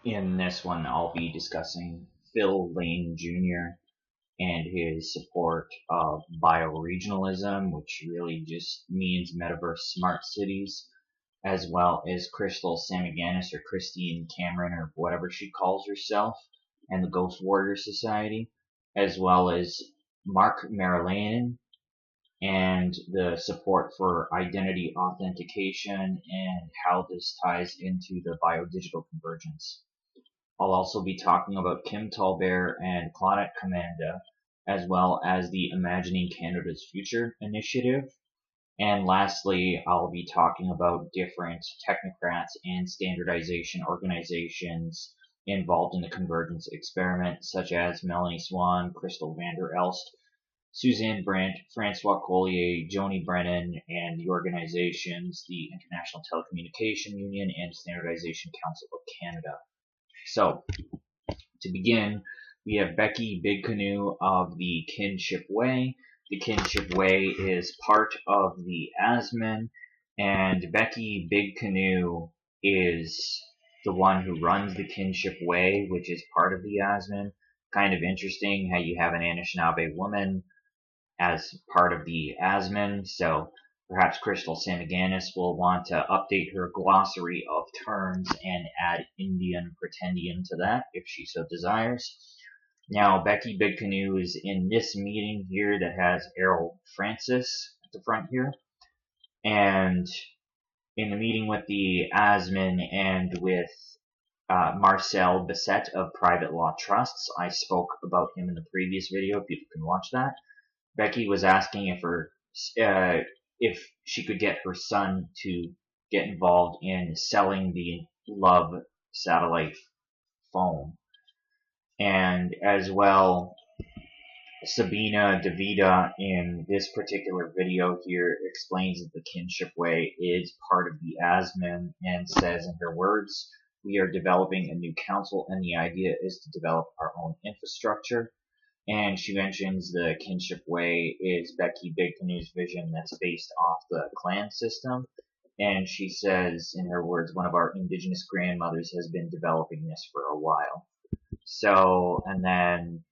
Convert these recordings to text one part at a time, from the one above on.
In this one, I'll be discussing Phil Lane Jr. and his support of bioregionalism, which really just means Metaverse SMART Cities, as well as Crystal Samiganis or Christine Cameron or whatever she calls herself, and the Ghost Warrior Society, as well as Mark Marilanen and the support for identity authentication and how this ties into the biodigital convergence. I'll also be talking about Kim Tallbear and Claudette Commanda, as well as the Imagining Canada's Future initiative. And lastly, I'll be talking about different technocrats and standardization organizations involved in the Convergence Experiment, such as Melanie Swan, Crystal Vander Elst, Suzanne Brandt, Francois Collier, Joni Brennan, and the organizations, the International Telecommunication Union and Standardization Council of Canada. So, to begin, we have Becky Big Canoe of the Kinship Way. The Kinship Way is part of the ASMIN, and Becky Big Canoe is the one who runs the Kinship Way, which is part of the ASMIN. Kind of interesting how you have an Anishinaabe woman as part of the ASMIN, so perhaps Crystal Samiganis will want to update her glossary of terms and add Indian pretendian to that if she so desires. Now, Becky Big Canoe is in this meeting here that has Errol Francis at the front here. And in the meeting with the ASMIN and with Marcel Bissett of Private Law Trusts, I spoke about him in the previous video. People can watch that. Becky was asking if she could get her son to get involved in selling the Love satellite phone. And as well, Sabina DeVita in this particular video here explains that the Kinship Way is part of the ASMIN and says in her words, "We are developing a new council and the idea is to develop our own infrastructure." And she mentions the Kinship Way is Becky Big Canoe's vision that's based off the clan system. And she says, in her words, one of our Indigenous grandmothers has been developing this for a while. So, and then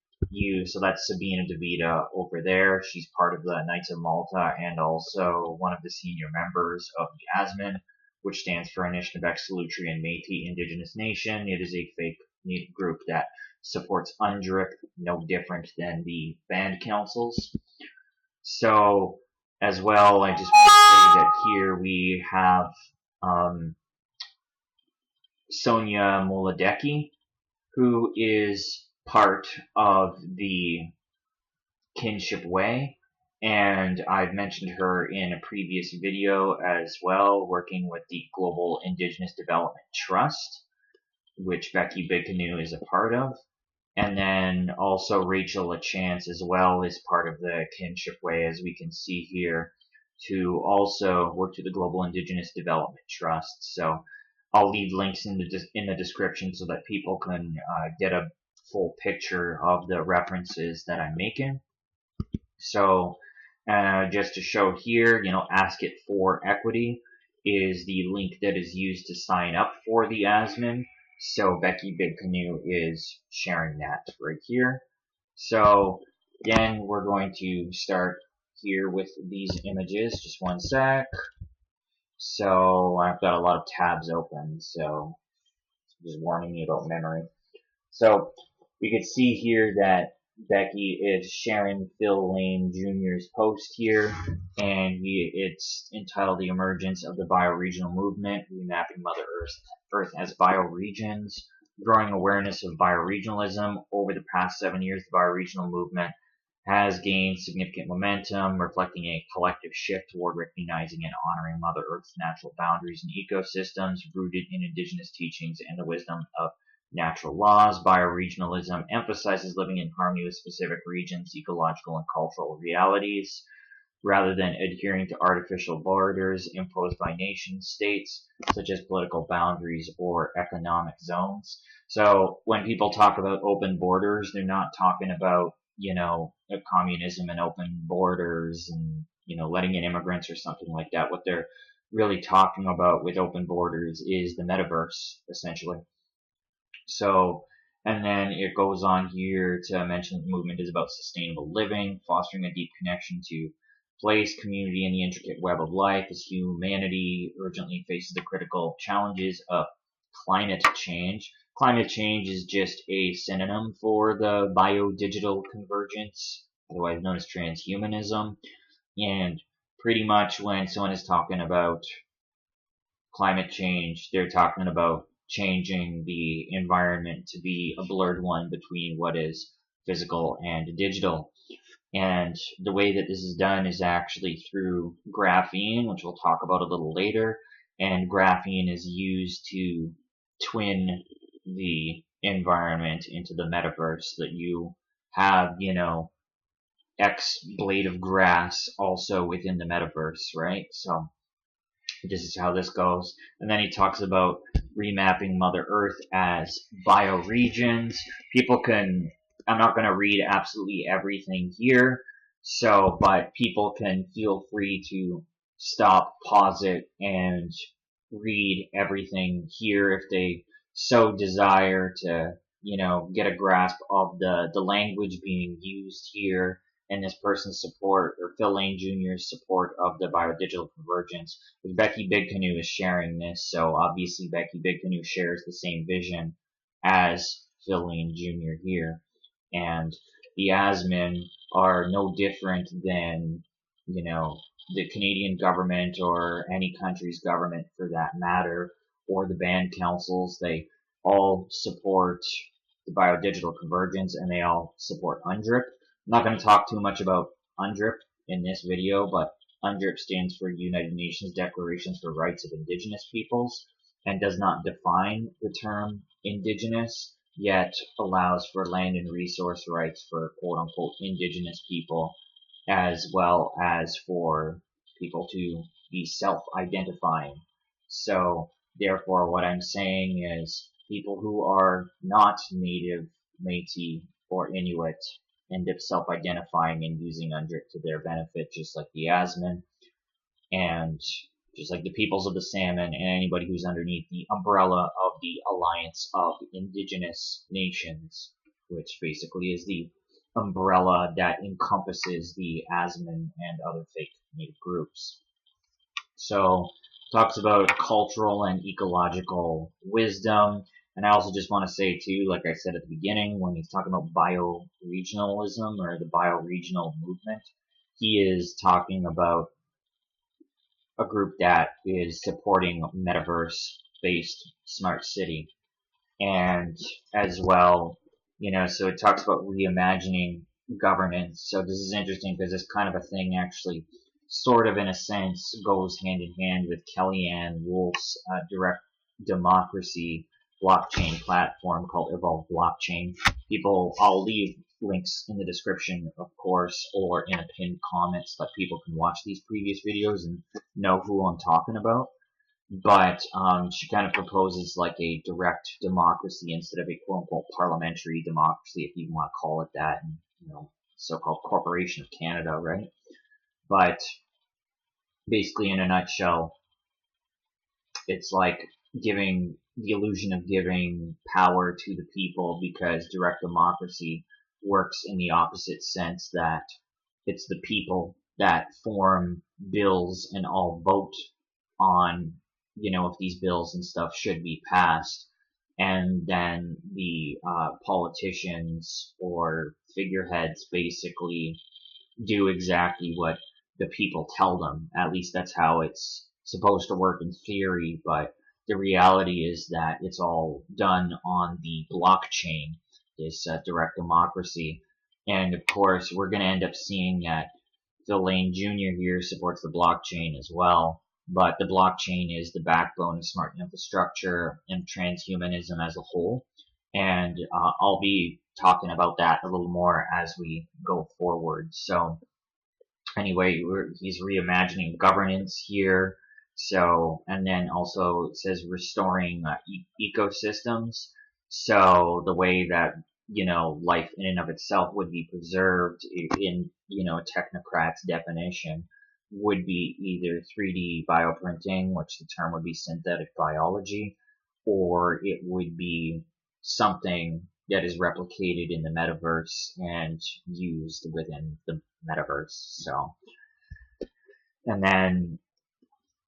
so that's Sabina DeVita over there. She's part of the Knights of Malta and also one of the senior members of the ASMIN, which stands for Anishinaabe, Salutri, Métis Indigenous Nation. It is a fake group that supports UNDRIP, no different than the band councils. So, as well, I just want to say that here we have Sonia Moladecki, who is part of the Kinship Way, and I've mentioned her in a previous video as well, working with the Global Indigenous Development Trust, which Becky Big Canoe is a part of. And then also Rachel LaChance as well is part of the Kinship Way, as we can see here, to also work to the Global Indigenous Development Trust. So I'll leave links in the description so that people can get a full picture of the references that I'm making. So just to show here, Ask It for Equity is the link that is used to sign up for the ASMIN. So Becky Big Canoe is sharing that right here. So again, we're going to start here with these images. Just one sec. So I've got a lot of tabs open, so just warning me about memory. So we can see here that Becky is sharing Phil Lane Jr.'s post here, and it's entitled "The Emergence of the Bioregional Movement: Remapping Mother Earth as Bioregions, Growing Awareness of Bioregionalism. Over the past 7 years, the bioregional movement has gained significant momentum, reflecting a collective shift toward recognizing and honoring Mother Earth's natural boundaries and ecosystems, rooted in Indigenous teachings and the wisdom of natural laws. Bioregionalism emphasizes living in harmony with specific regions, ecological and cultural realities, rather than adhering to artificial borders imposed by nation states, such as political boundaries or economic zones." So when people talk about open borders, they're not talking about, communism and open borders and, letting in immigrants or something like that. What they're really talking about with open borders is the metaverse, essentially. So, and then it goes on here to mention the movement is about sustainable living, fostering a deep connection to place, community, and the intricate web of life as humanity urgently faces the critical challenges of climate change. Climate change is just a synonym for the biodigital convergence, otherwise known as transhumanism. And pretty much when someone is talking about climate change, they're talking about changing the environment to be a blurred one between what is physical and digital. And the way that this is done is actually through graphene, which we'll talk about a little later. And graphene is used to twin the environment into the metaverse so that you have, X blade of grass also within the metaverse, right? So this is how this goes. And then he talks about remapping Mother Earth as bioregions. People can, I'm not going to read absolutely everything here, but people can feel free to stop, pause it, and read everything here if they so desire to, get a grasp of the language being used here and this person's support, or Phil Lane Jr.'s support of the biodigital convergence. Becky Big Canoe is sharing this, so obviously Becky Big Canoe shares the same vision as Phil Lane Jr. here. And the ASMIN are no different than, the Canadian government or any country's government for that matter, or the band councils. They all support the biodigital convergence and they all support UNDRIP. I'm not going to talk too much about UNDRIP in this video, but UNDRIP stands for United Nations Declarations for Rights of Indigenous Peoples and does not define the term Indigenous, yet allows for land and resource rights for quote-unquote Indigenous people, as well as for people to be self-identifying. So, therefore, what I'm saying is people who are not Native, Métis, or Inuit end up self-identifying and using UNDRIP to their benefit, just like the ASMIN, and just like the peoples of the Salmon, and anybody who's underneath the umbrella of the Alliance of Indigenous Nations, which basically is the umbrella that encompasses the ASMIN and other fake Native groups. So, talks about cultural and ecological wisdom. And I also just want to say too, like I said at the beginning, when he's talking about bioregionalism or the bioregional movement, he is talking about a group that is supporting metaverse-based smart city. And as well, so it talks about reimagining governance. So this is interesting because this kind of a thing actually sort of in a sense goes hand in hand with Kellyanne Wolf's direct democracy blockchain platform called Evolve Blockchain. I'll leave links in the description, of course, or in a pinned comment so that people can watch these previous videos and know who I'm talking about. But she kind of proposes like a direct democracy instead of a quote-unquote parliamentary democracy, if you want to call it that, and, so-called Corporation of Canada, right? But basically, in a nutshell, it's like giving the illusion of giving power to the people, because direct democracy works in the opposite sense, that it's the people that form bills and all vote on, if these bills and stuff should be passed. And then the politicians or figureheads basically do exactly what the people tell them. At least that's how it's supposed to work in theory, but the reality is that it's all done on the blockchain, this direct democracy. And of course, we're going to end up seeing that Phil Lane Jr. here supports the blockchain as well, but the blockchain is the backbone of smart infrastructure and transhumanism as a whole. And I'll be talking about that a little more as we go forward. So anyway, he's reimagining governance here. So, and then also it says restoring ecosystems. So the way that, life in and of itself would be preserved in, Technocrats definition would be either 3D bioprinting, which the term would be synthetic biology, or it would be something that is replicated in the metaverse and used within the metaverse. So, and then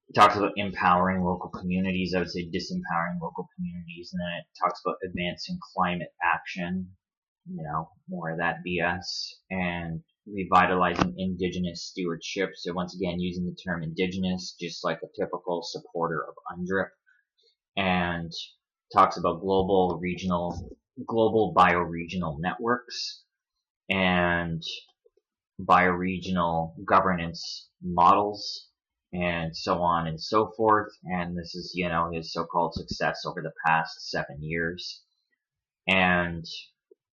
it talks about empowering local communities. I would say disempowering local communities. And then it talks about advancing climate action, more of that BS, and revitalizing Indigenous stewardship. So once again, using the term Indigenous, just like a typical supporter of UNDRIP, and talks about global bioregional networks and bioregional governance models and so on and so forth. And this is, his so-called success over the past 7 years. And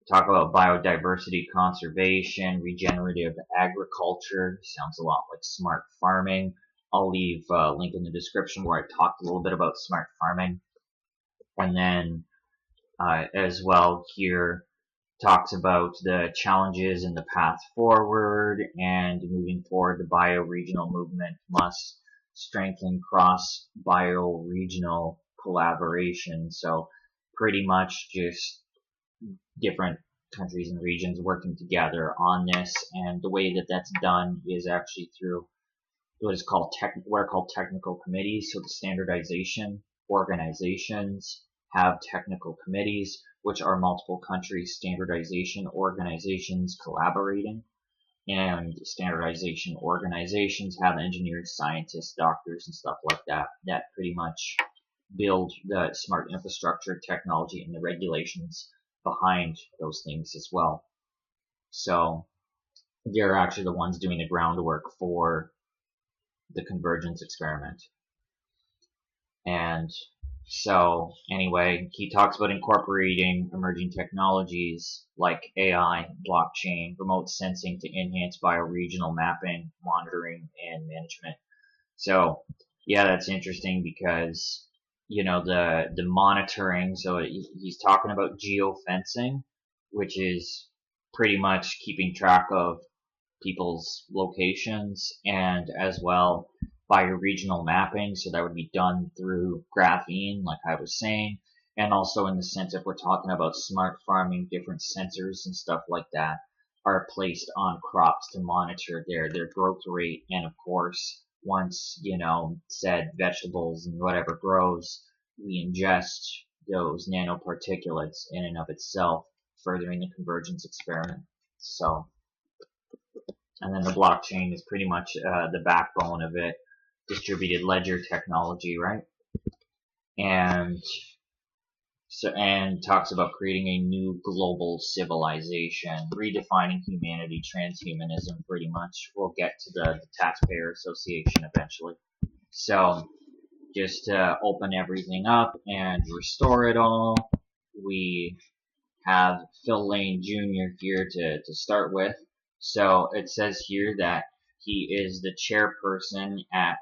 talk about biodiversity conservation, regenerative agriculture. Sounds a lot like smart farming. I'll leave a link in the description where I talked a little bit about smart farming. And then as well here talks about the challenges and the path forward, and moving forward, the bioregional movement must strengthen cross-bioregional collaboration. So pretty much just different countries and regions working together on this, and the way that that's done is actually through what are called technical committees. So the standardization organizations have technical committees, which are multiple country standardization organizations collaborating, and standardization organizations have engineers, scientists, doctors, and stuff like that pretty much build the smart infrastructure, technology, and the regulations behind those things as well. So they're actually the ones doing the groundwork for the Convergence Experiment. And so anyway, he talks about incorporating emerging technologies like AI, blockchain, remote sensing to enhance bioregional mapping, monitoring, and management. So yeah, that's interesting because the monitoring. So he's talking about geofencing, which is pretty much keeping track of people's locations, and as well bioregional mapping. So that would be done through graphene, like I was saying, and also in the sense if we're talking about smart farming, different sensors and stuff like that are placed on crops to monitor their growth rate, and of course, once, said vegetables and whatever grows, we ingest those nanoparticulates in and of itself, furthering the convergence experiment. So, and then the blockchain is pretty much the backbone of it, distributed ledger technology, right? And talks about creating a new global civilization, redefining humanity, transhumanism, pretty much. We'll get to the Taxpayer Association eventually. So, just to open everything up and restore it all, we have Phil Lane Jr. here to start with. So, it says here that he is the chairperson at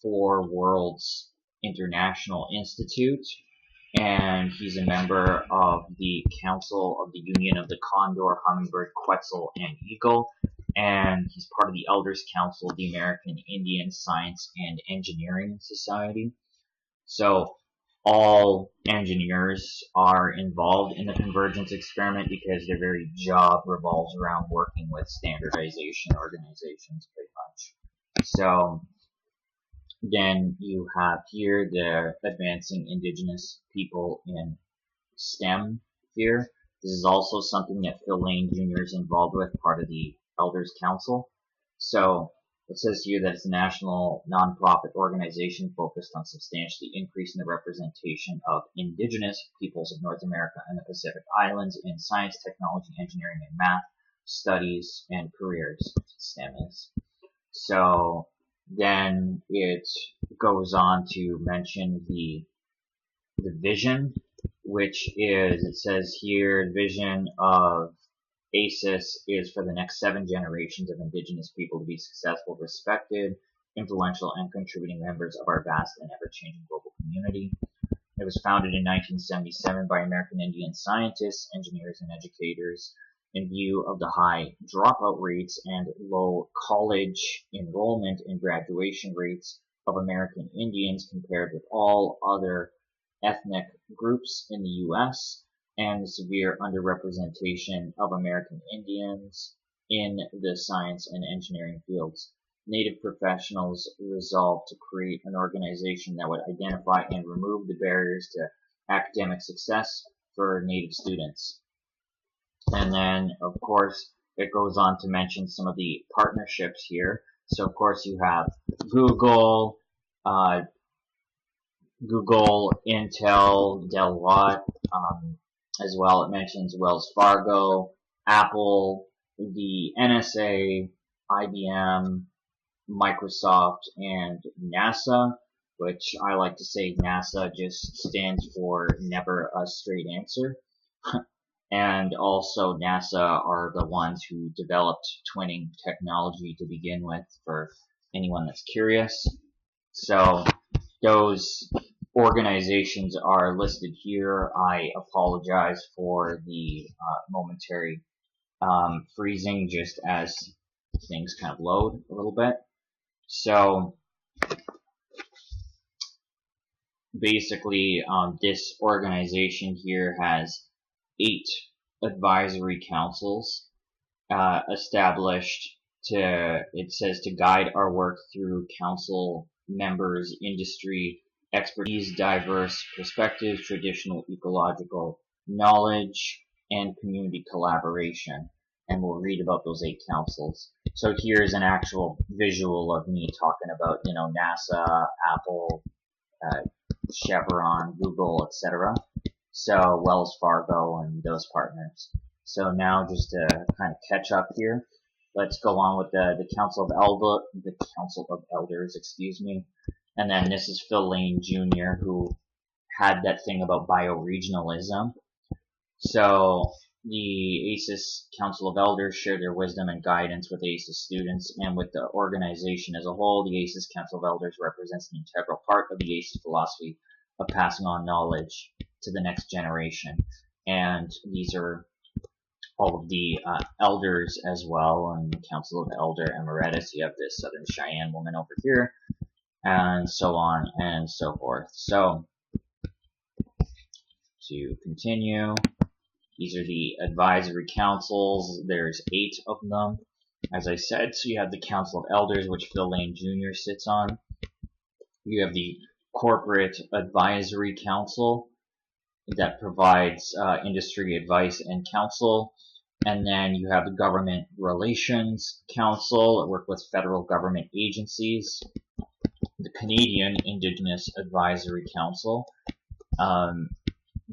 4 Worlds International Institute, and he's a member of the Council of the Union of the Condor, Hummingbird, Quetzal, and Eagle, and he's part of the Elders Council of the American Indian Science and Engineering Society. So all engineers are involved in the Convergence Experiment because their very job revolves around working with standardization organizations, pretty much. So then you have here the advancing Indigenous people in STEM here. This is also something that Phil Lane Jr. is involved with, part of the Elders Council. So it says here that it's a national nonprofit organization focused on substantially increasing the representation of Indigenous peoples of North America and the Pacific Islands in science, technology, engineering, and math studies and careers. STEM is. So then it goes on to mention the vision, which is, it says here, the vision of Asis is for the next 7 generations of Indigenous people to be successful, respected, influential, and contributing members of our vast and ever-changing global community. It was founded in 1977 by American Indian scientists, engineers, and educators in view of the high dropout rates and low college enrollment and graduation rates of American Indians compared with all other ethnic groups in the U.S., and the severe underrepresentation of American Indians in the science and engineering fields. Native professionals resolved to create an organization that would identify and remove the barriers to academic success for Native students. And then, of course, it goes on to mention some of the partnerships here. So, of course, you have Google, Intel, Deloitte, as well. It mentions Wells Fargo, Apple, the NSA, IBM, Microsoft, and NASA, which I like to say NASA just stands for never a straight answer. And also NASA are the ones who developed twinning technology to begin with, for anyone that's curious. So those organizations are listed here. I apologize for the momentary freezing just as things kind of load a little bit. So basically, this organization here has 8 advisory councils established it says to guide our work through council members, industry, expertise, diverse perspectives, traditional ecological knowledge, and community collaboration. And we'll read about those 8 councils. So here's an actual visual of me talking about, NASA, Apple, Chevron, Google, etc. So Wells Fargo and those partners. So now just to kind of catch up here, let's go on with the Council of Elders, excuse me. And then this is Phil Lane Jr., who had that thing about bioregionalism. So the Asis Council of Elders share their wisdom and guidance with Asis students and with the organization as a whole. The Asis Council of Elders represents an integral part of the Asis philosophy of passing on knowledge to the next generation. And these are all of the elders as well, and the Council of Elder Emeritus. You have this Southern Cheyenne woman over here, and so on and so forth. So, to continue, these are the advisory councils. There's 8 of them, as I said. So you have the Council of Elders, which Phil Lane Jr. sits on. You have the Corporate Advisory Council that provides industry advice and counsel. And then you have the Government Relations Council that work with federal government agencies. The Canadian Indigenous Advisory Council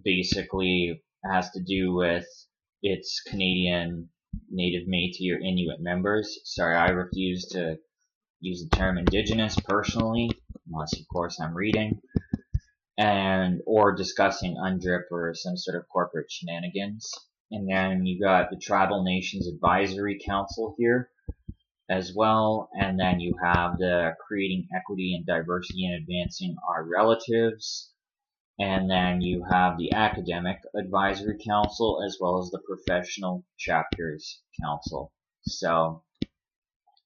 basically has to do with its Canadian Native, Métis, or Inuit members. Sorry, I refuse to use the term Indigenous personally, unless of course I'm reading, or discussing UNDRIP or some sort of corporate shenanigans. And then you got the Tribal Nations Advisory Council here as well. And then you have the Creating Equity and Diversity and Advancing Our Relatives. And then you have the Academic Advisory Council as well as the Professional Chapters Council. So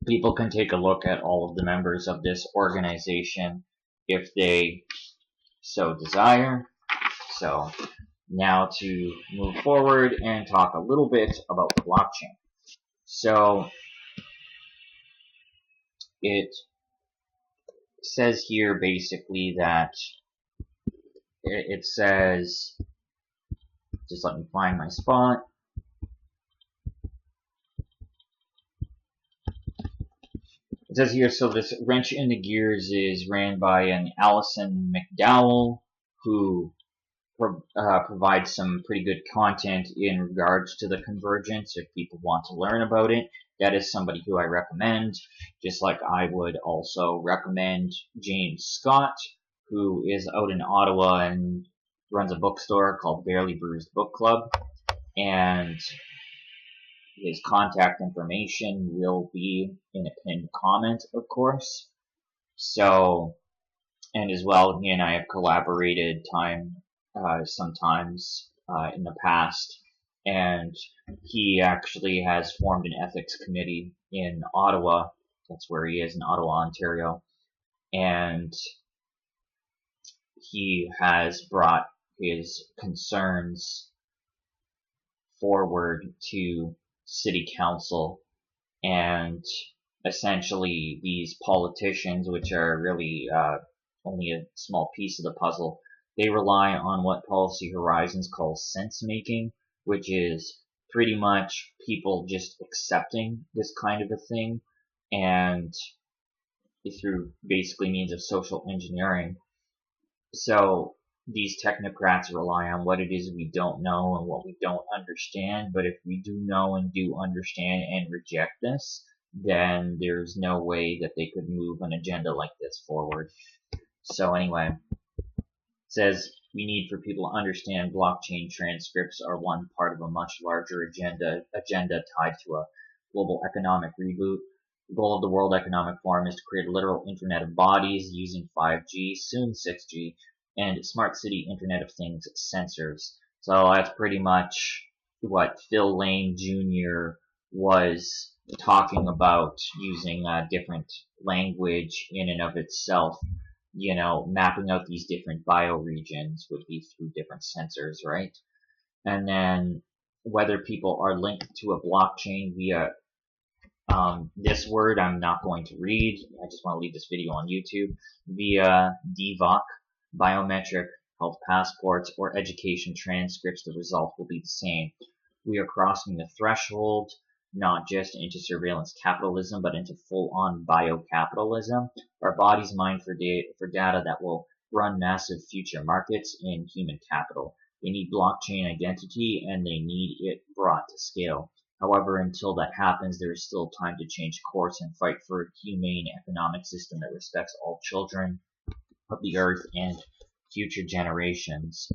people can take a look at all of the members of this organization if they so desire. So now to move forward and talk a little bit about the blockchain. So it says here basically that it says, just let me find my spot. It says here, so this wrench in the gears is ran by an Alison McDowell, who provides some pretty good content in regards to the convergence if people want to learn about it. That is somebody who I recommend, just like I would also recommend James Scott, who is out in Ottawa and runs a bookstore called Barely Bruised Book Club. And his contact information will be in a pinned comment, of course. So, and as well, he and I have collaborated sometimes in the past, and he actually has formed an ethics committee in Ottawa. That's where he is, in Ottawa, Ontario, and he has brought his concerns forward to city council, and essentially these politicians, which are really only a small piece of the puzzle, they rely on what Policy Horizons calls sense making, which is pretty much people just accepting this kind of a thing, and through basically means of social engineering. So these technocrats rely on what it is we don't know and what we don't understand, but if we do know and do understand and reject this, then there's no way that they could move an agenda like this forward. So anyway, it says we need for people to understand blockchain transcripts are one part of a much larger agenda tied to a global economic reboot. The goal of the World Economic Forum is to create a literal Internet of Bodies using 5G, soon 6G, and Smart City Internet of Things sensors. So that's pretty much what Phil Lane Jr. was talking about, using different language in and of itself. You know, mapping out these different bioregions would be through different sensors, right? And then whether people are linked to a blockchain via this word I'm not going to read. I just want to leave this video on YouTube. Via DVOC, biometric health passports, or education transcripts, the result will be the same. We are crossing the threshold not just into surveillance capitalism, but into full-on biocapitalism. Our bodies mine for data that will run massive future markets in human capital. They need blockchain identity, and they need it brought to scale. However, until that happens, there is still time to change course and fight for a humane economic system that respects all children of the earth and future generations.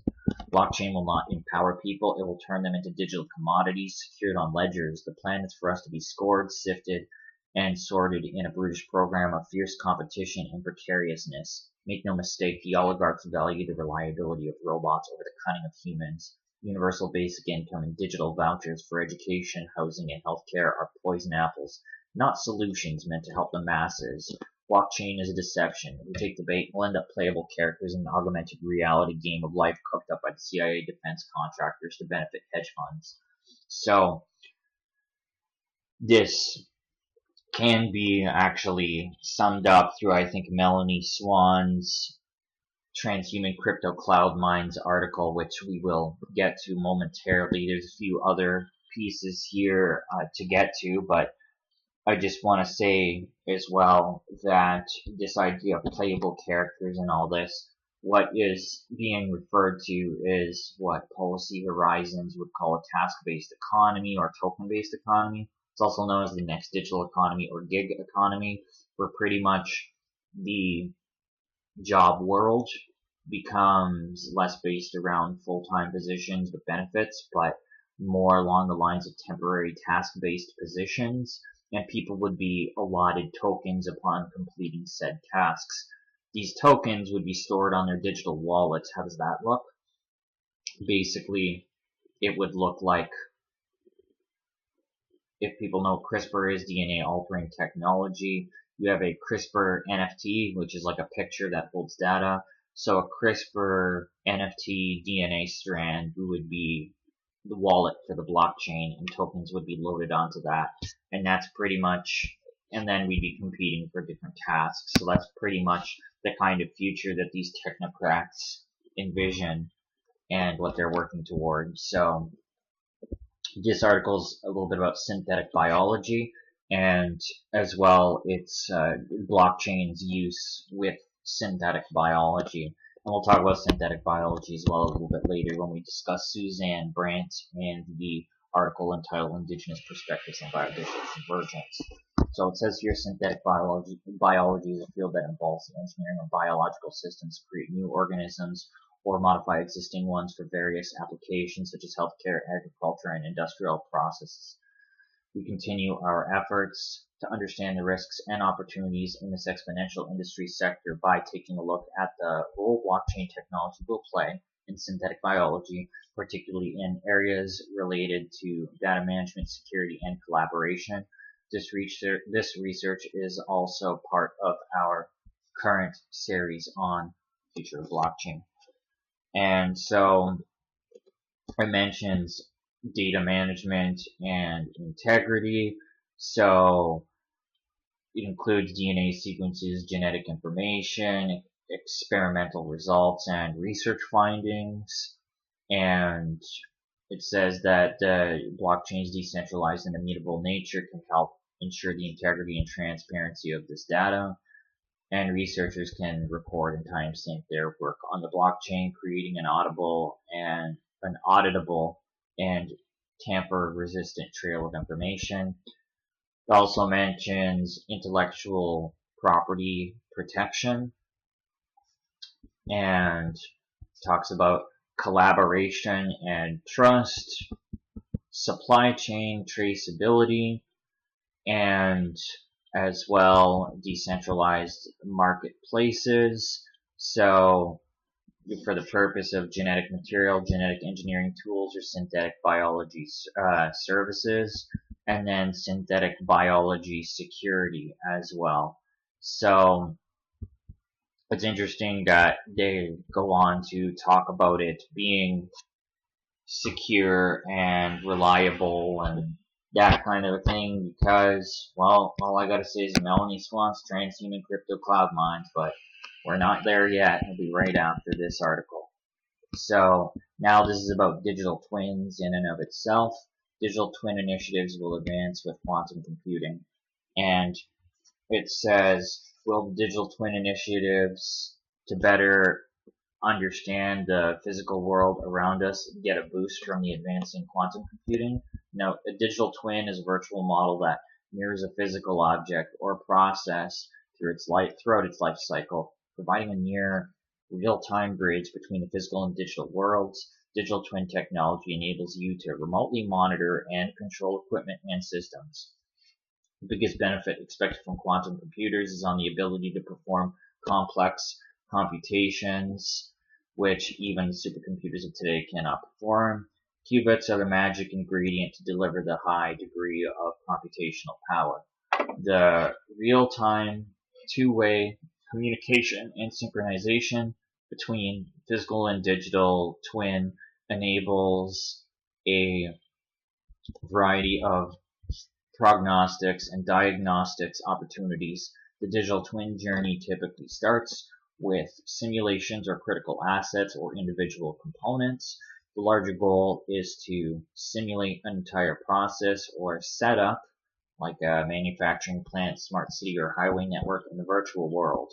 Blockchain will not empower people, it will turn them into digital commodities secured on ledgers. The plan is for us to be scored, sifted, and sorted in a brutish program of fierce competition and precariousness. Make no mistake, the oligarchs value the reliability of robots over the cunning of humans. Universal basic income and digital vouchers for education, housing, and healthcare are poison apples, not solutions meant to help the masses. Blockchain is a deception. We take the bait, we'll end up playable characters in an augmented reality game of life cooked up by the CIA defense contractors to benefit hedge funds. So, this can be actually summed up through, I think, Melanie Swan's Transhuman Crypto Cloud Mines article, which we will get to momentarily. There's a few other pieces here to get to, but I just want to say as well that this idea of playable characters and all this, what is being referred to is what Policy Horizons would call a task-based economy or token-based economy. It's also known as the next digital economy or gig economy, where pretty much the job world becomes less based around full-time positions with benefits, but more along the lines of temporary task-based positions, and people would be allotted tokens upon completing said tasks. These tokens would be stored on their digital wallets. How does that look? Basically, it would look like, if people know CRISPR is DNA altering technology, you have a CRISPR NFT, which is like a picture that holds data. So a CRISPR NFT DNA strand would be the wallet for the blockchain, and tokens would be loaded onto that. And that's pretty much, and then we'd be competing for different tasks. So that's pretty much the kind of future that these technocrats envision and what they're working towards. So this article is a little bit about synthetic biology, and as well it's blockchain's use with synthetic biology. And we'll talk about synthetic biology as well a little bit later when we discuss Suzanne Brandt and the article entitled Indigenous Perspectives on Biodigital Convergence. So it says here, synthetic biology is a field that involves the engineering of biological systems to create new organisms or modify existing ones for various applications such as healthcare, agriculture, and industrial processes. We continue our efforts to understand the risks and opportunities in this exponential industry sector by taking a look at the role blockchain technology will play in synthetic biology, particularly in areas related to data management, security, and collaboration. This research is also part of our current series on the future of blockchain. And so it mentions data management and integrity. So it includes DNA sequences, genetic information, experimental results, and research findings. And it says that blockchain's decentralized and immutable nature can help ensure the integrity and transparency of this data. And researchers can record and timestamp their work on the blockchain, creating an auditable and tamper-resistant trail of information. It also mentions intellectual property protection and talks about collaboration and trust, supply chain traceability, and as well decentralized marketplaces. So for the purpose of genetic material, genetic engineering tools, or synthetic biology services, and then synthetic biology security as well. So it's interesting that they go on to talk about it being secure and reliable and that kind of a thing because, well, all I gotta say is Melanie Swan's transhuman crypto cloud mines, but we're not there yet. It'll be right after this article. So now this is about digital twins in and of itself. Digital twin initiatives will advance with quantum computing. And it says, will digital twin initiatives to better understand the physical world around us get a boost from the advancing quantum computing? Now, a digital twin is a virtual model that mirrors a physical object or process throughout its life cycle, providing a near real-time bridge between the physical and digital worlds. Digital twin technology enables you to remotely monitor and control equipment and systems. The biggest benefit expected from quantum computers is on the ability to perform complex computations, which even supercomputers of today cannot perform. Qubits are the magic ingredient to deliver the high degree of computational power. The real-time, two-way communication and synchronization between physical and digital twin enables a variety of prognostics and diagnostics opportunities. The digital twin journey typically starts with simulations or critical assets or individual components. The larger goal is to simulate an entire process or setup, like a manufacturing plant, smart city, or highway network in the virtual world.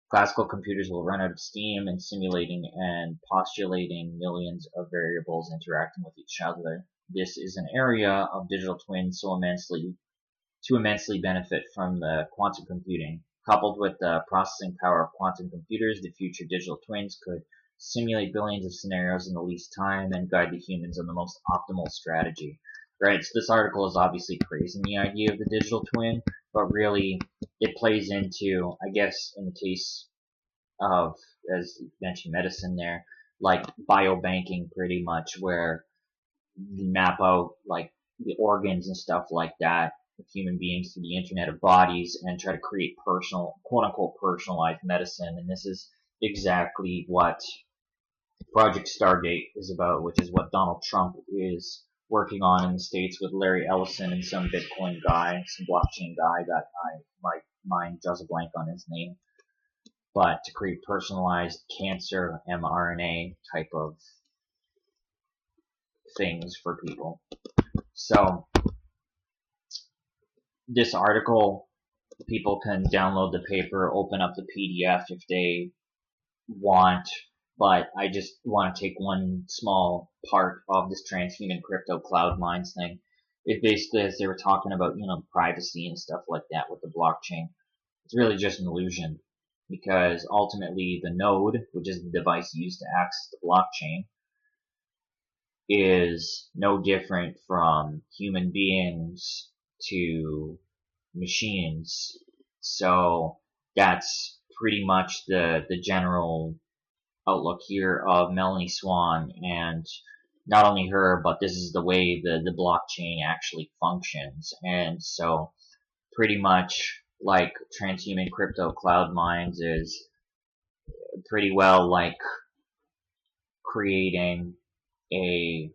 Classical computers will run out of steam in simulating and postulating millions of variables interacting with each other. This is an area of digital twins to immensely benefit from the quantum computing. Coupled with the processing power of quantum computers, the future digital twins could simulate billions of scenarios in the least time and guide the humans on the most optimal strategy. Right, so this article is obviously praising the idea of the digital twin, but really it plays into, I guess, in the case of, as you mentioned, medicine there, like biobanking pretty much, where you map out like the organs and stuff like that of human beings through the Internet of Bodies and try to create personal, quote unquote, personalized medicine. And this is exactly what Project Stargate is about, which is what Donald Trump is working on in the States with Larry Ellison and some Bitcoin guy, some blockchain guy that my mind draws a blank on his name. But to create personalized cancer mRNA type of things for people. So this article, people can download the paper, open up the PDF if they want, but I just want to take one small part of this transhuman crypto cloud mines thing. It basically, as they were talking about, privacy and stuff like that with the blockchain, it's really just an illusion, because ultimately the node, which is the device used to access the blockchain, is no different from human beings to machines. So that's pretty much the general outlook here of Melanie Swan, and not only her, but this is the way the blockchain actually functions. And so pretty much like transhuman crypto cloud mines is pretty well like creating a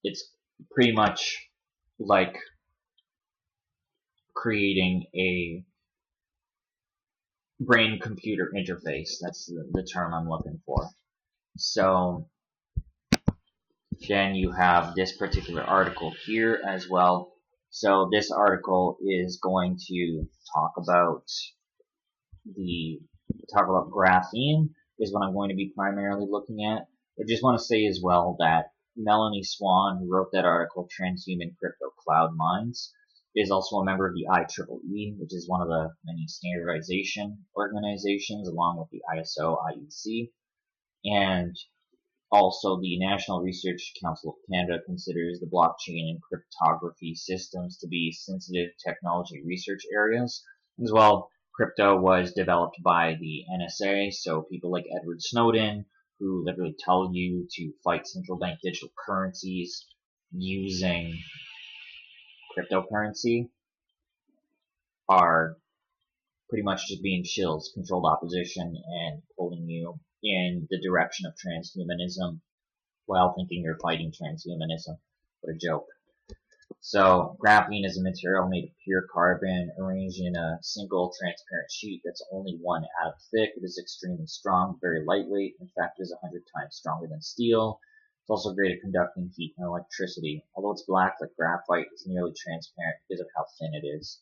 it's pretty much like creating a brain-computer interface. That's the term I'm looking for. So then you have this particular article here as well. So this article is going to talk about graphene is what I'm going to be primarily looking at. I just want to say as well that Melanie Swan, who wrote that article, Transhuman Crypto Cloud Mines, is also a member of the IEEE, which is one of the many standardization organizations, along with the ISO, IEC, and also the National Research Council of Canada considers the blockchain and cryptography systems to be sensitive technology research areas. As well, crypto was developed by the NSA, so people like Edward Snowden, who literally tell you to fight central bank digital currencies using cryptocurrency, are pretty much just being shills, controlled opposition, and pulling you in the direction of transhumanism while thinking you're fighting transhumanism. What a joke. So, graphene is a material made of pure carbon arranged in a single transparent sheet that's only 1 atom thick. It is extremely strong, very lightweight. In fact, it is 100 times stronger than steel. It's also great at conducting heat and electricity. Although it's black like graphite, it's nearly transparent because of how thin it is.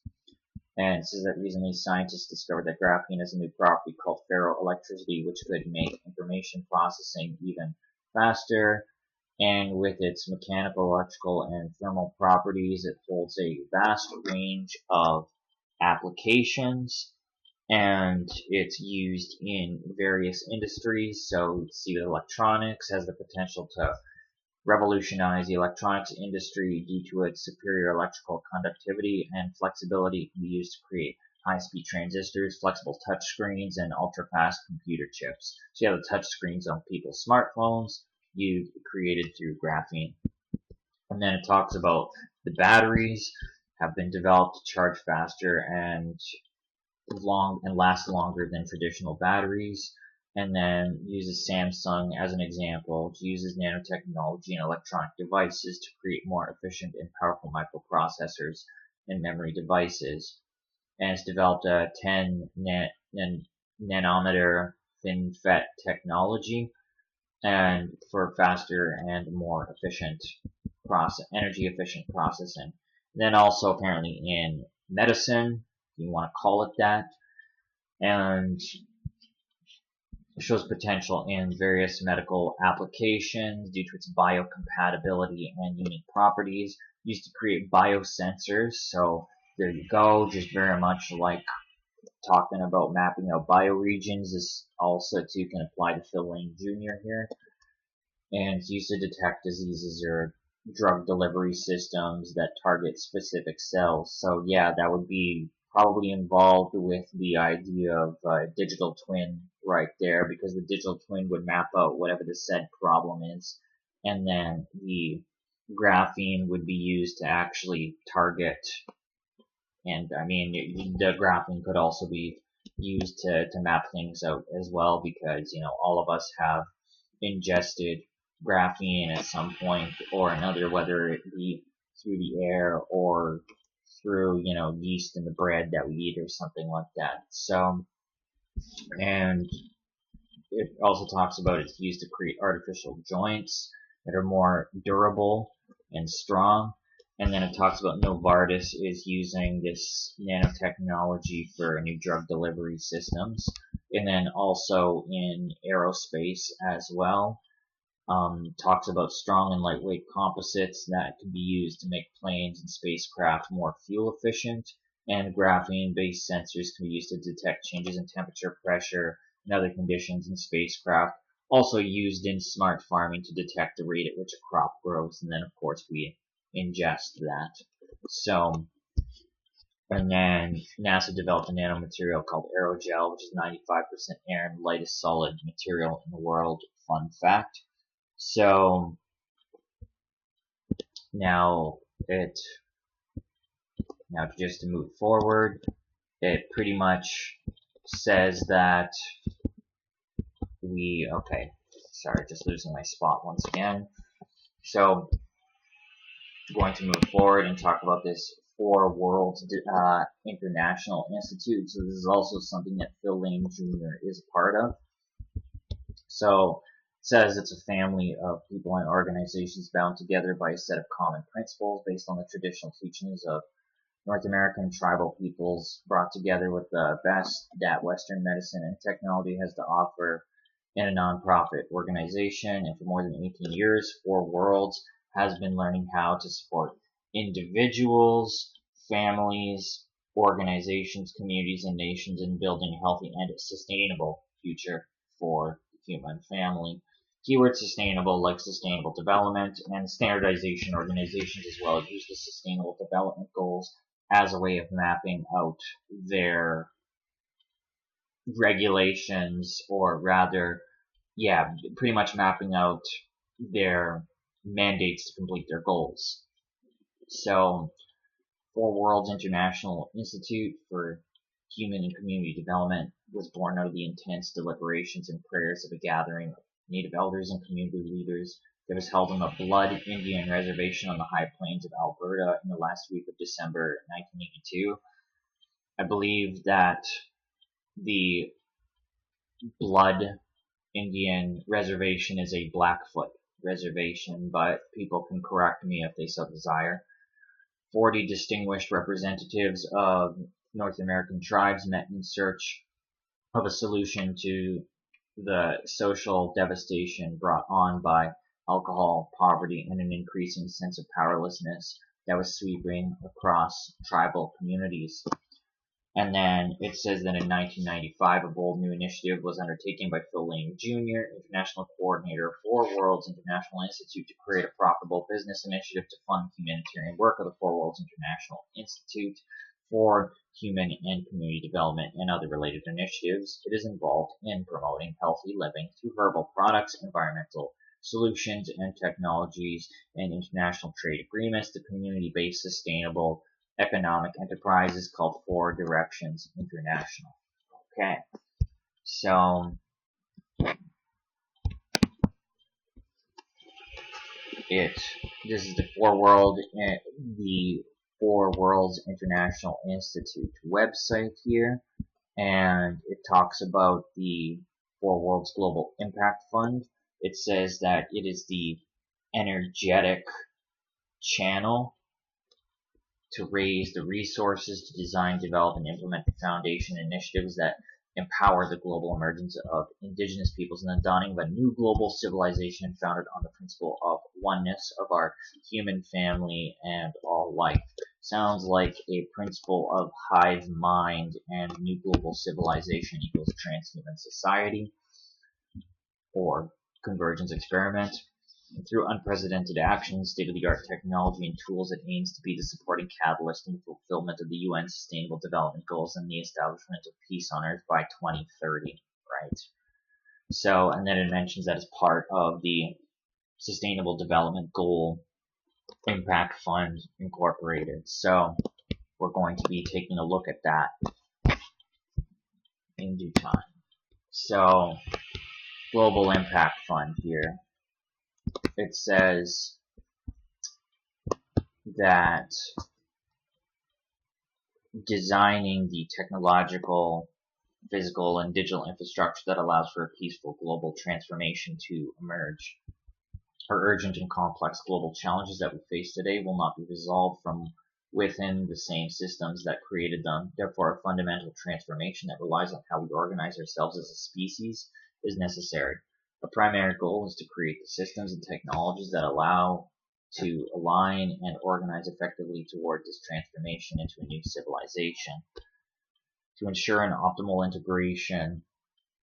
And it says that recently scientists discovered that graphene has a new property called ferroelectricity, which could make information processing even faster. And with its mechanical, electrical, and thermal properties, it holds a vast range of applications, and it's used in various industries. So you see that electronics has the potential to revolutionize the electronics industry due to its superior electrical conductivity and flexibility. It can be used to create high-speed transistors, flexible touchscreens, and ultra-fast computer chips. So you have the touchscreens on people's smartphones, you created through graphene. And then it talks about the batteries have been developed to charge faster and last longer than traditional batteries. And then uses Samsung as an example, which uses nanotechnology and electronic devices to create more efficient and powerful microprocessors and memory devices. And it's developed a 10 nanometer FinFET technology, and for faster and more efficient energy efficient processing. And then also apparently in medicine, if you want to call it that, and shows potential in various medical applications due to its biocompatibility and unique properties, used to create biosensors. So there you go, just very much like talking about mapping out bioregions. This also too can apply to Phil Lane Jr. here. And it's used to detect diseases or drug delivery systems that target specific cells. So yeah, that would be probably involved with the idea of a digital twin right there, because the digital twin would map out whatever the said problem is, and then the graphene would be used to actually target. And I mean, the graphene could also be used to map things out as well, because, you know, all of us have ingested graphene at some point or another, whether it be through the air or through, you know, yeast in the bread that we eat or something like that. So, and it also talks about it's used to create artificial joints that are more durable and strong. And then it talks about Novartis is using this nanotechnology for new drug delivery systems. And then also in aerospace as well. Talks about strong and lightweight composites that can be used to make planes and spacecraft more fuel efficient. And graphene-based sensors can be used to detect changes in temperature, pressure, and other conditions in spacecraft. Also used in smart farming to detect the rate at which a crop grows. And then, of course, we ingest that. So, and then NASA developed a nanomaterial called aerogel, which is 95% air and lightest solid material in the world. Fun fact. So now just to move forward, it pretty much says that sorry, just losing my spot once again. So I'm going to move forward and talk about this for Worlds International Institute. So this is also something that Phil Lane Jr. is a part of. So it says it's a family of people and organizations bound together by a set of common principles based on the traditional teachings of North American tribal peoples, brought together with the best that Western medicine and technology has to offer in a nonprofit organization. And for more than 18 years, Four Worlds has been learning how to support individuals, families, organizations, communities, and nations in building a healthy and sustainable future for the human family. Keyword sustainable, like sustainable development, and standardization organizations as well use the sustainable development goals as a way of mapping out their regulations, or rather, pretty much mapping out their mandates to complete their goals. So, Four Worlds International Institute for Human and Community Development was born out of the intense deliberations and prayers of a gathering of Native elders and community leaders that was held on the Blood Indian Reservation on the high plains of Alberta in the last week of December 1982. I believe that the Blood Indian Reservation is a Blackfoot reservation, but people can correct me if they so desire. 40 distinguished representatives of North American tribes met in search of a solution to the social devastation brought on by alcohol, poverty, and an increasing sense of powerlessness that was sweeping across tribal communities. And then it says that in 1995, a bold new initiative was undertaken by Phil Lane Jr., International Coordinator for Worlds International Institute, to create a profitable business initiative to fund humanitarian work of the Four Worlds International Institute for human and community development and other related initiatives. It is involved in promoting healthy living through herbal products, environmental solutions and technologies, and international trade agreements. The community-based sustainable economic enterprise is called Four Directions International. Okay, so this is the Four Worlds International Institute website here, and it talks about the Four Worlds Global Impact Fund. It says that it is the energetic channel to raise the resources to design, develop, and implement the foundation initiatives that empower the global emergence of indigenous peoples and the dawning of a new global civilization founded on the principle of oneness of our human family and all life. Sounds like a principle of hive mind and new global civilization equals transhuman society, or Convergence Experiment. And through unprecedented action, state-of-the-art technology and tools, it aims to be the supporting catalyst in the fulfillment of the UN Sustainable Development Goals and the establishment of peace on Earth by 2030, right? So, and then it mentions that as part of the Sustainable Development Goal Impact Fund Incorporated. So, we're going to be taking a look at that in due time. So, Global Impact Fund here. It says that designing the technological, physical, and digital infrastructure that allows for a peaceful global transformation to emerge. Our urgent and complex global challenges that we face today will not be resolved from within the same systems that created them. Therefore, a fundamental transformation that relies on how we organize ourselves as a species is necessary. A primary goal is to create the systems and technologies that allow to align and organize effectively toward this transformation into a new civilization. To ensure an optimal integration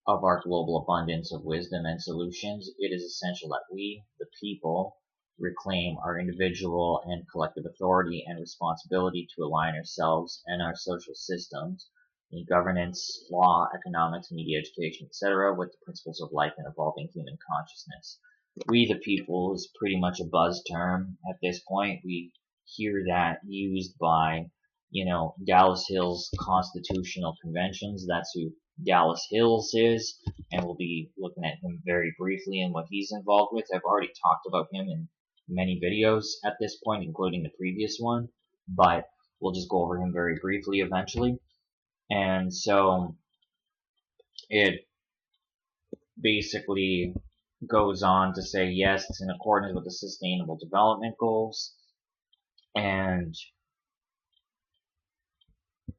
of our global abundance of wisdom and solutions, it is essential that we, the people, reclaim our individual and collective authority and responsibility to align ourselves and our social systems in governance, law, economics, media, education, etc., with the principles of life and evolving human consciousness. We the people is pretty much a buzz term at this point. We hear that used by, Dallas Hills Constitutional Conventions. That's who Dallas Hills is, and we'll be looking at him very briefly and what he's involved with. I've already talked about him in many videos at this point, including the previous one, but we'll just go over him very briefly eventually. And so it basically goes on to say, yes, it's in accordance with the Sustainable Development Goals, and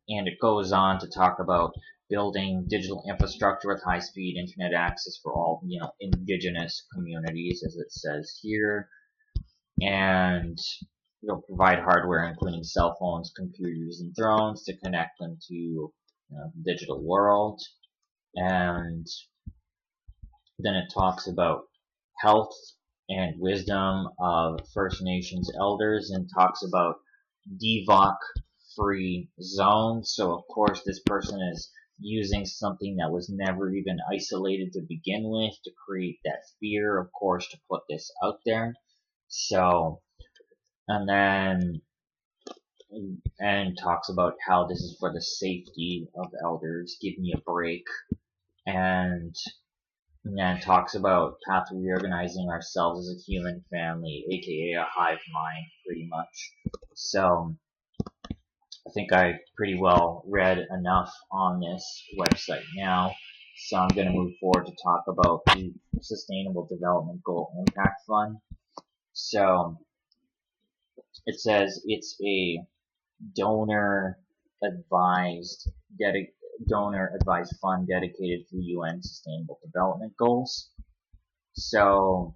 it goes on to talk about building digital infrastructure with high-speed internet access for all, indigenous communities, as it says here, and they'll provide hardware including cell phones, computers, and drones to connect them to the digital world. And then it talks about health and wisdom of First Nations elders, and talks about DVOC-free zones. So of course this person is using something that was never even isolated to begin with to create that fear, of course, to put this out there. So, and then talks about how this is for the safety of elders. Give me a break. And then talks about path to reorganizing ourselves as a human family, aka a hive mind, pretty much. So I think I pretty well read enough on this website now. So I'm going to move forward to talk about the Sustainable Development Goal Impact Fund. So it says it's a donor advised fund dedicated to UN Sustainable Development Goals. So,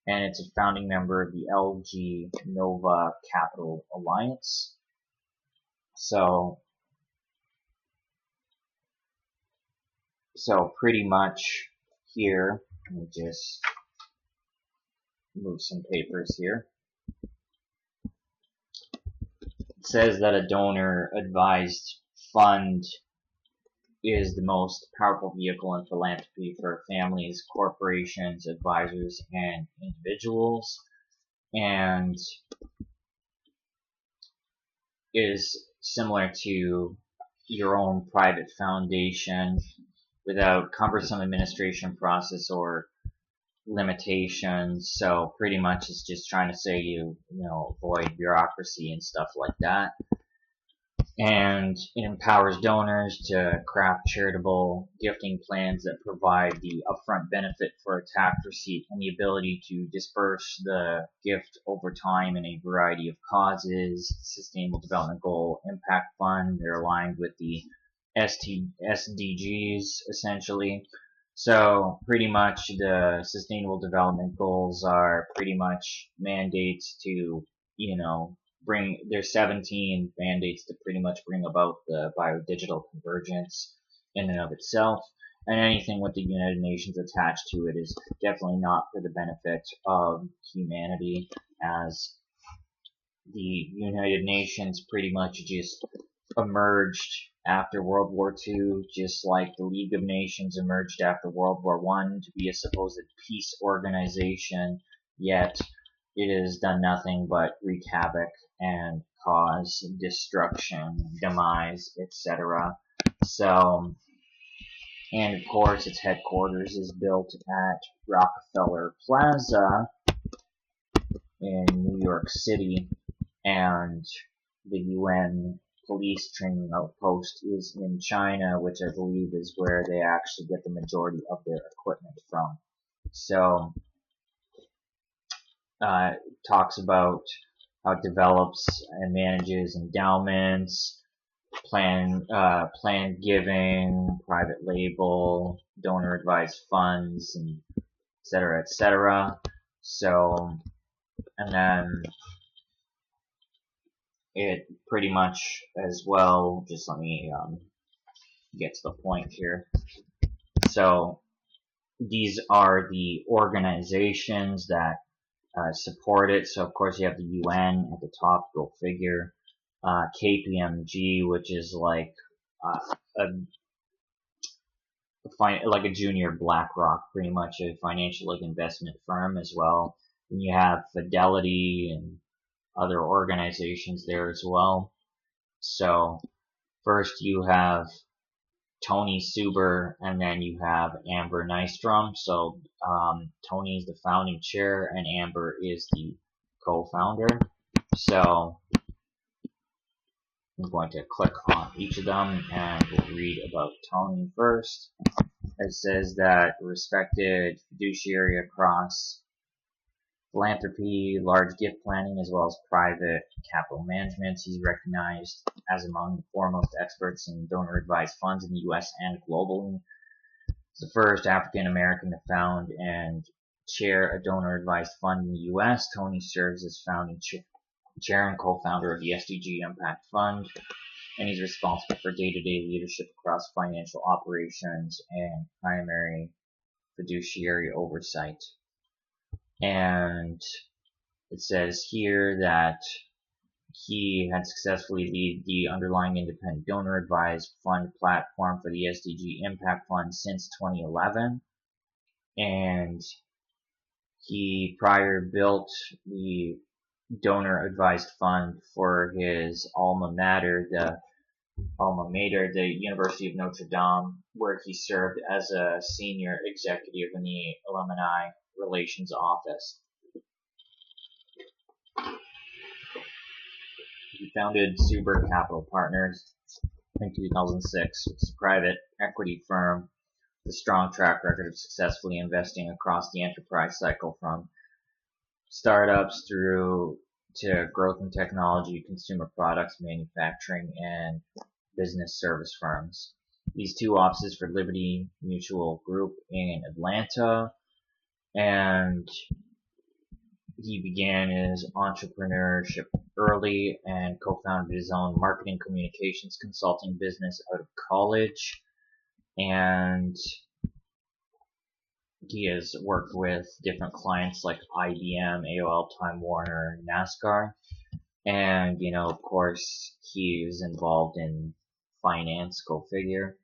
and it's a founding member of the LG Nova Capital Alliance. So pretty much here, let me just move some papers here. It says that a donor advised fund is the most powerful vehicle in philanthropy for families, corporations, advisors, and individuals, and is similar to your own private foundation without cumbersome administration process or limitations. So pretty much it's just trying to say you avoid bureaucracy and stuff like that. And it empowers donors to craft charitable gifting plans that provide the upfront benefit for a tax receipt and the ability to disperse the gift over time in a variety of causes. Sustainable Development Goal Impact Fund, they're aligned with the SDGs, essentially. So pretty much the Sustainable Development Goals are pretty much mandates to, there's 17 mandates to pretty much bring about the biodigital convergence in and of itself, and anything with the United Nations attached to it is definitely not for the benefit of humanity, as the United Nations pretty much just emerged after World War II, just like the League of Nations emerged after World War I to be a supposed peace organization, yet it has done nothing but wreak havoc and cause destruction, demise, etc. So, and of course its headquarters is built at Rockefeller Plaza in New York City, and the UN police training outpost is in China, which I believe is where they actually get the majority of their equipment from. So, talks about how it develops and manages endowments, planned giving, private label, donor advised funds, and etc., etc. So, and then it pretty much as well, just let me get to the point here. So these are the organizations that support it. So of course you have the UN at the top, go figure. KPMG, which is like a junior BlackRock, pretty much a financial investment firm as well. And you have Fidelity and other organizations there as well. So first you have Tony Suber, and then you have Amber Nystrom. So Tony's the founding chair, and Amber is the co-founder. So I'm going to click on each of them and we'll read about Tony first. It says that respected fiduciary across philanthropy, large gift planning, as well as private capital management. He's recognized as among the foremost experts in donor-advised funds in the U.S. and globally. He's the first African American to found and chair a donor-advised fund in the U.S. Tony serves as founding chair and co-founder of the SDG Impact Fund, and he's responsible for day-to-day leadership across financial operations and primary fiduciary oversight. And it says here that he had successfully led the underlying independent donor advised fund platform for the SDG Impact Fund since 2011. And he prior built the donor advised fund for his alma mater, the University of Notre Dame, where he served as a senior executive in the alumni relations office. He founded Suber Capital Partners in 2006, which is a private equity firm with a strong track record of successfully investing across the enterprise cycle, from startups through to growth in technology, consumer products, manufacturing, and business service firms. These two offices for Liberty Mutual Group in Atlanta, and he began his entrepreneurship early and co-founded his own marketing communications consulting business out of college. And he has worked with different clients like IBM, AOL, Time Warner, NASCAR. And, of course, he's involved in finance, go figure.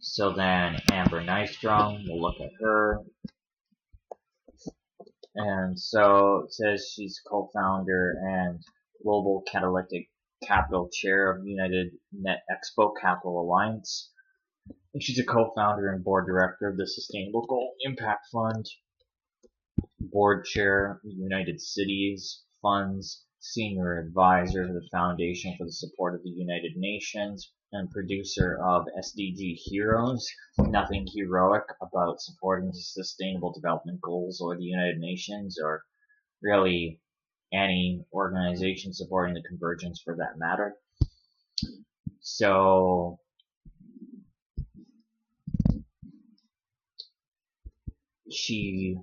So then Amber Nystrom, we'll look at her. And so it says she's co-founder and global catalytic capital chair of United Net Expo Capital Alliance. And she's a co-founder and board director of the Sustainable Goal Impact Fund, board chair of United Cities Funds, senior advisor to the Foundation for the Support of the United Nations, and producer of SDG Heroes. Nothing heroic about supporting the Sustainable Development Goals or the United Nations, or really any organization supporting the Convergence for that matter. So she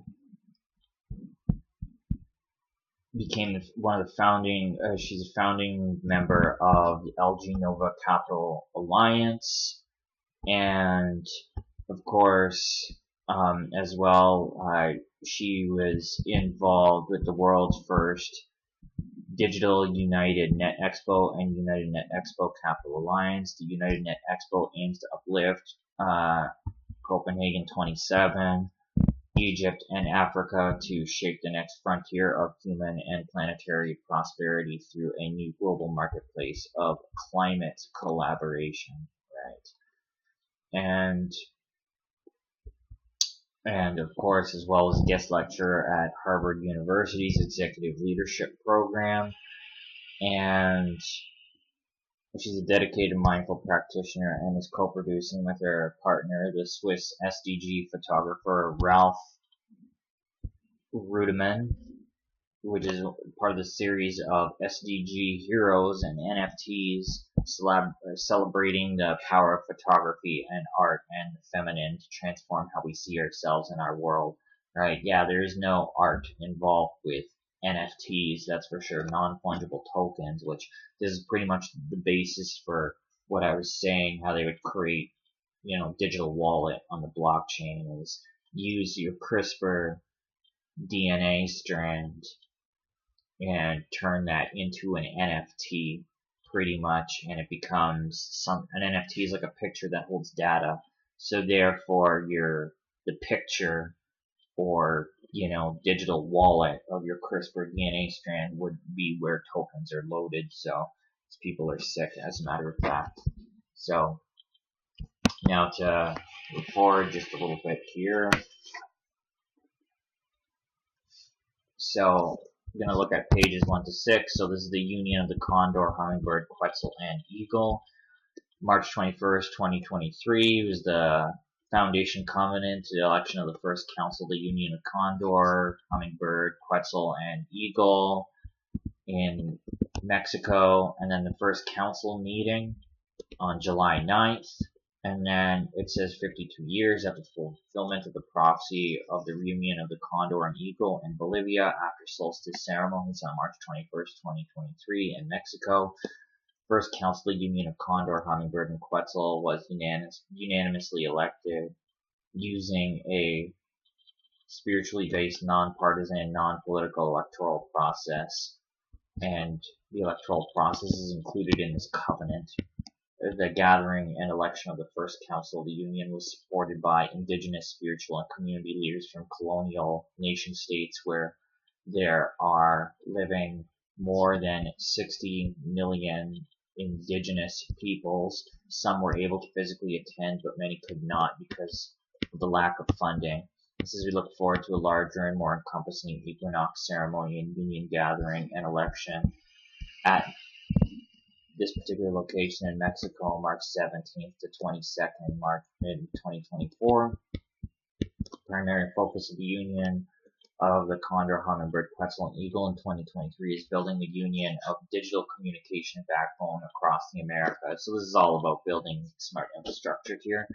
became one of the founding, she's a founding member of the LG Nova Capital Alliance, and of course, as well, she was involved with the world's first Digital United Net Expo and United Net Expo Capital Alliance. The United Net Expo aims to uplift Copenhagen 27, Egypt, and Africa to shape the next frontier of human and planetary prosperity through a new global marketplace of climate collaboration, right? And of course, as well as guest lecturer at Harvard University's Executive Leadership Program. And she's a dedicated mindful practitioner and is co-producing with her partner, the Swiss SDG photographer Ralph Rudeman, which is part of the series of SDG Heroes and NFTs celebrating the power of photography and art and the feminine to transform how we see ourselves in our world. Right? Yeah, there is no art involved with NFTs, that's for sure, non-fungible tokens, which this is pretty much the basis for what I was saying, how they would create, digital wallet on the blockchain, is use your CRISPR DNA strand and turn that into an NFT pretty much, and it becomes an NFT is like a picture that holds data. So therefore the picture or digital wallet of your CRISPR DNA strand would be where tokens are loaded. So people are sick, as a matter of fact. So now to move forward just a little bit here. So We're going to look at pages 1 to 6. So this is the union of the condor, hummingbird, quetzal, and eagle. March 21st, 2023 was the foundation covenant to the election of the first council of the union of condor, hummingbird, quetzal, and eagle in Mexico. And then the first council meeting on July 9th. And then it says 52 years after the fulfillment of the prophecy of the reunion of the condor and eagle in Bolivia after solstice ceremonies on March 21st, 2023 in Mexico. First council union of condor, hummingbird, and quetzal was unanimously elected using a spiritually based, nonpartisan, non-political electoral process. And the electoral process is included in this covenant. The gathering and election of the first council of the union was supported by indigenous, spiritual, and community leaders from colonial nation states where there are living more than 60 million indigenous peoples. Some were able to physically attend, but many could not because of the lack of funding. This is we look forward to a larger and more encompassing equinox ceremony and union gathering and election at this particular location in Mexico, March 17th to 22nd, March 2024. The primary focus of the union of the condor, hummingbird, quetzal, and eagle in 2023 is building the union of digital communication backbone across the Americas. So this is all about building smart infrastructure here.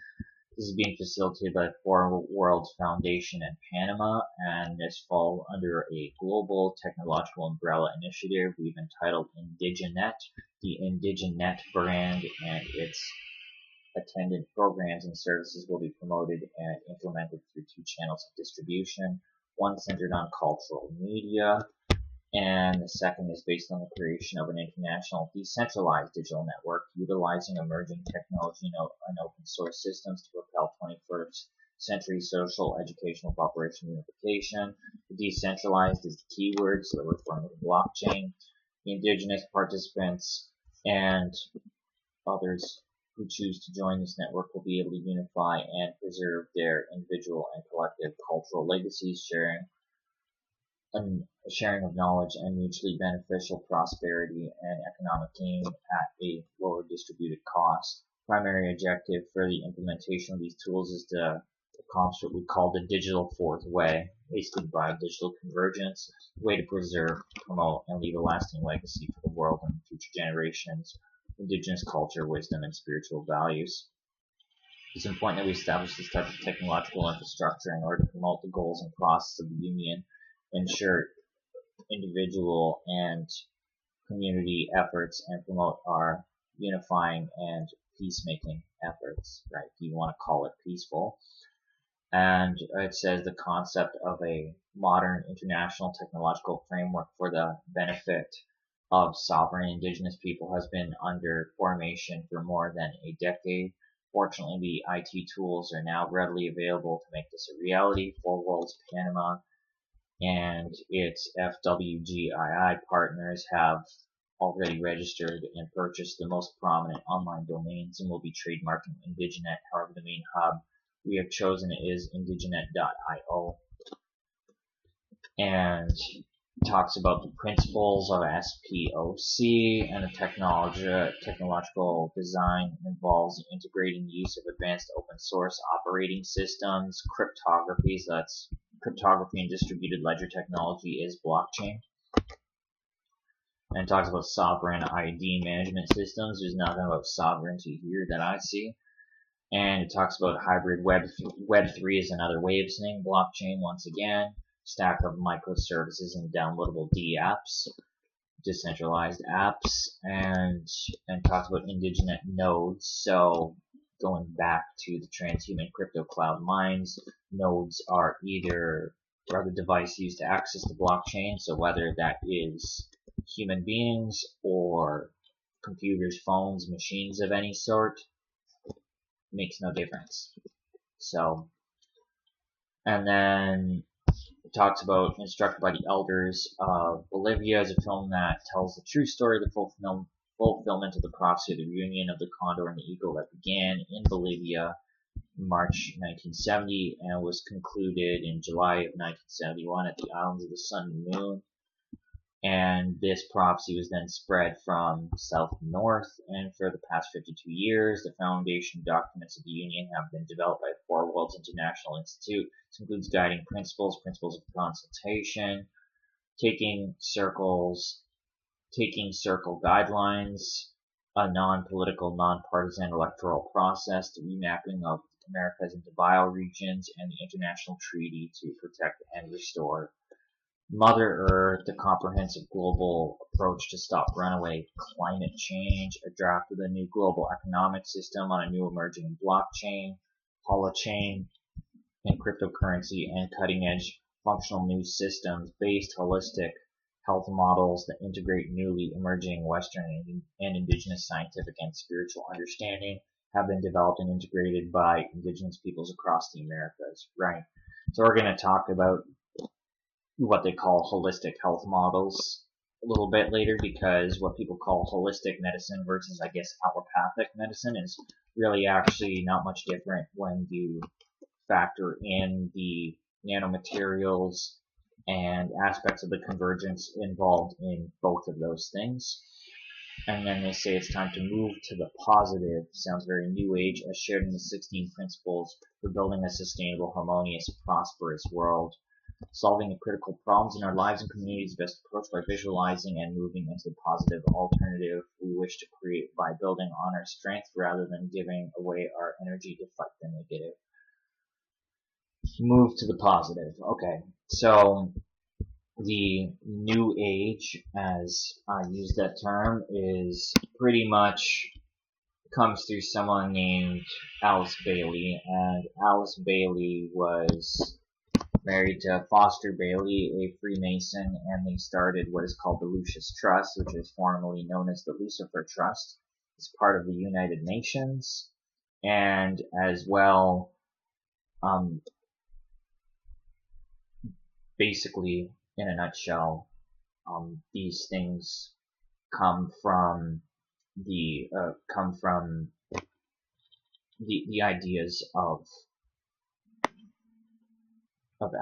This is being facilitated by the Four Worlds Foundation in Panama, and this falls under a global technological umbrella initiative we've entitled Indigenet. The Indigenet brand and its attendant programs and services will be promoted and implemented through 2 channels of distribution, one centered on cultural media, and the second is based on the creation of an international decentralized digital network utilizing emerging technology and open source systems to propel 21st century social, educational, population unification. The decentralized is the keyword, so we're referring to blockchain. The indigenous participants and others who choose to join this network will be able to unify and preserve their individual and collective cultural legacies, sharing of knowledge and mutually beneficial prosperity and economic gain at a lower distributed cost. Primary objective for the implementation of these tools is to accomplish what we call the digital fourth way, basically biodigital convergence, a way to preserve, promote, and leave a lasting legacy for the world and future generations, indigenous culture, wisdom, and spiritual values. It's important that we establish this type of technological infrastructure in order to promote the goals and process of the union, ensure individual and community efforts, and promote our unifying and peacemaking efforts, right? If you want to call it peaceful. And it says the concept of a modern international technological framework for the benefit of sovereign indigenous people has been under formation for more than a decade. Fortunately, the IT tools are now readily available to make this a reality. Four Worlds Panama and its FWGII partners have already registered and purchased the most prominent online domains and will be trademarking Indigenet. However, the main hub we have chosen is indigenet.io, and talks about the principles of SPOC, and the technological design involves integrating the use of advanced open source operating systems, cryptography, so that's cryptography and distributed ledger technology is blockchain. And it talks about sovereign ID management systems. There's nothing about sovereignty here that I see. And it talks about hybrid Web3 is another way of saying blockchain once again. Stack of microservices and downloadable apps, decentralized apps, and talks about indigenous nodes. So going back to the transhuman crypto cloud mines, nodes are the device used to access the blockchain. So whether that is human beings or computers, phones, machines of any sort, makes no difference. So, and then it talks about Instructed by the Elders of Bolivia is a film that tells the true story of the fulfillment of the prophecy of the reunion of the condor and the eagle that began in Bolivia in March 1970 and was concluded in July of 1971 at the Islands of the Sun and Moon. And this prophecy was then spread from south to north, and for the past 52 years, the foundation documents of the Union have been developed by the Four Worlds International Institute. This includes guiding principles, principles of consultation, taking circle guidelines, a non-political, non-partisan electoral process, the remapping of Americas into bioregions, and the international treaty to protect and restore Mother Earth, the comprehensive global approach to stop runaway climate change, a draft of the new global economic system on a new emerging blockchain, holochain, and cryptocurrency, and cutting-edge functional new systems-based holistic health models that integrate newly emerging Western and Indigenous scientific and spiritual understanding have been developed and integrated by Indigenous peoples across the Americas. Right. So we're going to talk about what they call holistic health models a little bit later, because what people call holistic medicine versus, I guess, allopathic medicine is really actually not much different when you factor in the nanomaterials and aspects of the convergence involved in both of those things. And then they say it's time to move to the positive. Sounds very new age, as shared in the 16 principles for building a sustainable, harmonious, prosperous world. Solving the critical problems in our lives and communities best approached by visualizing and moving into the positive alternative we wish to create by building on our strength rather than giving away our energy to fight the negative. Move to the positive. Okay, so the new age, as I use that term, is pretty much comes through someone named Alice Bailey, and Alice Bailey was married to Foster Bailey, a Freemason, and they started what is called the Lucis Trust, which is formerly known as the Lucifer Trust. It's part of the United Nations, and as well, basically, in a nutshell, these things come from the ideas of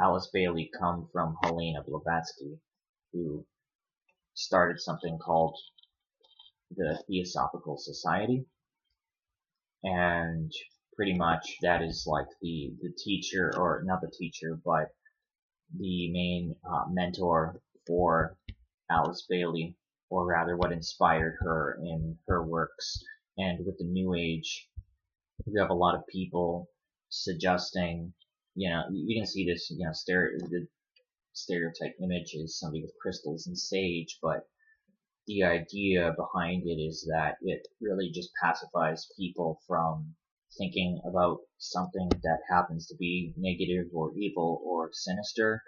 Alice Bailey come from Helena Blavatsky, who started something called the Theosophical Society, and pretty much that is like the teacher, or not the teacher, but the main mentor for Alice Bailey, or rather what inspired her in her works. And with the New Age, we have a lot of people suggesting, you can see this, the stereotype image is somebody with crystals and sage, but the idea behind it is that it really just pacifies people from thinking about something that happens to be negative or evil or sinister,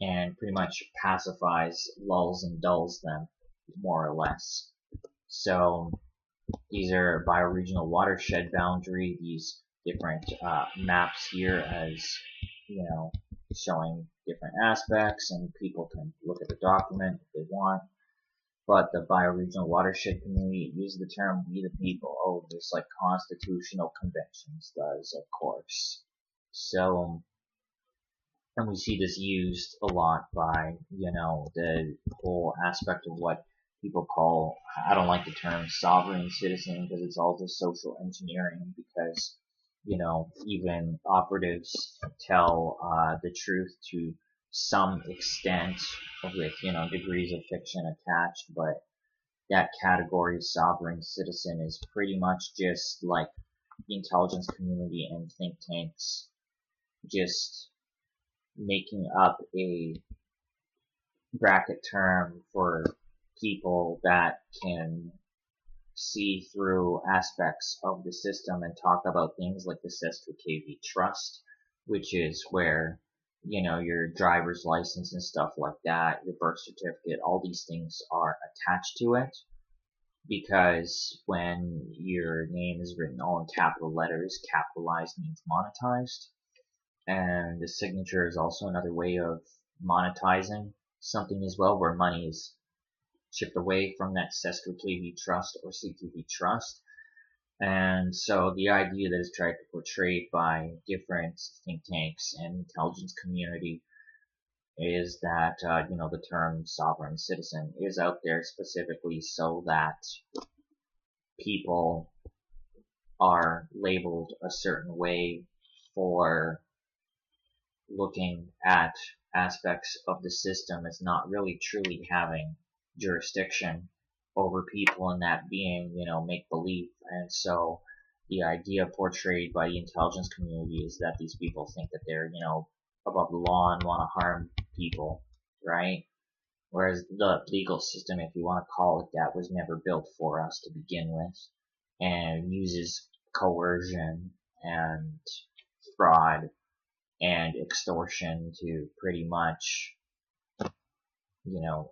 and pretty much pacifies, lulls and dulls them, more or less. So these are bioregional watershed boundary, these different maps here, as showing different aspects, and people can look at the document if they want. But the bioregional watershed community uses the term "we the people." Oh, just like constitutional conventions does, of course. So, and we see this used a lot by, the whole aspect of what people call, I don't like the term sovereign citizen, because it's all just social engineering, because, even operatives tell the truth to some extent, with, degrees of fiction attached, but that category, sovereign citizen, is pretty much just like the intelligence community and think tanks just making up a bracket term for people that can see through aspects of the system and talk about things like the SSHRC trust, which is where, your driver's license and stuff like that, your birth certificate, all these things are attached to it, because when your name is written all in capital letters, capitalized means monetized, and the signature is also another way of monetizing something as well, where money is chipped away from that SSHRC trust or CQB trust. And so the idea that is tried to portray by different think tanks and intelligence community is that, the term sovereign citizen is out there specifically so that people are labeled a certain way for looking at aspects of the system as not really truly having jurisdiction over people, and that being, make believe. And so the idea portrayed by the intelligence community is that these people think that they're, above the law and want to harm people, right? Whereas the legal system, if you want to call it that, was never built for us to begin with, and uses coercion and fraud and extortion to pretty much,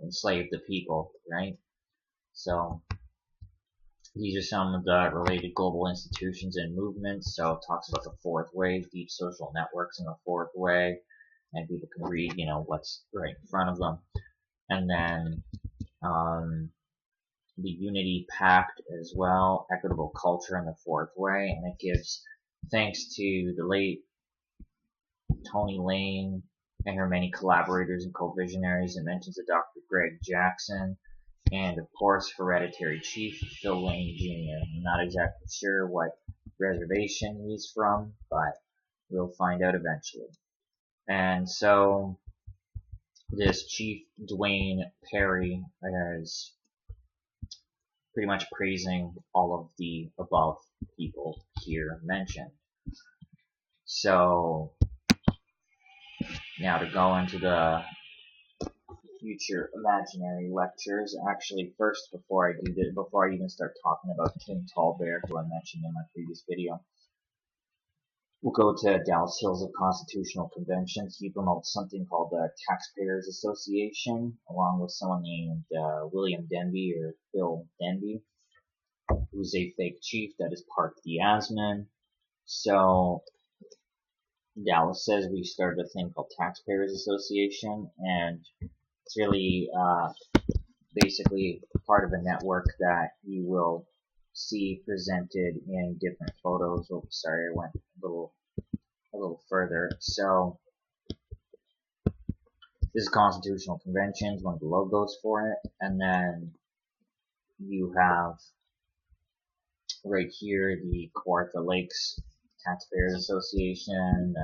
enslave the people, right? So these are some of the related global institutions and movements. So it talks about the fourth way, deep social networks in the fourth way, and people can read, what's right in front of them. And then the Unity Pact as well, equitable culture in the fourth way, and it gives thanks to the late Tony Lane and her many collaborators and co-visionaries. It mentions a Dr. Greg Jackson, and of course Hereditary Chief Phil Lane Jr. I'm not exactly sure what reservation he's from, but we'll find out eventually. And so this Chief Dwayne Perry is pretty much praising all of the above people here mentioned. So now to go into the future imaginary lectures. Actually, first, before I even start talking about Kim Tallbear, who I mentioned in my previous video, we'll go to Dallas Hills of Constitutional Conventions. He promotes something called the Taxpayers Association, along with someone named William Denby or Phil Denby, who's a fake chief that is part of the ASMIN. So Dallas says we started a thing called Taxpayers Association, and it's really basically part of a network that you will see presented in different photos. Oh, sorry, I went a little further. So this is Constitutional Conventions, one of the logos for it, and then you have right here the Kawartha Lakes Taxpayers Association,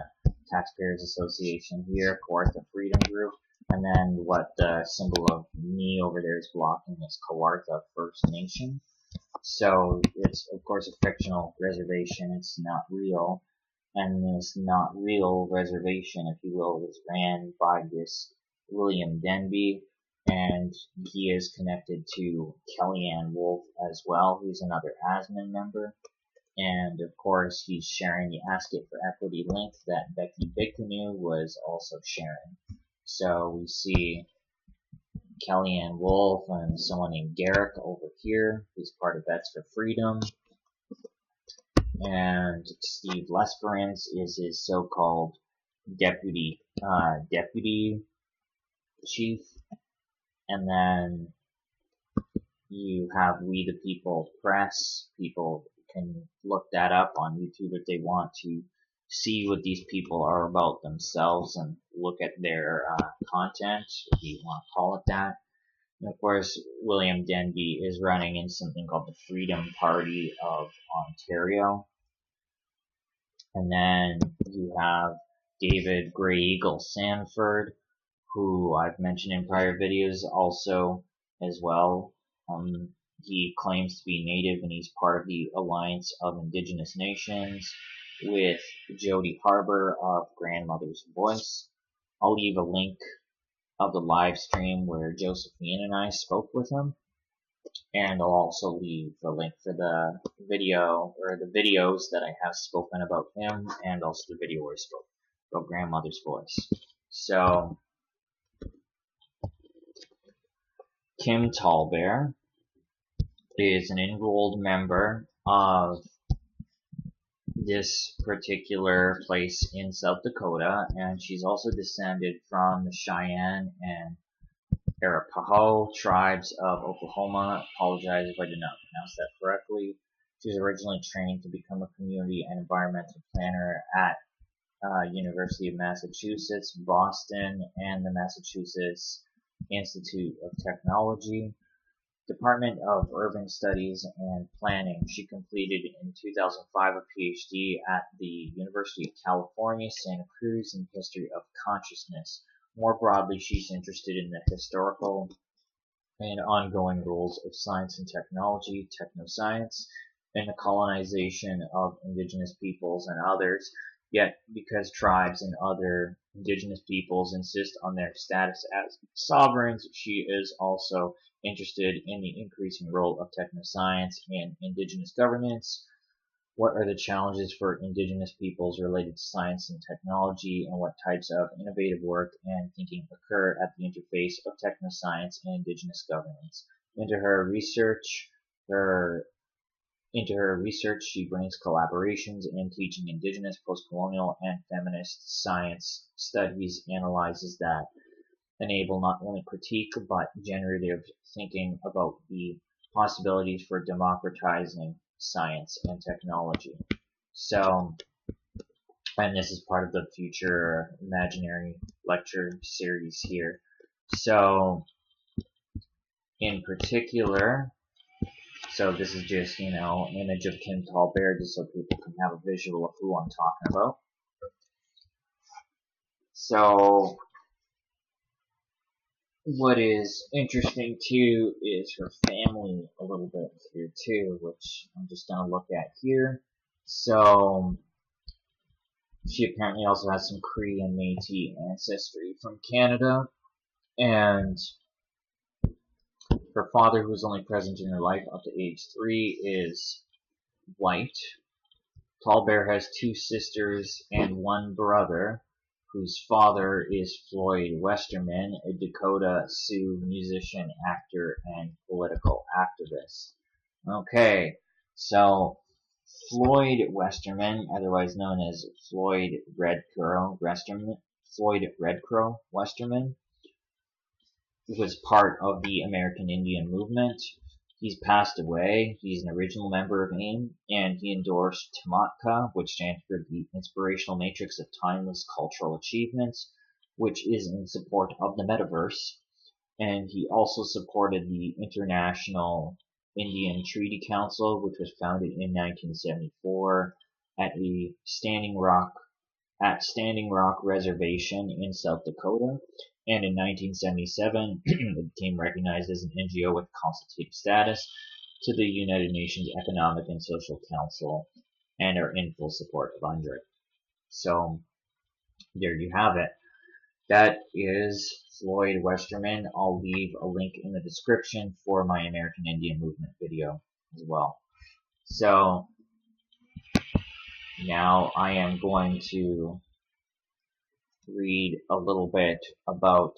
Taxpayers Association here, Kawartha Freedom Group, and then what the symbol of me over there is blocking is Kawartha First Nation. So it's of course a fictional reservation, it's not real, and this not real reservation, if you will, was ran by this William Denby, and he is connected to Kellyanne Wolf as well, who's another ASMIN member. And of course, he's sharing the Ask It for Equity link that Becky Bigcanoe was also sharing. So we see Kellyanne Wolf and someone named Garrick over here, who's part of Vets for Freedom. And Steve Lesperance is his so-called deputy chief. And then you have We the People Press. People can look that up on YouTube if they want to see what these people are about themselves and look at their content, if you want to call it that. And of course, William Denby is running in something called the Freedom Party of Ontario. And then you have David Grey Eagle Sanford, who I've mentioned in prior videos also as well. He claims to be Native, and he's part of the Alliance of Indigenous Nations with Jody Harbour of Grandmother's Voice. I'll leave a link of the live stream where Josephine and I spoke with him, and I'll also leave the link for the video, or the videos that I have spoken about him, and also the video where I spoke about Grandmother's Voice. So, Kim Tallbear is an enrolled member of this particular place in South Dakota, and she's also descended from the Cheyenne and Arapaho tribes of Oklahoma. Apologize if I did not pronounce that correctly. She was originally trained to become a community and environmental planner at University of Massachusetts, Boston, and the Massachusetts Institute of Technology. Department of Urban Studies and Planning. She completed in 2005 a PhD at the University of California, Santa Cruz in History of Consciousness. More broadly, she's interested in the historical and ongoing roles of science and technology, technoscience, and the colonization of indigenous peoples and others. Yet, because tribes and other indigenous peoples insist on their status as sovereigns, she is also interested in the increasing role of technoscience in indigenous governance. What are the challenges for indigenous peoples related to science and technology, and what types of innovative work and thinking occur at the interface of technoscience and indigenous governance? Into her research, she brings collaborations in teaching indigenous, post-colonial, and feminist science studies, analyzes that enable not only critique but generative thinking about the possibilities for democratizing science and technology. So, and this is part of the future imaginary lecture series here. So, in particular, so this is just, an image of Kim Tallbear just so people can have a visual of who I'm talking about. So, what is interesting too is her family a little bit here too, which I'm just going to look at here. So, she apparently also has some Cree and Métis ancestry from Canada, and her father, who was only present in her life up to age 3, is white. Tallbear has 2 sisters and 1 brother, whose father is Floyd Westerman, a Dakota Sioux musician, actor, and political activist. Okay, so Floyd Westerman, otherwise known as Floyd Redcrow Westerman, was part of the American Indian movement. He's passed away. He's an original member of AIM, and he endorsed TMATCA, which stands for the Inspirational Matrix of Timeless Cultural Achievements, which is in support of the Metaverse. And he also supported the International Indian Treaty Council, which was founded in 1974 at Standing Rock Reservation in South Dakota. And in 1977, it became recognized as an NGO with consultative status to the United Nations Economic and Social Council, and are in full support of UNDRIP. So, there you have it. That is Floyd Westerman. I'll leave a link in the description for my American Indian Movement video as well. So, now I am going to read a little bit about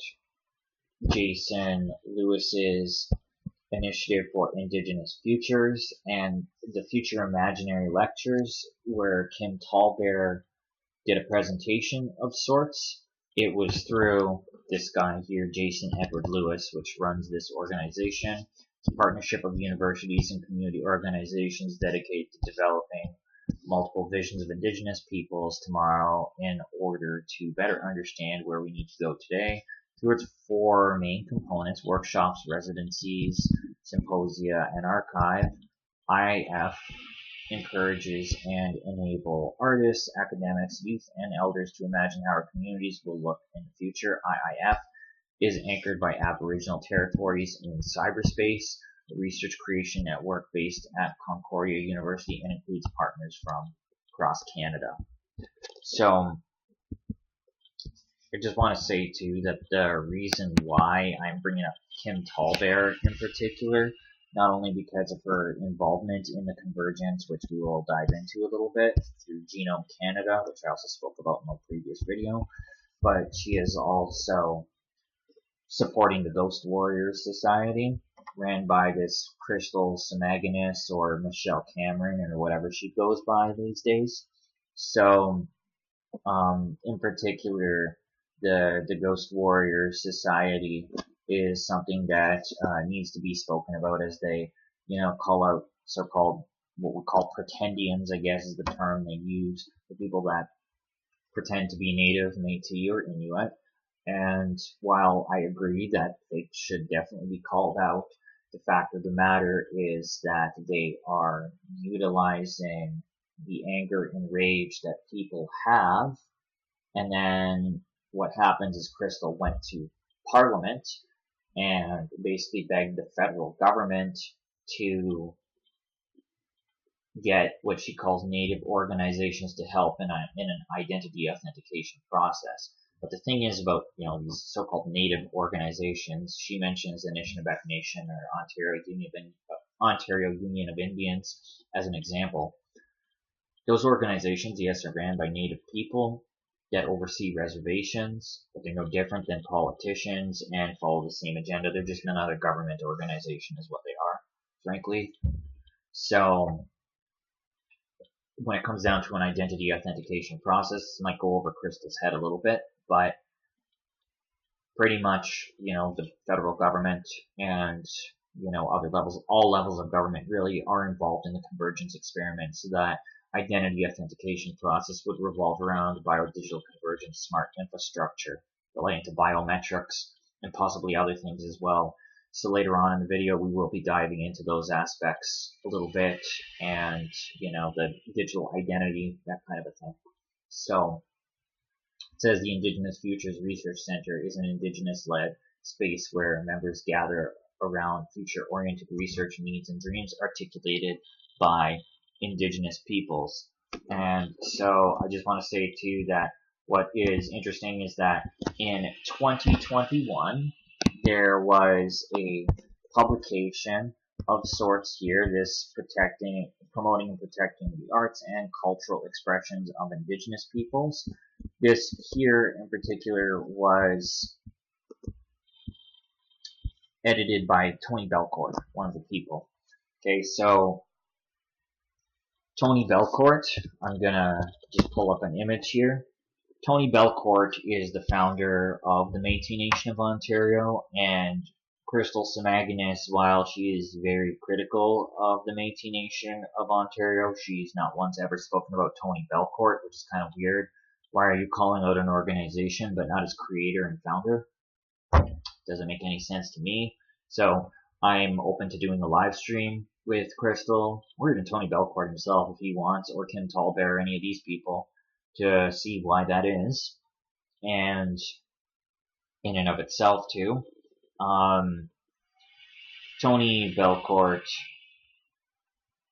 Jason Lewis's initiative for Indigenous Futures and the Future Imaginary Lectures, where Kim Tallbear did a presentation of sorts. It was through this guy here, Jason Edward Lewis, which runs this organization. It's a partnership of universities and community organizations dedicated to developing multiple visions of indigenous peoples tomorrow in order to better understand where we need to go today through its 4 main components: workshops, residencies, symposia, and archive. IF encourages and enable artists, academics, youth, and elders to imagine how our communities will look in the future. IIF is anchored by Aboriginal territories in cyberspace, a research creation network based at Concordia University, and includes partners from across Canada. So, I just want to say too that the reason why I'm bringing up Kim Tallbear in particular, not only because of her involvement in the Convergence, which we will dive into a little bit through Genome Canada, which I also spoke about in my previous video, but she is also supporting the Ghost Warriors Society, ran by this Crystal Samaganus or Michelle Cameron or whatever she goes by these days. So, in particular, the Ghost Warriors Society is something that needs to be spoken about, as they, call out so-called, what we call pretendians, I guess is the term they use, the people that pretend to be Native, Métis, or Inuit. And while I agree that they should definitely be called out, the fact of the matter is that they are utilizing the anger and rage that people have. And then what happens is Crystal went to Parliament and basically begged the federal government to get what she calls Native organizations to help in an identity authentication process. But the thing is about, these so-called Native organizations, she mentions the Anishinaabe Nation or Ontario Union of Indians as an example. Those organizations, yes, are ran by Native people that oversee reservations, but they're no different than politicians and follow the same agenda. They're just another government organization is what they are, frankly. So when it comes down to an identity authentication process, this might go over Crystal's head a little bit, but pretty much, the federal government and, other levels, all levels of government really are involved in the Convergence Experiment, so that identity authentication process would revolve around biodigital convergence smart infrastructure relating to biometrics and possibly other things as well. So later on in the video, we will be diving into those aspects a little bit and, the digital identity, that kind of a thing. So it says the Indigenous Futures Research Center is an Indigenous-led space where members gather around future-oriented research needs and dreams articulated by Indigenous peoples. And so I just want to say too that what is interesting is that in 2021, there was a publication of sorts here, this promoting and protecting the arts and cultural expressions of Indigenous peoples. This here in particular was edited by Tony Belcourt, one of the people. Okay, so Tony Belcourt, I'm gonna just pull up an image here. Tony Belcourt is the founder of the Métis Nation of Ontario, and Crystal Samaginis, while she is very critical of the Métis Nation of Ontario, she's not once ever spoken about Tony Belcourt, which is kind of weird. Why are you calling out an organization but not its creator and founder? Doesn't make any sense to me. So I'm open to doing a live stream with Crystal, or even Tony Belcourt himself if he wants, or Tim Tallbear, any of these people, to see why that is. And in and of itself too, Tony Belcourt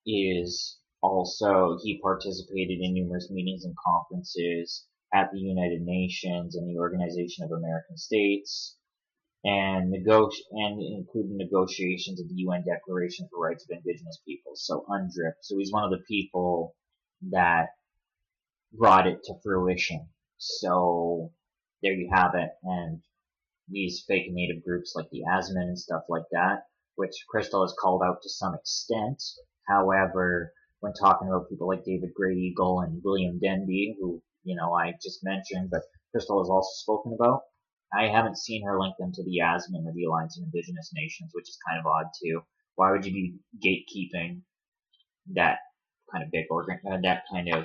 is also, he participated in numerous meetings and conferences at the United Nations and the Organization of American States, and including negotiations of the UN Declaration for Rights of Indigenous Peoples, so UNDRIP. So he's one of the people that brought it to fruition. So there you have it. And these fake native groups like the ASMIN and stuff like that, which Crystal has called out to some extent. However, when talking about people like David Grey Eagle and William Denby, who, I just mentioned, but Crystal has also spoken about, I haven't seen her link them to the ASMIN or the Alliance of Indigenous Nations, which is kind of odd too. Why would you be gatekeeping that kind of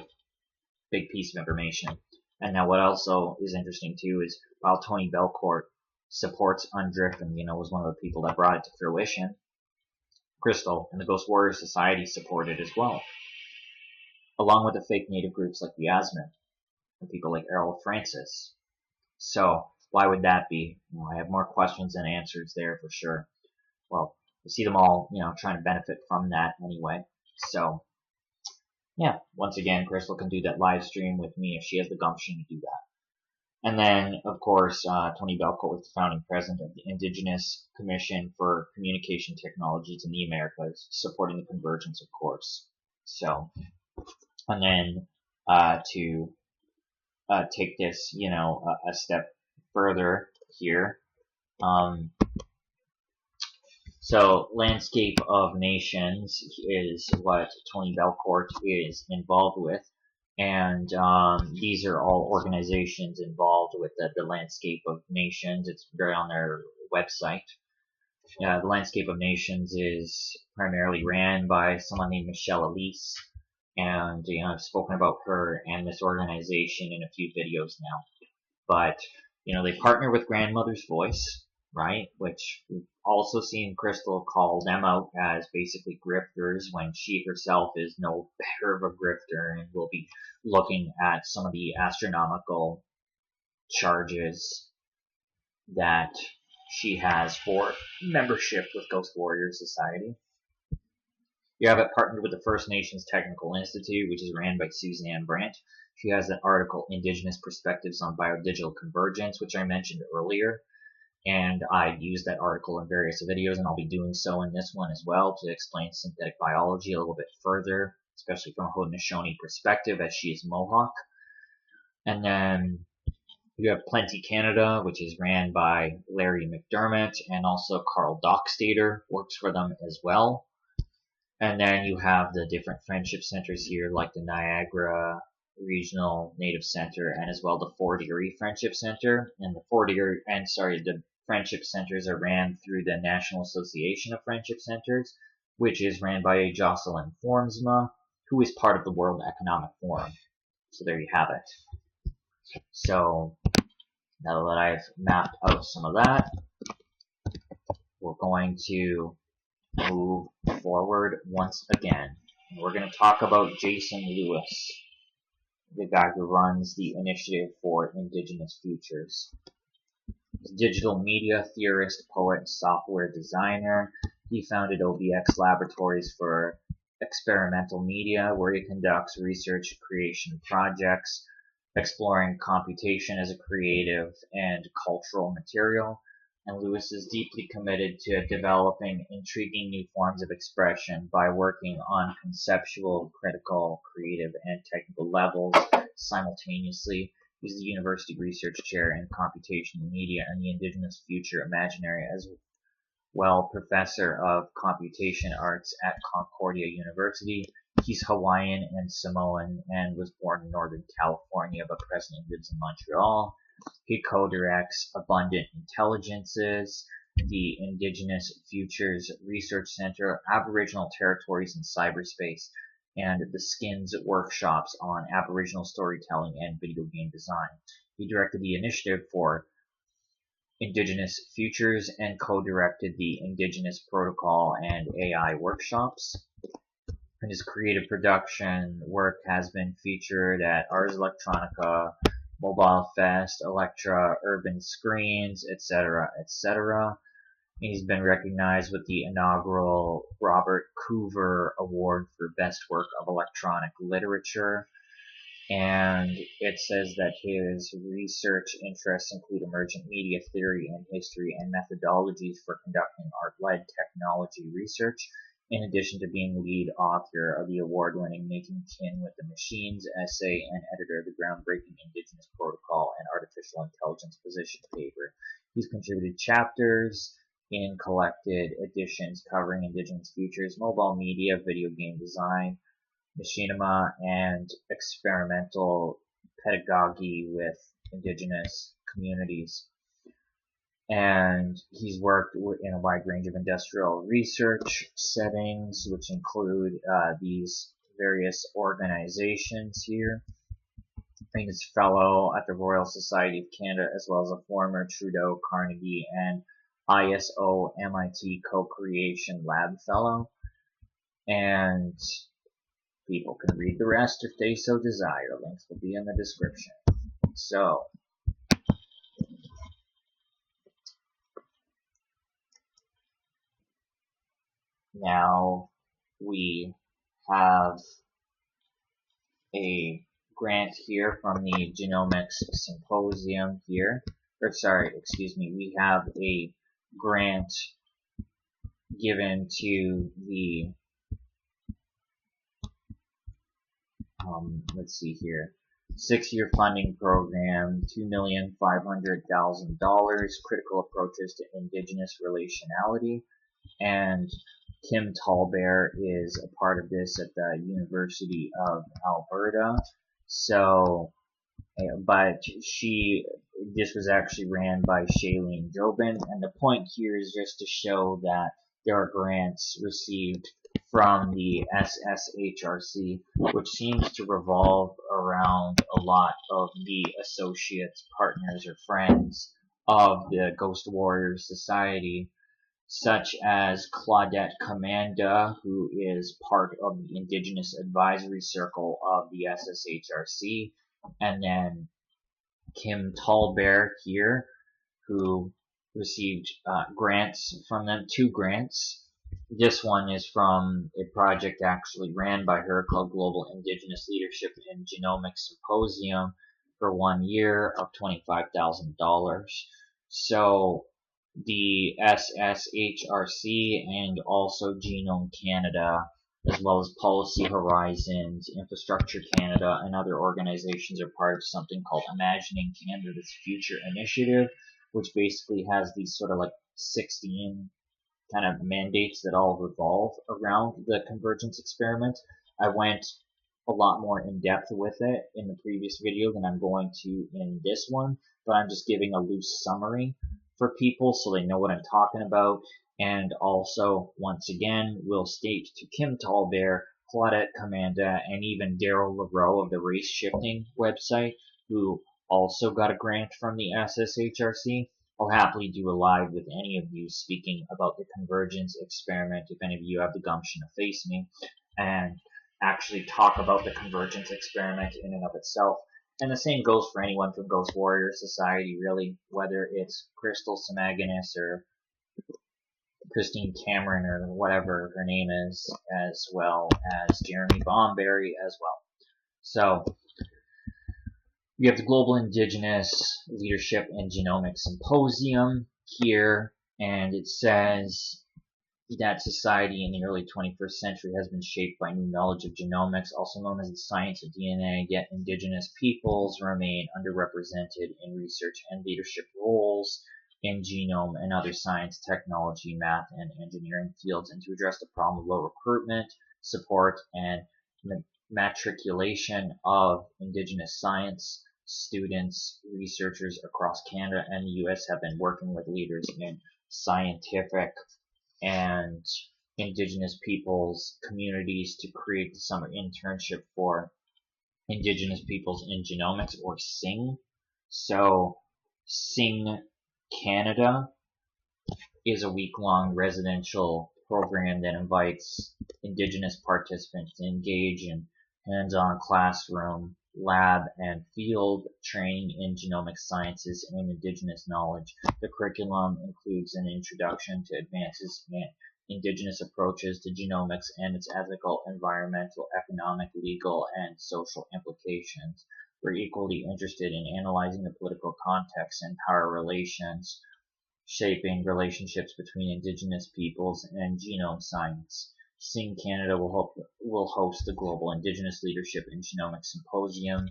big piece of information? And now what also is interesting too is while Tony Belcourt supports UNDRIP and, was one of the people that brought it to fruition, Crystal and the Ghost Warrior Society support it as well, along with the fake native groups like the ASMIN and people like Errol Francis. So why would that be? I have more questions than answers there for sure. Well, you see them all, trying to benefit from that anyway. So yeah, once again, Crystal can do that live stream with me if she has the gumption to do that. And then, of course, Tony Belcourt was the founding president of the Indigenous Commission for Communication Technologies in the Americas, supporting the convergence, of course. So, and then to take this, a step further here. So Landscape of Nations is what Tony Belcourt is involved with. And these are all organizations involved with the Landscape of Nations. It's right on their website. The Landscape of Nations is primarily ran by someone named Michelle Elise. And, I've spoken about her and this organization in a few videos now. But, they partner with Grandmother's Voice, right? Which we've also seen Crystal call them out as basically grifters when she herself is no better of a grifter, and will be looking at some of the astronomical charges that she has for membership with Ghost Warrior Society. You have it partnered with the First Nations Technical Institute, which is ran by Suzanne Brandt. She has an article, Indigenous Perspectives on Biodigital Convergence, which I mentioned earlier. And I used that article in various videos, and I'll be doing so in this one as well to explain synthetic biology a little bit further, especially from a Haudenosaunee perspective, as she is Mohawk. And then you have Plenty Canada, which is ran by Larry McDermott, and also Carl Dockstader works for them as well. And then you have the different friendship centers here, like the Niagara Regional Native Center, and as well the Fort Erie Friendship Center. And the friendship centers are ran through the National Association of Friendship Centers, which is ran by Jocelyn Formsma, who is part of the World Economic Forum. So there you have it. So now that I've mapped out some of that, we're going to move forward once again. And we're going to talk about Jason Lewis, the guy who runs the Initiative for Indigenous Futures. He's a digital media theorist, poet, and software designer. He founded OBX Laboratories for Experimental Media, where he conducts research and creation projects, exploring computation as a creative and cultural material. And Lewis is deeply committed to developing intriguing new forms of expression by working on conceptual, critical, creative, and technical levels simultaneously. He's the University Research Chair in Computational Media and the Indigenous Future Imaginary, as well Professor of Computation Arts at Concordia University. He's Hawaiian and Samoan and was born in Northern California, but presently lives in Montreal. He co-directs Abundant Intelligences, the Indigenous Futures Research Center, Aboriginal Territories in Cyberspace, and the Skins workshops on Aboriginal storytelling and video game design. He directed the Initiative for Indigenous Futures and co-directed the Indigenous Protocol and AI workshops. And his creative production work has been featured at Ars Electronica, Mobile Fest, Electra, Urban Screens, etc., etc. He's been recognized with the inaugural Robert Coover Award for Best Work of Electronic Literature. And it says that his research interests include emergent media theory and history and methodologies for conducting art-led technology research, in addition to being lead author of the award-winning Making Kin with the Machines essay and editor of the groundbreaking Indigenous Protocol and Artificial Intelligence position paper. He's contributed chapters in collected editions covering Indigenous futures, mobile media, video game design, machinima, and experimental pedagogy with Indigenous communities. And he's worked in a wide range of industrial research settings, which include these various organizations here. He's a fellow at the Royal Society of Canada, as well as a former Trudeau, Carnegie, and ISO MIT Co-Creation Lab Fellow. And people can read the rest if they so desire. Links will be in the description. So, now we have a grant here from the Genomics Symposium here. We have a grant given to the, let's see here, 6-year funding program, $2,500,000, critical approaches to Indigenous relationality, and Kim Tallbear is a part of this at the University of Alberta. So, but this was actually ran by Shailene Jobin, and the point here is just to show that there are grants received from the SSHRC, which seems to revolve around a lot of the associates, partners, or friends of the Ghost Warrior Society, such as Claudette Commanda, who is part of the Indigenous Advisory Circle of the SSHRC, and then Kim Tallbear here, who received grants from them, 2 grants. This one is from a project actually ran by her called Global Indigenous Leadership in Genomics Symposium for 1 year of $25,000. So the SSHRC and also Genome Canada, as well as Policy Horizons, Infrastructure Canada, and other organizations are part of something called Imagining Canada's Future Initiative, which basically has these sort of like 16 kind of mandates that all revolve around the Convergence Experiment. I went a lot more in depth with it in the previous video than I'm going to in this one, but I'm just giving a loose summary for people so they know what I'm talking about. And also, once again, we'll state to Kim Tallbear, Claudette Commanda, and even Daryl LaRoe of the Race Shifting website, who also got a grant from the SSHRC. I'll happily do a live with any of you speaking about the Convergence Experiment if any of you have the gumption to face me and actually talk about the Convergence Experiment in and of itself. And the same goes for anyone from Ghost Warrior Society, really, whether it's Crystal Samagonis or Christine Cameron or whatever her name is, as well as Jeremy Bomberry as well. So we have the Global Indigenous Leadership in Genomics Symposium here, and it says that society in the early 21st century has been shaped by new knowledge of genomics, also known as the science of DNA, yet Indigenous peoples remain underrepresented in research and leadership roles in genome and other science, technology, math, and engineering fields. And to address the problem of low recruitment, support, and matriculation of Indigenous science students, researchers across Canada and the US have been working with leaders in scientific and Indigenous peoples communities to create the summer internship for Indigenous peoples in genomics, or SING. So SING Canada is a week-long residential program that invites Indigenous participants to engage in hands-on classroom, lab, and field training in genomic sciences and Indigenous knowledge. The curriculum includes an introduction to advances in Indigenous approaches to genomics and its ethical, environmental, economic, legal, and social implications. We're equally interested in analyzing the political context and power relations shaping relationships between Indigenous peoples and genome science. SING Canada will host the Global Indigenous Leadership in Genomics Symposium,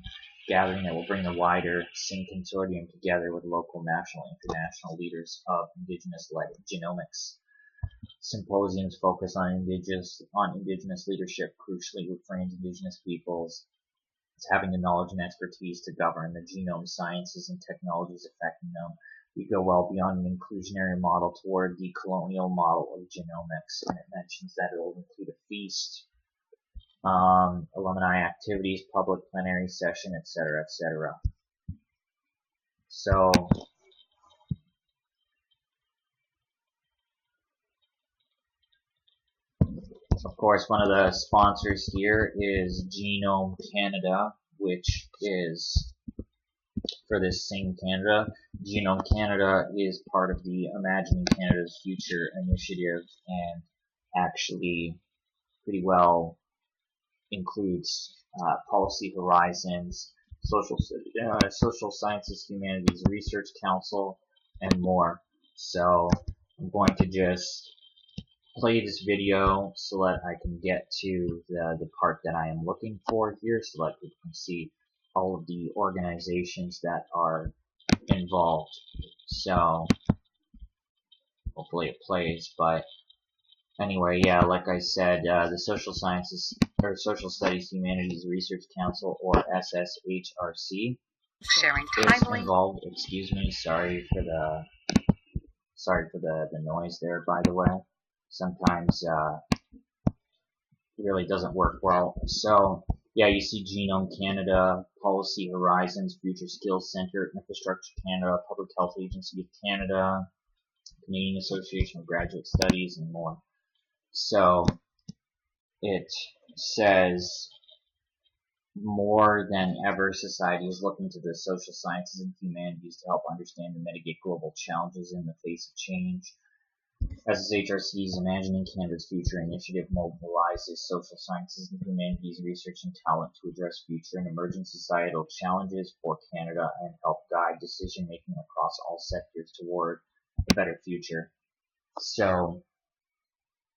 gathering that will bring the wider SING consortium together with local, national, and international leaders of Indigenous-led genomics. Symposiums focus on Indigenous leadership, crucially refrains Indigenous peoples as having the knowledge and expertise to govern the genome sciences and technologies affecting them. We go well beyond an inclusionary model toward the colonial model of genomics, and it mentions that it will include a feast, alumni activities, public plenary session, etc., etc. So, of course, one of the sponsors here is Genome Canada, which is for this SING Canada. Genome Canada is part of the Imagining Canada's Future initiative and actually pretty well includes Policy Horizons, Social Sciences, Humanities Research Council, and more. So I'm going to just play this video so that I can get to the part that I am looking for here, so that you can see all of the organizations that are involved. So hopefully it plays, but anyway, yeah, like I said, the Social Sciences or Social Studies Humanities Research Council, or SSHRC, is involved. Excuse me, sorry for the noise there, by the way. Sometimes really doesn't work well. So yeah, you see Genome Canada, Policy Horizons, Future Skills Center, Infrastructure Canada, Public Health Agency of Canada, Canadian Association of Graduate Studies, and more. So it says more than ever, society is looking to the social sciences and humanities to help understand and mitigate global challenges in the face of change. SSHRC's Imagining Canada's Future initiative mobilizes social sciences and humanities research and talent to address future and emerging societal challenges for Canada and help guide decision-making across all sectors toward a better future. So,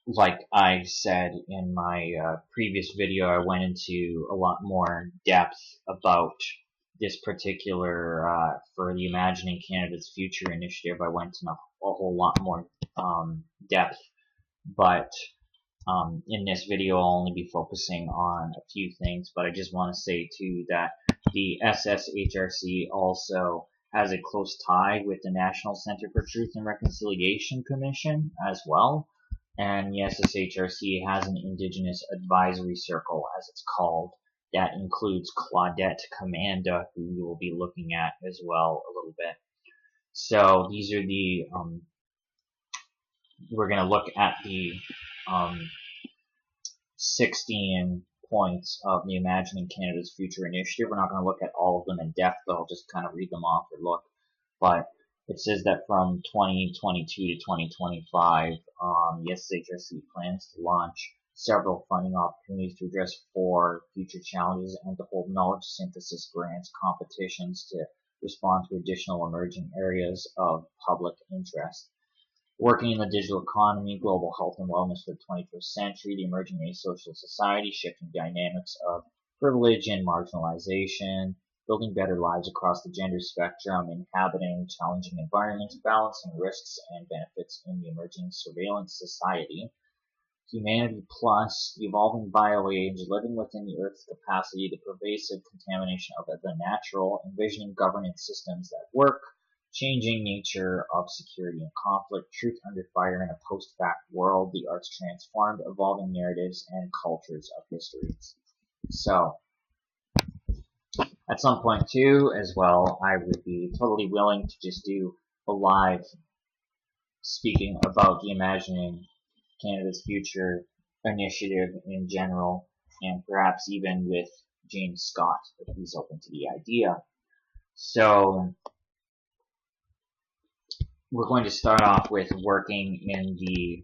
like I said in my previous video, I went into a lot more depth about this particular, for the Imagining Canada's Future initiative. I went in a whole lot more depth, but in this video I'll only be focusing on a few things. But I just want to say too that the SSHRC also has a close tie with the National Center for Truth and Reconciliation Commission as well. And the SSHRC has an Indigenous Advisory Circle, as it's called, that includes Claudette, Commanda, who we will be looking at as well a little bit. So these are the, we're going to look at the 16 points of the Imagining Canada's Future initiative. We're not going to look at all of them in depth, though. I'll just kind of read them off or look. But it says that from 2022 to 2025, the SSHRC plans to launch several funding opportunities to address 4 future challenges and to hold knowledge synthesis grants competitions to respond to additional emerging areas of public interest. Working in the digital economy, global health and wellness for the 21st century, the emerging asocial society, shifting dynamics of privilege and marginalization, building better lives across the gender spectrum, inhabiting challenging environments, balancing risks and benefits in the emerging surveillance society, humanity plus, the evolving bioage, living within the Earth's capacity, the pervasive contamination of the natural, envisioning governance systems that work, changing nature of security and conflict, truth under fire in a post-fact world, the arts transformed, evolving narratives and cultures of histories. So, at some point too, as well, I would be totally willing to just do a live speaking about the Imagining Canada's Future initiative in general, and perhaps even with James Scott, if he's open to the idea. So, we're going to start off with working in the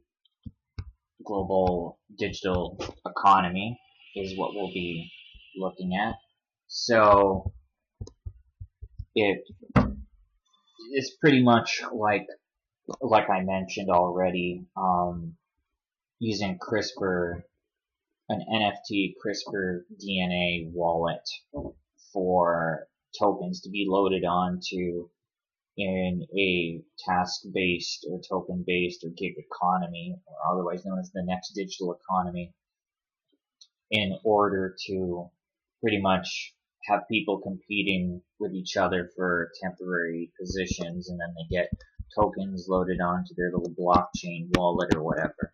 global digital economy, is what we'll be looking at. So, it's pretty much like I mentioned already, using CRISPR, an NFT CRISPR DNA wallet for tokens to be loaded onto in a task-based or token-based or gig economy, or otherwise known as the next digital economy, in order to pretty much have people competing with each other for temporary positions, and then they get tokens loaded onto their little blockchain wallet or whatever.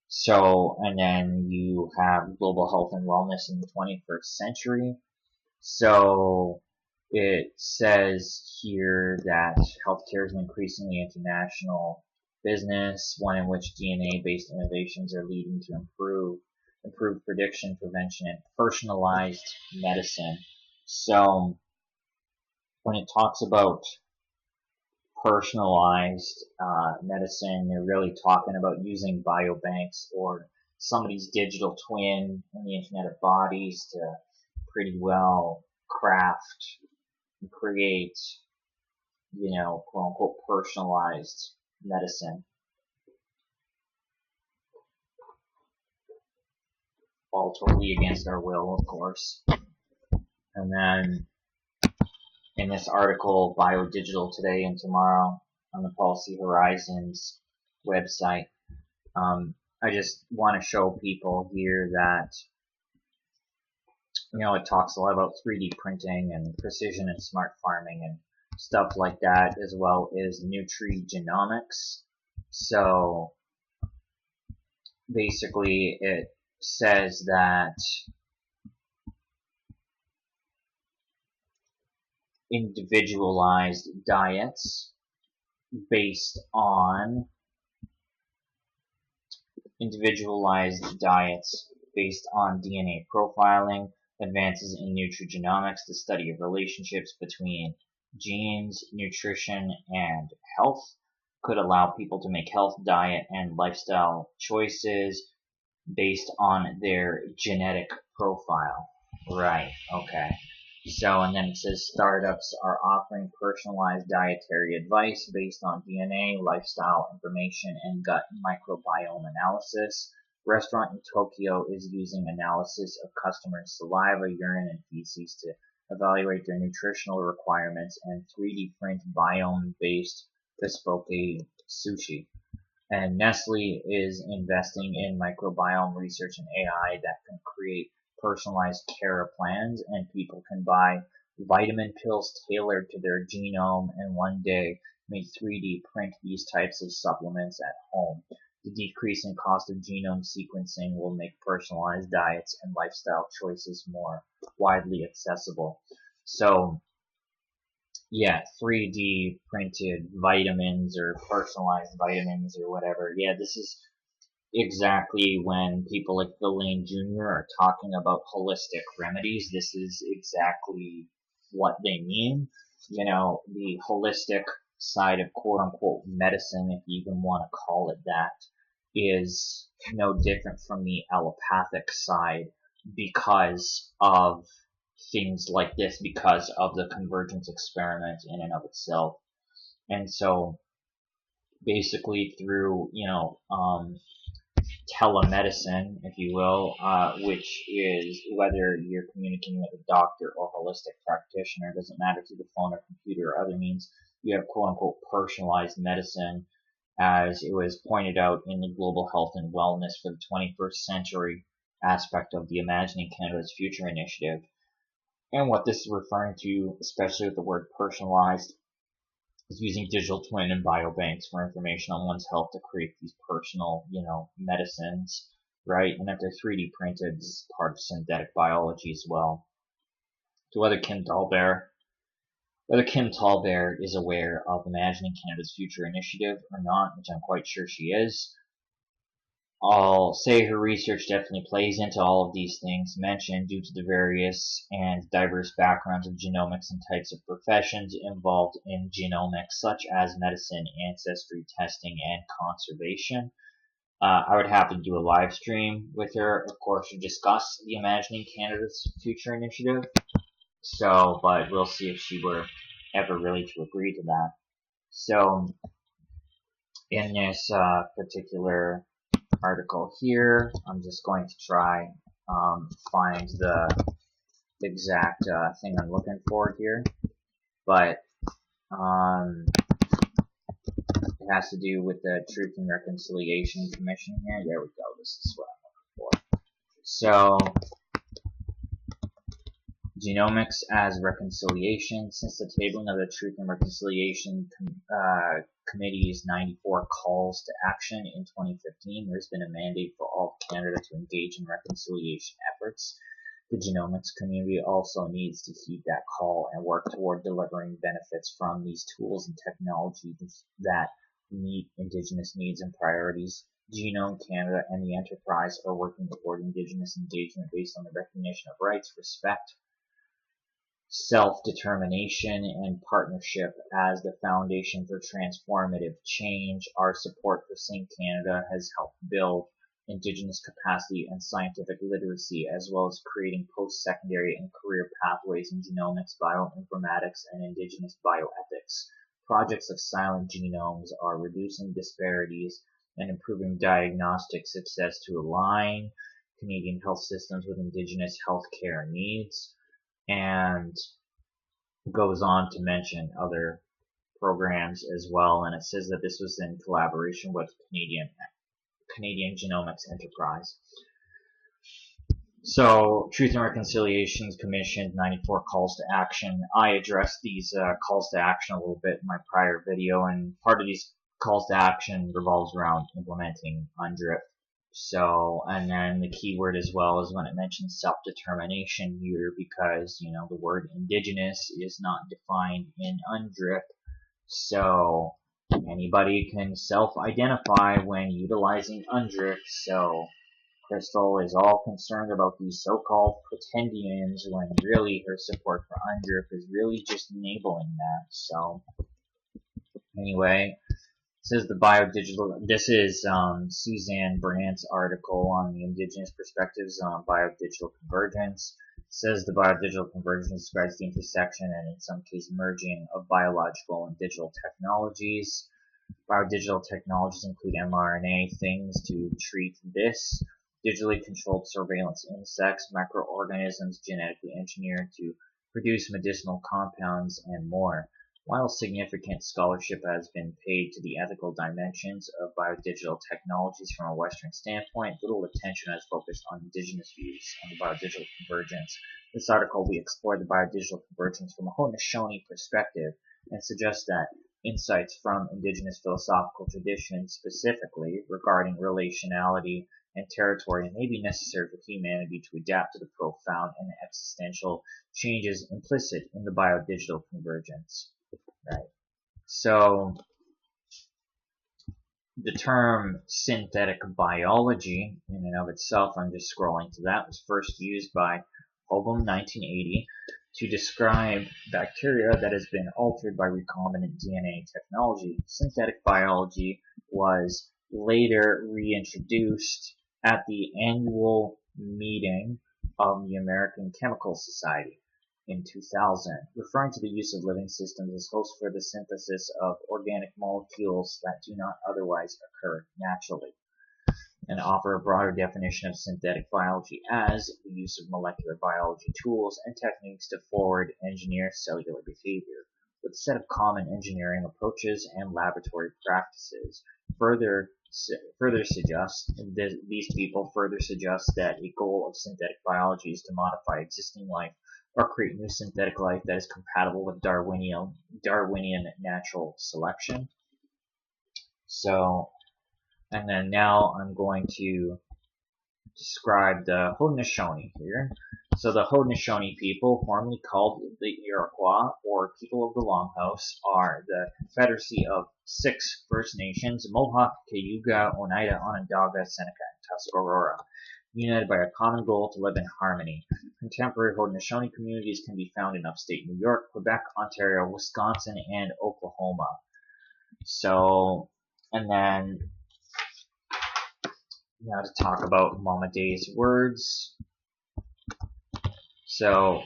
So, and then you have global health and wellness in the 21st century. So, it says here that healthcare is an increasingly international business, one in which DNA-based innovations are leading to improved prediction, prevention, and personalized medicine. So, when it talks about personalized medicine, they're really talking about using biobanks or somebody's digital twin in the Internet of Bodies to pretty well craft and create, quote unquote, personalized medicine. All totally against our will, of course. And then in this article, Biodigital today and tomorrow on the Policy Horizons website, I just want to show people here that, it talks a lot about 3D printing and precision and smart farming and stuff like that, as well as Genomics. So basically it says that individualized diets based on DNA profiling, advances in nutrigenomics, the study of relationships between genes, nutrition, and health, could allow people to make health, diet, and lifestyle choices based on their genetic profile. Right, okay. So, and then it says startups are offering personalized dietary advice based on DNA, lifestyle information, and gut microbiome analysis. Restaurant in Tokyo is using analysis of customers' saliva, urine, and feces to evaluate their nutritional requirements and 3D print biome-based bespoke sushi. And Nestle is investing in microbiome research and AI that can create personalized care plans, and people can buy vitamin pills tailored to their genome and one day may 3D print these types of supplements at home. The decrease in cost of genome sequencing will make personalized diets and lifestyle choices more widely accessible. So, yeah, 3D printed vitamins or personalized vitamins or whatever. Yeah, this is exactly when people like Phil Lane Jr. are talking about holistic remedies. This is exactly what they mean. You know, the holistic side of quote-unquote medicine, if you even want to call it that, is no different from the allopathic side because of things like this, because of the Convergence Experiment in and of itself. And so basically through, telemedicine, if you will, which is whether you're communicating with a doctor or holistic practitioner, it doesn't matter, through the phone or computer or other means, you have quote-unquote personalized medicine, as it was pointed out in the Global Health and Wellness for the 21st Century aspect of the Imagining Canada's Future initiative. And what this is referring to, especially with the word personalized, is using digital twin and biobanks for information on one's health to create these personal, medicines, right? And that they're 3D printed is part of synthetic biology as well. So whether Kim Tallbear is aware of Imagining Canada's Future initiative or not, which I'm quite sure she is, I'll say her research definitely plays into all of these things mentioned due to the various and diverse backgrounds of genomics and types of professions involved in genomics, such as medicine, ancestry testing, and conservation. I would have to do a live stream with her, of course, to discuss the Imagining Canada's Future initiative. So, but we'll see if she were ever really to agree to that. So, in this particular article here, I'm just going to try find the exact thing I'm looking for here, but it has to do with the Truth and Reconciliation Commission here. There we go. This is what I'm looking for. So, Genomics as Reconciliation. Since the tabling of the Truth and Reconciliation Committee's 94 calls to action in 2015, there's been a mandate for all of Canada to engage in reconciliation efforts. The genomics community also needs to heed that call and work toward delivering benefits from these tools and technologies that meet Indigenous needs and priorities. Genome Canada and the enterprise are working toward Indigenous engagement based on the recognition of rights, respect, self-determination, and partnership as the foundation for transformative change. Our support for Sync Canada has helped build Indigenous capacity and scientific literacy, as well as creating post-secondary and career pathways in genomics, bioinformatics, and Indigenous bioethics. Projects of silent genomes are reducing disparities and improving diagnostic success to align Canadian health systems with Indigenous healthcare needs, and goes on to mention other programs as well. And it says that this was in collaboration with Canadian Genomics Enterprise. So, Truth and Reconciliation Commission 94 calls to action. I addressed these calls to action a little bit in my prior video, and part of these calls to action revolves around implementing UNDRIP So, and then the keyword as well is when it mentions self-determination here, because, you know, the word indigenous is not defined in UNDRIP. So, anybody can self-identify when utilizing UNDRIP. So, Crystal is all concerned about these so-called pretendians when really her support for UNDRIP is really just enabling that. So, anyway. Says the biodigital. This is Suzanne Brandt's article on the indigenous perspectives on biodigital convergence. It says the biodigital convergence describes the intersection and in some cases merging of biological and digital technologies. Biodigital technologies include mRNA things to treat this, digitally controlled surveillance insects, microorganisms genetically engineered to produce medicinal compounds, and more. While significant scholarship has been paid to the ethical dimensions of biodigital technologies from a Western standpoint, little attention has focused on indigenous views on the biodigital convergence. In this article, we explore the biodigital convergence from a Haudenosaunee perspective and suggest that insights from indigenous philosophical traditions, specifically regarding relationality and territory, may be necessary for humanity to adapt to the profound and existential changes implicit in the biodigital convergence. Right. So the term synthetic biology in and of itself, I'm just scrolling to that, was first used by Hobum 1980 to describe bacteria that has been altered by recombinant DNA technology. Synthetic biology was later reintroduced at the annual meeting of the American Chemical Society in 2000, referring to the use of living systems as hosts for the synthesis of organic molecules that do not otherwise occur naturally, and offer a broader definition of synthetic biology as the use of molecular biology tools and techniques to forward engineer cellular behavior, with a set of common engineering approaches and laboratory practices. These people further suggest that a goal of synthetic biology is to modify existing life or create new synthetic life that is compatible with Darwinian natural selection. So, and then now I'm going to describe the Haudenosaunee here. So the Haudenosaunee people, formerly called the Iroquois, or people of the Longhouse, are the confederacy of 6 First Nations, Mohawk, Cayuga, Oneida, Onondaga, Seneca, and Tuscarora, united by a common goal to live in harmony. Contemporary Haudenosaunee communities can be found in upstate New York, Quebec, Ontario, Wisconsin, and Oklahoma. So, and then now to talk about Mama Day's words. So,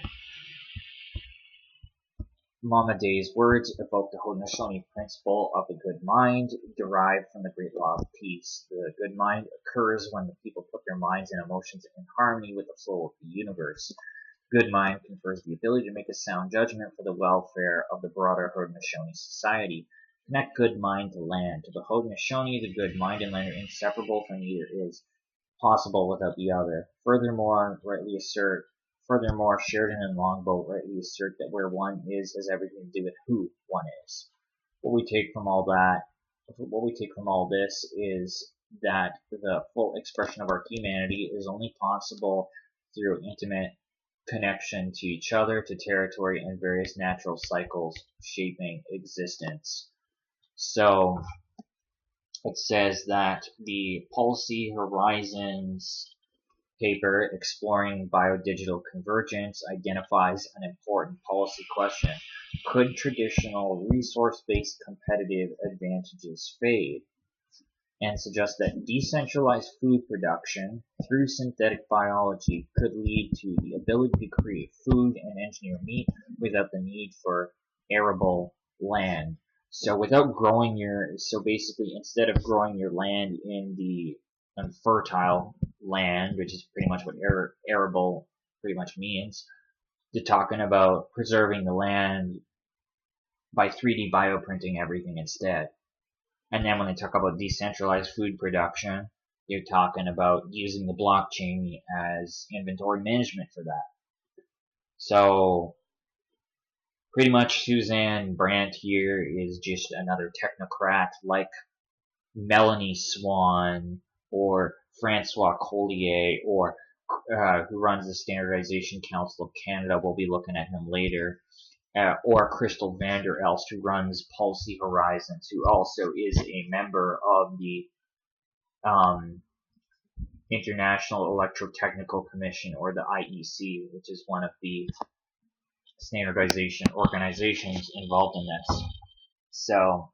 Mama Day's words evoke the Haudenosaunee principle of the good mind, derived from the great law of peace. The good mind occurs when the people put their minds and emotions in harmony with the flow of the universe. Good mind confers the ability to make a sound judgment for the welfare of the broader Haudenosaunee society. Connect good mind to land. To the Haudenosaunee, the good mind and land are inseparable, for neither is possible without the other. Furthermore, Sheridan and Longboat rightly assert that where one is has everything to do with who one is. What we take from all this is that the full expression of our humanity is only possible through intimate connection to each other, to territory, and various natural cycles shaping existence. So, it says that the Policy Horizons paper exploring biodigital convergence identifies an important policy question. Could traditional resource-based competitive advantages fade? And suggests that decentralized food production through synthetic biology could lead to the ability to create food and engineer meat without the need for arable land. So basically instead of growing your land in the unfertile land, which is pretty much what arable pretty much means, they're talking about preserving the land by 3D bioprinting everything instead. And then when they talk about decentralized food production, they're talking about using the blockchain as inventory management for that. So pretty much Suzanne Brandt here is just another technocrat like Melanie Swan or Francois Collier, or who runs the Standardization Council of Canada. We'll be looking at him later. Or Crystal Vander Elst, who runs Policy Horizons, who also is a member of the International Electrotechnical Commission, or the IEC, which is one of the standardization organizations involved in this. So,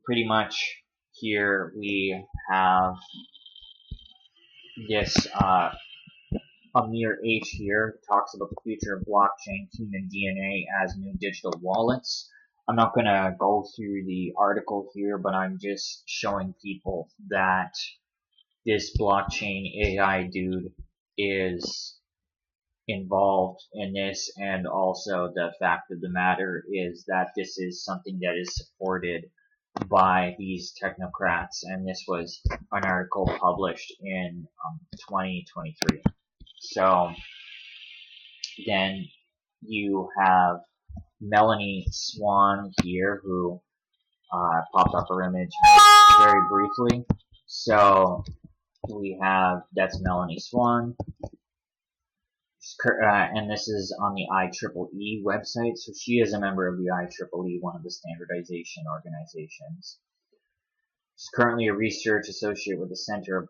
pretty much here we have this Amir H here talks about the future of blockchain, human DNA as new digital wallets. I'm not going to go through the article here, but I'm just showing people that this blockchain AI dude is involved in this, and also the fact of the matter is that this is something that is supported by these technocrats, and this was an article published in 2023. So then you have Melanie Swan here, who popped up her image very briefly. So we have, that's Melanie Swan, and this is on the IEEE website. So she is a member of the IEEE, one of the standardization organizations. She's currently a research associate with the Center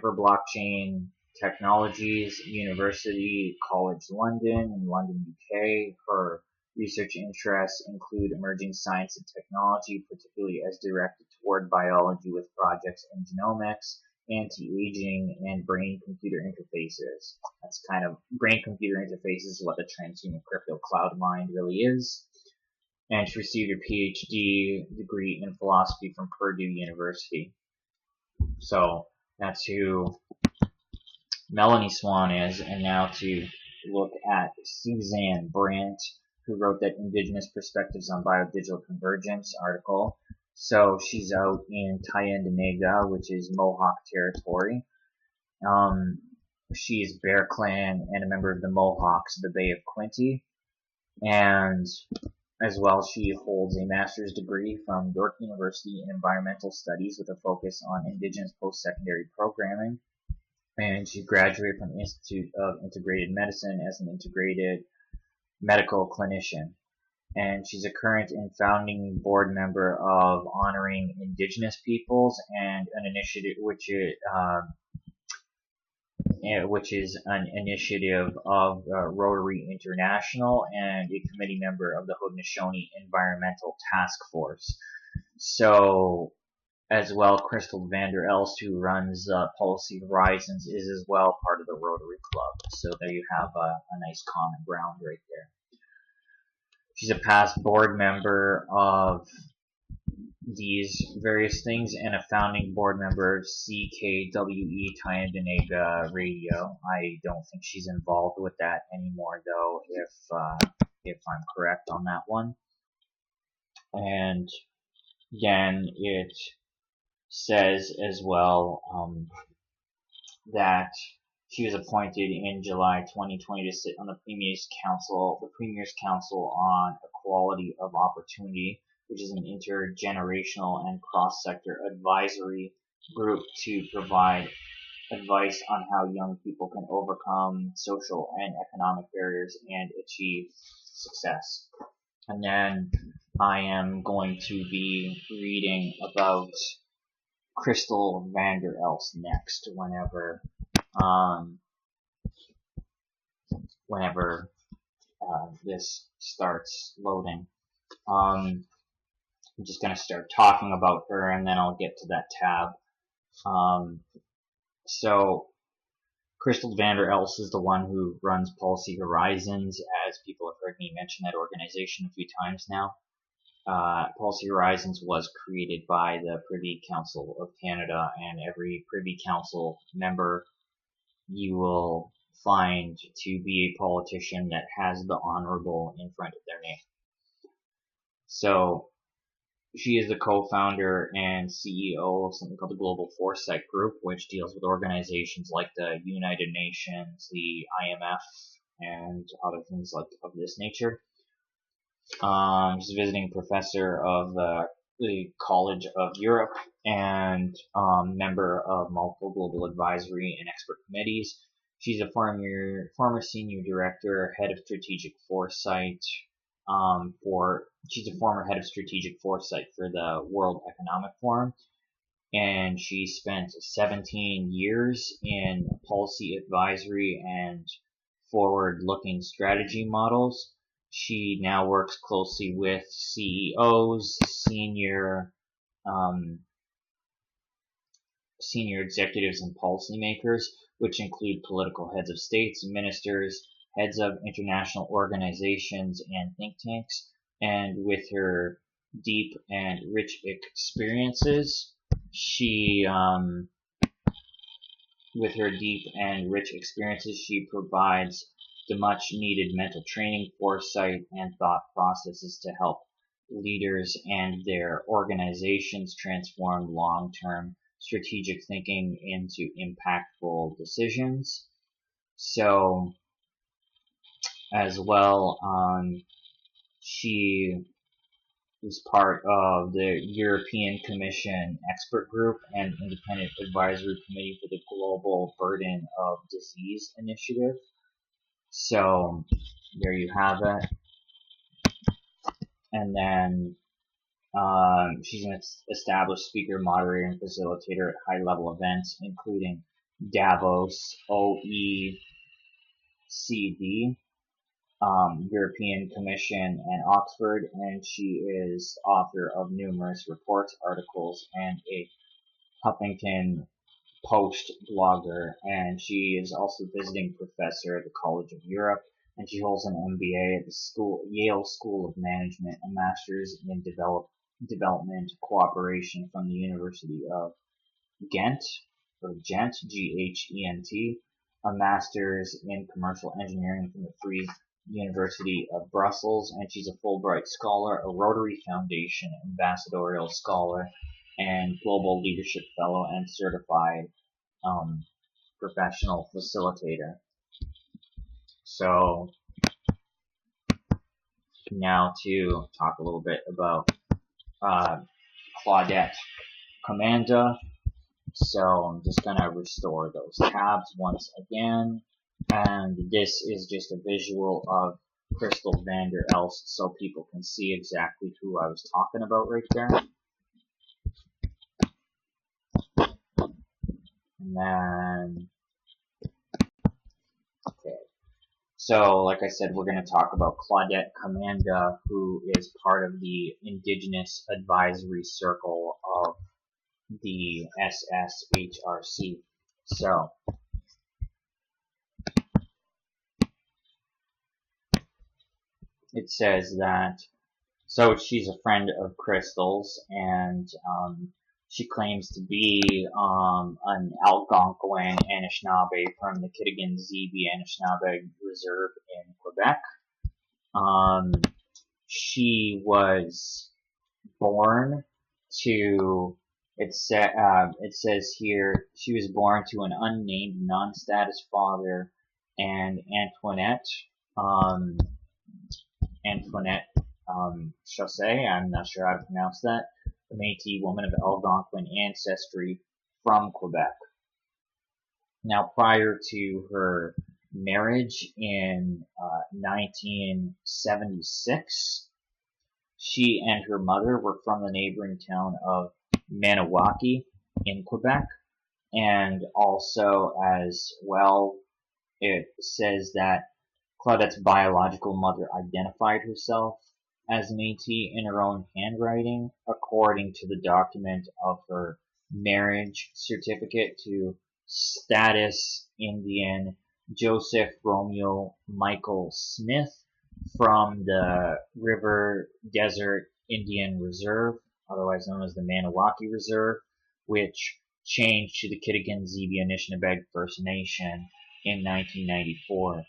for Blockchain Technologies, University College London in London, UK. Her research interests include emerging science and technology, particularly as directed toward biology with projects in genomics, anti-aging, and brain-computer interfaces. That's kind of, brain-computer interfaces is what the transhuman crypto cloud mind really is. And she received her PhD degree in philosophy from Purdue University. So that's who Melanie Swan is. And now to look at Suzanne Brandt, who wrote that Indigenous Perspectives on Biodigital Convergence article. So she's out in Tyendinaga, which is Mohawk territory. She is Bear Clan and a member of the Mohawks of the Bay of Quinte. And as well, she holds a master's degree from York University in Environmental Studies with a focus on Indigenous post-secondary programming. And she graduated from the Institute of Integrated Medicine as an integrated medical clinician. And she's a current and founding board member of Honoring Indigenous Peoples, and an initiative which is an initiative of Rotary International, and a committee member of the Haudenosaunee Environmental Task Force. So, as well, Crystal Vander Elst, who runs Policy Horizons, is as well part of the Rotary Club. So there you have a nice common ground right there. She's a past board member of these various things and a founding board member of CKWE Tyendinaga Radio. I don't think she's involved with that anymore, though, if I'm correct on that one. And again, it says as well that she was appointed in July 2020 to sit on the Premier's Council on Equality of Opportunity, which is an intergenerational and cross-sector advisory group to provide advice on how young people can overcome social and economic barriers and achieve success. And then I am going to be reading about Crystal Vander Elst next whenever this starts loading. I'm just going to start talking about her, and then I'll get to that tab. So Crystal Vander Elst is the one who runs Policy Horizons, as people have heard me mention that organization a few times now. Policy Horizons was created by the Privy Council of Canada, and every Privy Council member you will find to be a politician that has the honorable in front of their name. So she is the co-founder and CEO of something called the Global Foresight Group, which deals with organizations like the United Nations, the IMF, and other things of this nature. She's a visiting professor of the College of Europe and member of multiple global advisory and expert committees. She's a former senior director, head of strategic foresight she's a former head of strategic foresight for the World Economic Forum, and she spent 17 years in policy advisory and forward-looking strategy models. She now works closely with CEOs, senior executives and policymakers, which include political heads of states, ministers, heads of international organizations and think tanks. And with her deep and rich experiences, she provides the much needed mental training, foresight, and thought processes to help leaders and their organizations transform long-term strategic thinking into impactful decisions. So, as well, she was part of the European Commission expert group and independent advisory committee for the Global Burden of Disease Initiative. So there you have it. And then she's an established speaker, moderator, and facilitator at high-level events, including Davos, OECD, European Commission, and Oxford, and she is author of numerous reports, articles, and a Huffington Post blogger, and she is also visiting professor at the College of Europe, and she holds an MBA at the Yale School of Management, a master's in development cooperation from the University of Ghent, G-H-E-N-T, a master's in commercial engineering from the Free University of Brussels, and she's a Fulbright scholar, a Rotary Foundation ambassadorial scholar, and global leadership fellow and certified professional facilitator. So now to talk a little bit about Claudette Commanda. So I'm just going to restore those tabs once again. And this is just a visual of Crystal Vander Elst so people can see exactly who I was talking about right there. And then, okay. So, like I said, we're going to talk about Claudette Commanda, who is part of the Indigenous Advisory Circle of the SSHRC. So, it says that, so she's a friend of Crystal's, and she claims to be an Algonquin Anishinaabe from the Kitigan-Zibi Anishinaabe Reserve in Quebec. She was born to, it says here, she was born to an unnamed non-status father, and Antoinette Chaussee, I'm not sure how to pronounce that, a Métis woman of Algonquin ancestry from Quebec. Now, prior to her marriage in 1976, she and her mother were from the neighboring town of Maniwaki in Quebec, and also as well, it says that Claudette's biological mother identified herself as Métis in her own handwriting, according to the document of her marriage certificate to status Indian Joseph Romeo Michael Smith from the River Desert Indian Reserve, otherwise known as the Maniwaki Reserve, which changed to the Kitigan-Zibi Anishinaabe First Nation in 1994.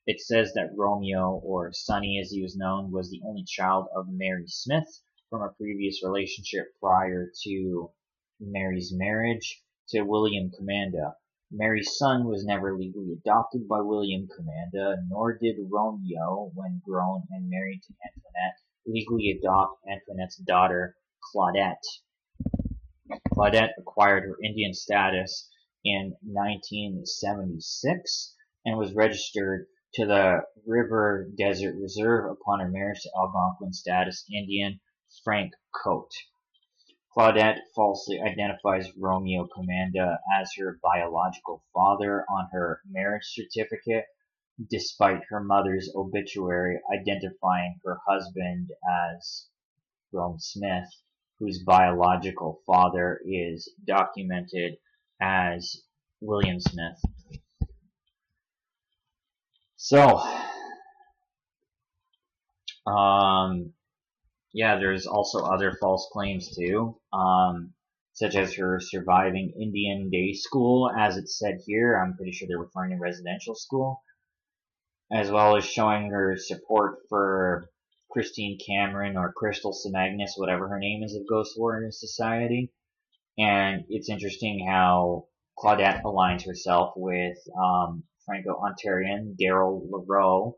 It says that Romeo, or Sonny as he was known, was the only child of Mary Smith from a previous relationship prior to Mary's marriage to William Commanda. Mary's son was never legally adopted by William Commanda, nor did Romeo, when grown and married to Antoinette, legally adopt Antoinette's daughter, Claudette. Claudette acquired her Indian status in 1976 and was registered to the River Desert Reserve upon her marriage to Algonquin status Indian Frank Cote. Claudette falsely identifies Romeo Commanda as her biological father on her marriage certificate, despite her mother's obituary identifying her husband as Rome Smith, whose biological father is documented as William Smith. So, yeah, there's also other false claims too, such as her surviving Indian day school, as it's said here. I'm pretty sure they're referring to residential school, as well as showing her support for Christine Cameron or Crystal Semagnus, whatever her name is, of Ghost Warrior Society. And it's interesting how Claudette aligns herself with Franco-Ontarian Daryl LaRoe,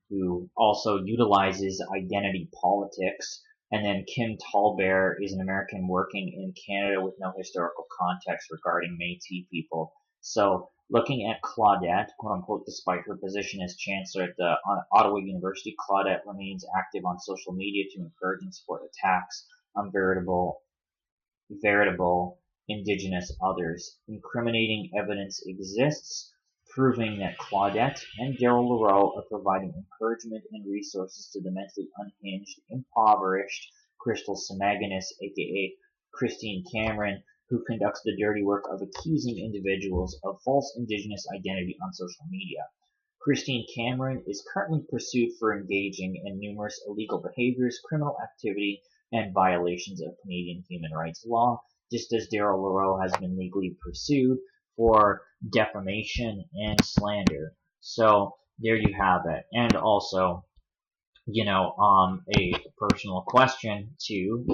who also utilizes identity politics. And then Kim Tallbear is an American working in Canada with no historical context regarding Métis people. So looking at Claudette, quote unquote, despite her position as chancellor at the Ottawa University, Claudette remains active on social media to encourage and support attacks on veritable Indigenous others. Incriminating evidence exists proving that Claudette and Daryl LaRoe are providing encouragement and resources to the mentally unhinged, impoverished Crystal Semagnus, aka Christine Cameron, who conducts the dirty work of accusing individuals of false Indigenous identity on social media. Christine Cameron is currently pursued for engaging in numerous illegal behaviors, criminal activity, and violations of Canadian human rights law, just as Daryl LaRoe has been legally pursued for defamation and slander. So there you have it. And also, a personal question to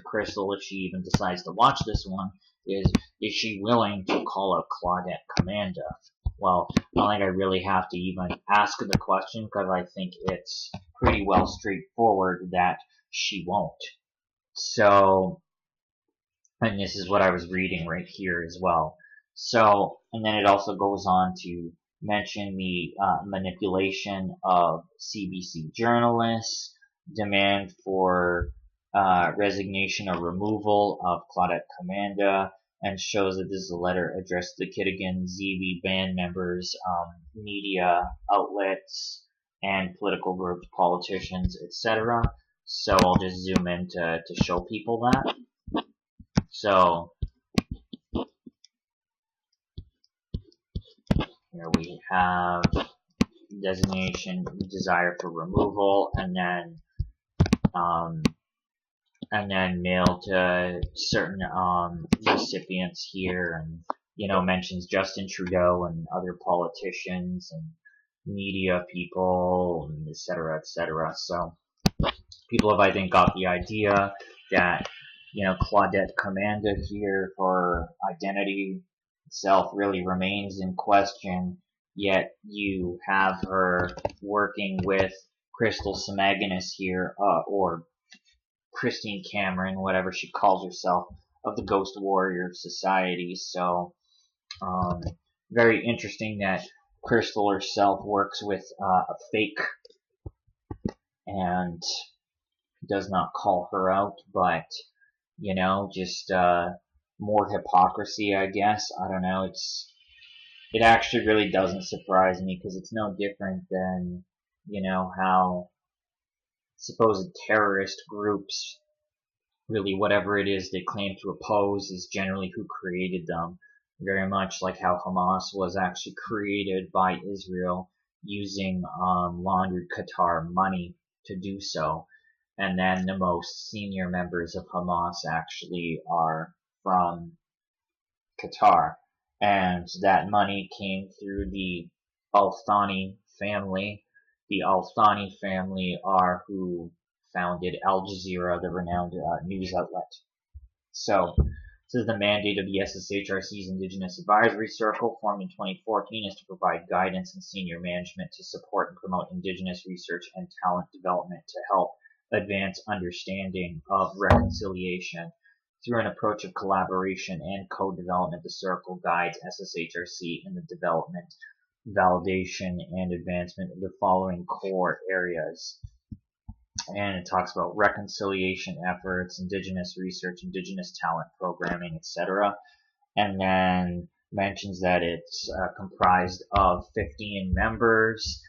Crystal, if she even decides to watch this one, is she willing to call out Claudette Commanda? Well, I don't think I really have to even ask the question, because I think it's pretty well straightforward that she won't. So, and this is what I was reading right here as well. So, and then it also goes on to mention the manipulation of CBC journalists, demand for resignation or removal of Claudette Commanda, and shows that this is a letter addressed to the Kitigan ZB band members, media outlets, and political groups, politicians, etc. So I'll just zoom in to show people that. So here we have designation, desire for removal, and then mail to certain recipients here, and mentions Justin Trudeau and other politicians and media people, and etc., etc. So people have, I think, got the idea that Claudette Commanda here, for identity itself really remains in question, yet you have her working with Crystal Semagnus here, or Christine Cameron, whatever she calls herself, of the Ghost Warrior Society. So, very interesting that Crystal herself works with a fake and does not call her out, but just more hypocrisy, I guess. I don't know. It actually really doesn't surprise me, because it's no different than how supposed terrorist groups, really whatever it is they claim to oppose, is generally who created them. Very much like how Hamas was actually created by Israel using laundered Qatar money to do so. And then the most senior members of Hamas actually are from Qatar. And that money came through the Al-Thani family. The Al-Thani family are who founded Al Jazeera, the renowned news outlet. So Says the mandate of the SSHRC's Indigenous Advisory Circle, formed in 2014, is to provide guidance and senior management to support and promote Indigenous research and talent development to help advance understanding of reconciliation. Through an approach of collaboration and co-development, the Circle guides SSHRC in the development, validation, and advancement of the following core areas. And it talks about reconciliation efforts, Indigenous research, Indigenous talent programming, etc. And then mentions that it's comprised of 15 members,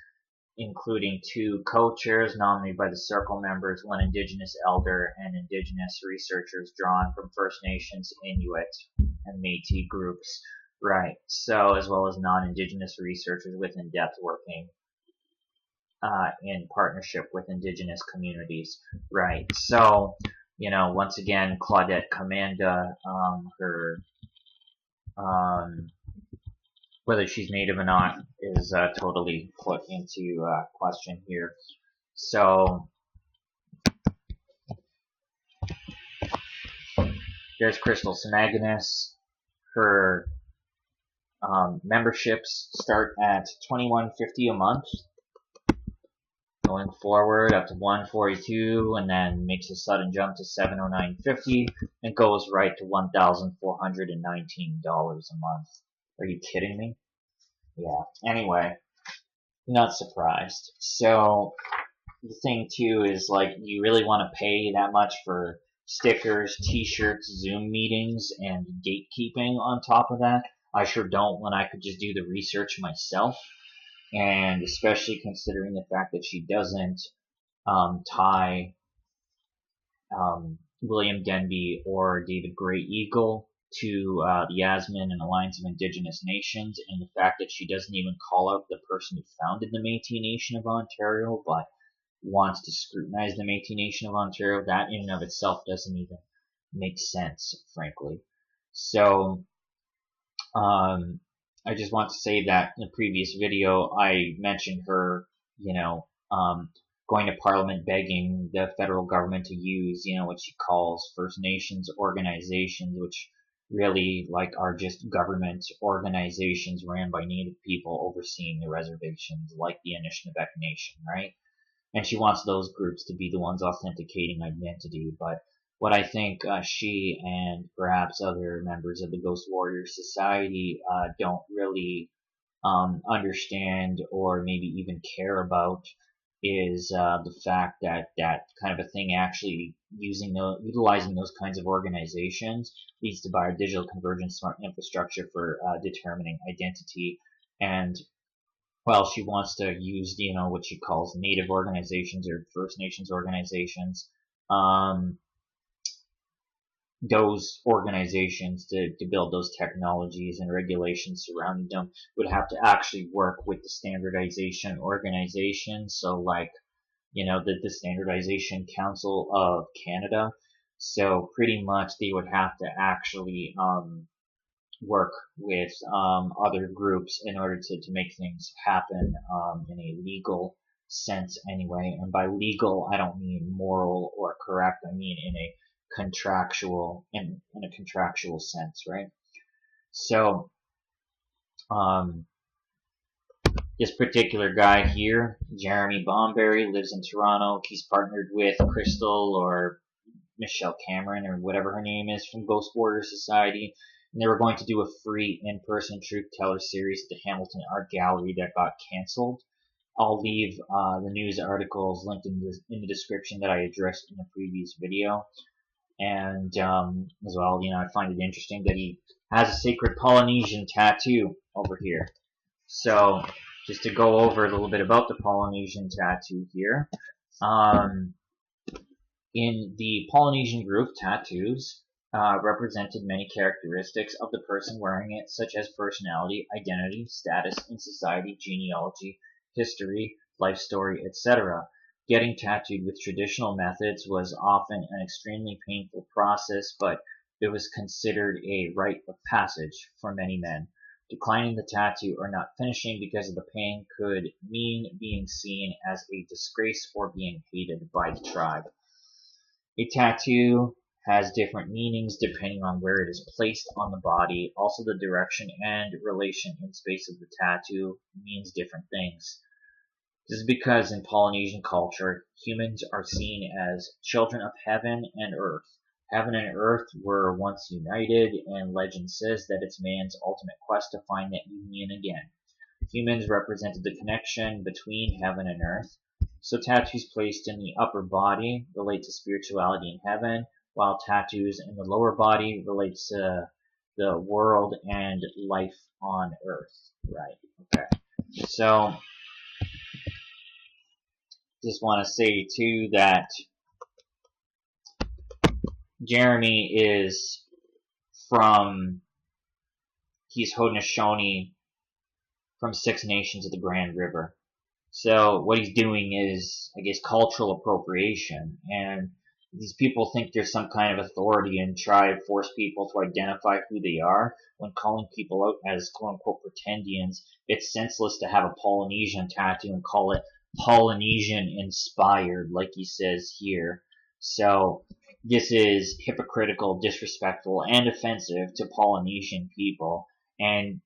including 2 co-chairs nominated by the Circle members, 1 Indigenous elder, and Indigenous researchers drawn from First Nations, Inuit, and Métis groups. Right, so as well as non-Indigenous researchers with in-depth working in partnership with Indigenous communities. Right, so, you know, once again, Claudette Commanda, her whether she's native or not is totally put into question here. So there's Crystal Samaganus. Her memberships start at $21.50 a month, going forward up to $142, and then makes a sudden jump to $709.50, and goes right to $1,419 a month. Are you kidding me? Yeah. Anyway, not surprised. So the thing too is, like, you really want to pay that much for stickers, t-shirts, Zoom meetings, and gatekeeping on top of that? I sure don't, when I could just do the research myself. And especially considering the fact that she doesn't tie William Denby or David Gray Eagle to the ASMIN and Alliance of Indigenous Nations, and the fact that she doesn't even call out the person who founded the Métis Nation of Ontario, but wants to scrutinize the Métis Nation of Ontario, that in and of itself doesn't even make sense, frankly. So, I just want to say that in the previous video, I mentioned her, you know, going to Parliament begging the federal government to use, you know, what she calls First Nations organizations, which really, like, are just government organizations ran by Native people overseeing the reservations, like the Anishinaabe Nation, right? And she wants those groups to be the ones authenticating identity. But what I think she and perhaps other members of the Ghost Warrior Society don't really understand or maybe even care about is the fact that that kind of a thing actually utilizing those kinds of organizations leads to biodigital convergence smart infrastructure for determining identity. And well, she wants to use, you know, what she calls Native organizations or First Nations organizations, those organizations to build those technologies and regulations surrounding them would have to actually work with the standardization organization. So, like, you know, the Standardization Council of Canada. So pretty much they would have to actually work with other groups in order to make things happen in a legal sense anyway. And by legal, I don't mean moral or correct. I mean in a contractual, in a contractual sense, right? So this particular guy here, Jeremy Bomberry, lives in Toronto. He's partnered with Crystal or Michelle Cameron or whatever her name is from Ghost Warrior Society. And they were going to do a free in-person truth teller series at the Hamilton Art Gallery that got canceled. I'll leave the news articles linked in the description that I addressed in the previous video. And as well, you know, I find it interesting that he has a sacred Polynesian tattoo over here. So, just to go over a little bit about the Polynesian tattoo here. In the Polynesian group, tattoos represented many characteristics of the person wearing it, such as personality, identity, status in society, genealogy, history, life story, etc. Getting tattooed with traditional methods was often an extremely painful process, but it was considered a rite of passage for many men. Declining the tattoo or not finishing because of the pain could mean being seen as a disgrace or being hated by the tribe. A tattoo has different meanings depending on where it is placed on the body. Also, the direction and relation in space of the tattoo means different things. This is because in Polynesian culture, humans are seen as children of heaven and earth. Heaven and earth were once united, and legend says that it's man's ultimate quest to find that union again. Humans represented the connection between heaven and earth. So tattoos placed in the upper body relate to spirituality in heaven, while tattoos in the lower body relate to the world and life on earth. Right. Okay. So just want to say too that Jeremy is he's Haudenosaunee from Six Nations of the Grand River. So what he's doing is, I guess, cultural appropriation, and these people think there's some kind of authority and try to force people to identify who they are. When calling people out as quote-unquote pretendians, it's senseless to have a Polynesian tattoo and call it Polynesian inspired, like he says here. So this is hypocritical, disrespectful, and offensive to Polynesian people, and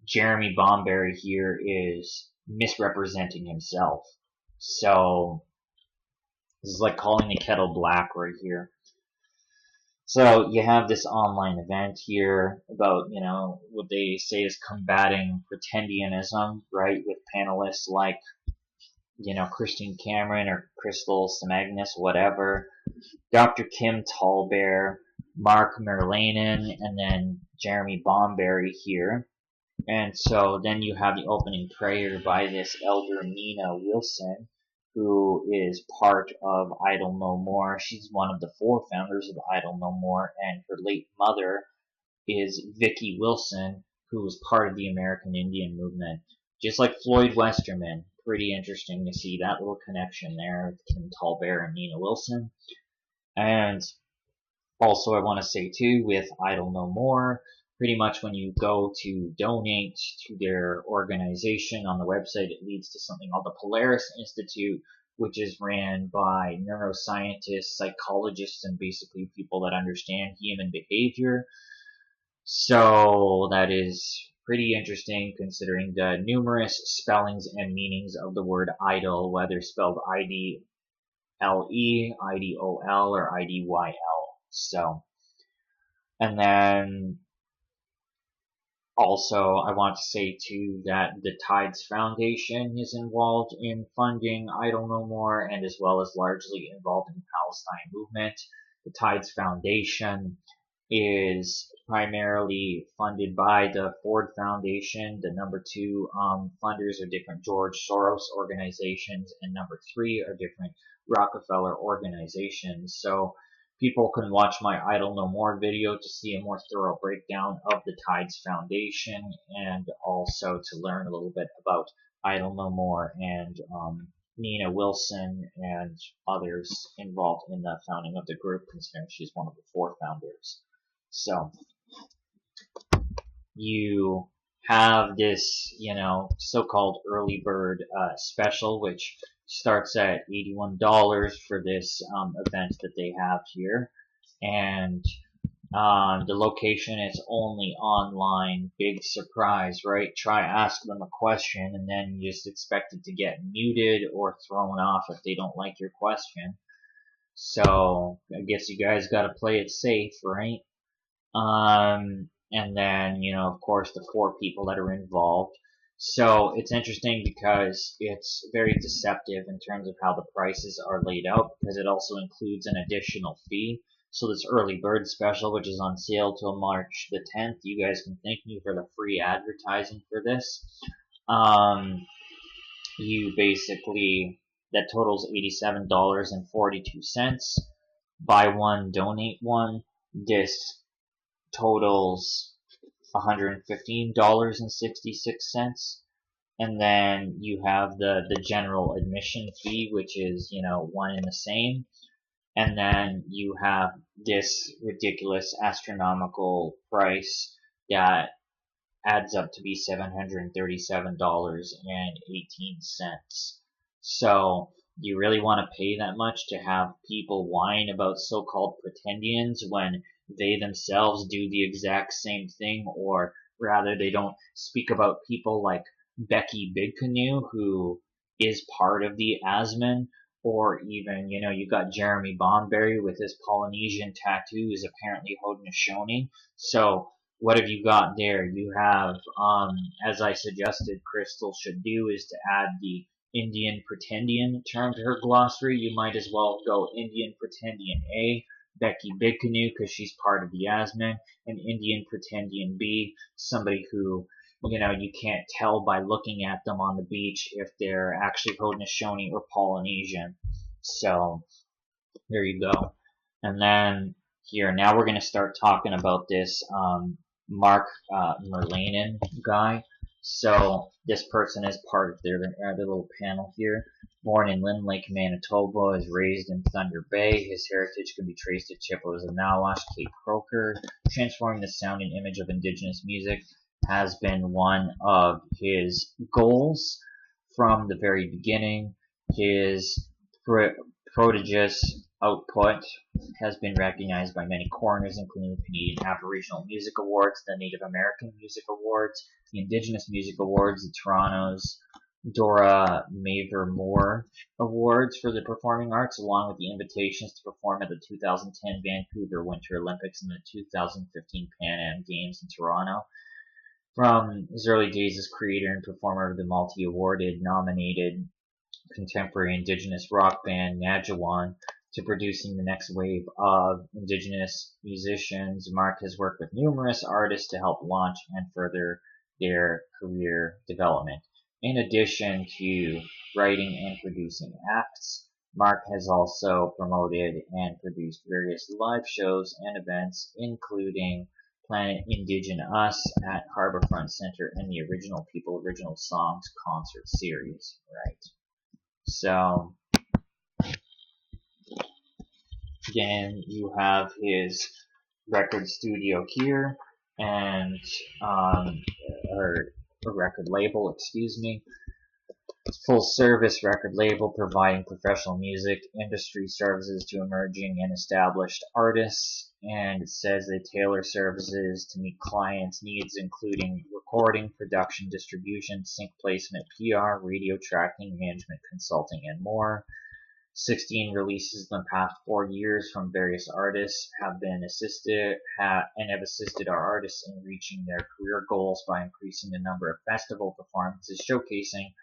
Jeremy Bomberry here is misrepresenting himself. So this is like calling the kettle black right here. So you have this online event here about, what they say is combating pretendianism, right? With panelists like, Christine Cameron or Crystal Samagnus, whatever, Dr. Kim Tallbear, Mark Merlanen, and then Jeremy Bomberry here. And so then you have the opening prayer by this elder Nina Wilson, who is part of Idle No More. She's one of the 4 founders of Idle No More, and her late mother is Vicki Wilson, who was part of the American Indian movement. Just like Floyd Westerman. Pretty interesting to see that little connection there with Kim Tallbear and Nina Wilson. And also I want to say too, with Idle No More, pretty much when you go to donate to their organization on the website, it leads to something called the Polaris Institute, which is ran by neuroscientists, psychologists, and basically people that understand human behavior. So that is pretty interesting considering the numerous spellings and meanings of the word idle, whether spelled I-D-L-E, I-D-O-L, or I-D-Y-L. So, and then also, I want to say too that the Tides Foundation is involved in funding Idle No More, and as well as largely involved in the Palestine movement. The Tides Foundation is primarily funded by the Ford Foundation. The number 2 funders are different George Soros organizations, and number 3 are different Rockefeller organizations. So people can watch my Idle No More video to see a more thorough breakdown of the Tides Foundation, and also to learn a little bit about Idle No More and Nina Wilson and others involved in the founding of the group, considering she's one of the 4 founders. So you have this, so-called early bird special, which starts at $81 for this event that they have here, and the location is only online. Big surprise, right? Try ask them a question, and then you just expect it to get muted or thrown off if they don't like your question. So I guess you guys got to play it safe, right? And then, of course, the 4 people that are involved. So it's interesting because it's very deceptive in terms of how the prices are laid out, because it also includes an additional fee. So this early bird special, which is on sale till March the 10th, you guys can thank me for the free advertising for this. You basically, that totals $87.42. Buy one, donate one. This totals $115.66, and then you have the general admission fee, which is one and the same, and then you have this ridiculous astronomical price that adds up to be $737.18. So you really want to pay that much to have people whine about so-called pretendians when they themselves do the exact same thing, or rather they don't speak about people like Becky Big Canoe, who is part of the ASMIN, or even, you got Jeremy Bonberry with his Polynesian tattoos, apparently Haudenosaunee. So what have you got there? You have, as I suggested Crystal should do, is to add the Indian Pretendian term to her glossary. You might as well go Indian Pretendian A, Becky Big Canoe, because she's part of the ASMIN, and Indian Pretendian B, somebody who, you can't tell by looking at them on the beach if they're actually Haudenosaunee or Polynesian. So, there you go. And then here, now we're going to start talking about this Mark Merlanen guy. So this person is part of their little panel here. Born in Lynn Lake, Manitoba, is raised in Thunder Bay. His heritage can be traced to Chippewas and Nawash, Cape Croker. Transforming the sound and image of Indigenous music has been one of his goals from the very beginning. His prodigious output has been recognized by many coroners, including the Canadian Aboriginal Music Awards, the Native American Music Awards, the Indigenous Music Awards, the Toronto's Dora Maver Moore Awards for the Performing Arts, along with the invitations to perform at the 2010 Vancouver Winter Olympics and the 2015 Pan Am Games in Toronto. From his early days as creator and performer of the multi-awarded nominated contemporary Indigenous rock band Najawan to producing the next wave of Indigenous musicians, Mark has worked with numerous artists to help launch and further their career development. In addition to writing and producing acts, Mark has also promoted and produced various live shows and events, including Planet Indigenous at Harbourfront Center and the Original People Original Songs concert series. Right. So, again, you have his record studio here, and or a record label, excuse me. Full service record label providing professional music industry services to emerging and established artists, and it says they tailor services to meet clients' needs, including recording, production, distribution, sync placement, PR, radio tracking, management, consulting, and more. 16 releases in the past 4 years from various artists have been have assisted our artists in reaching their career goals by increasing the number of festival performances showcasing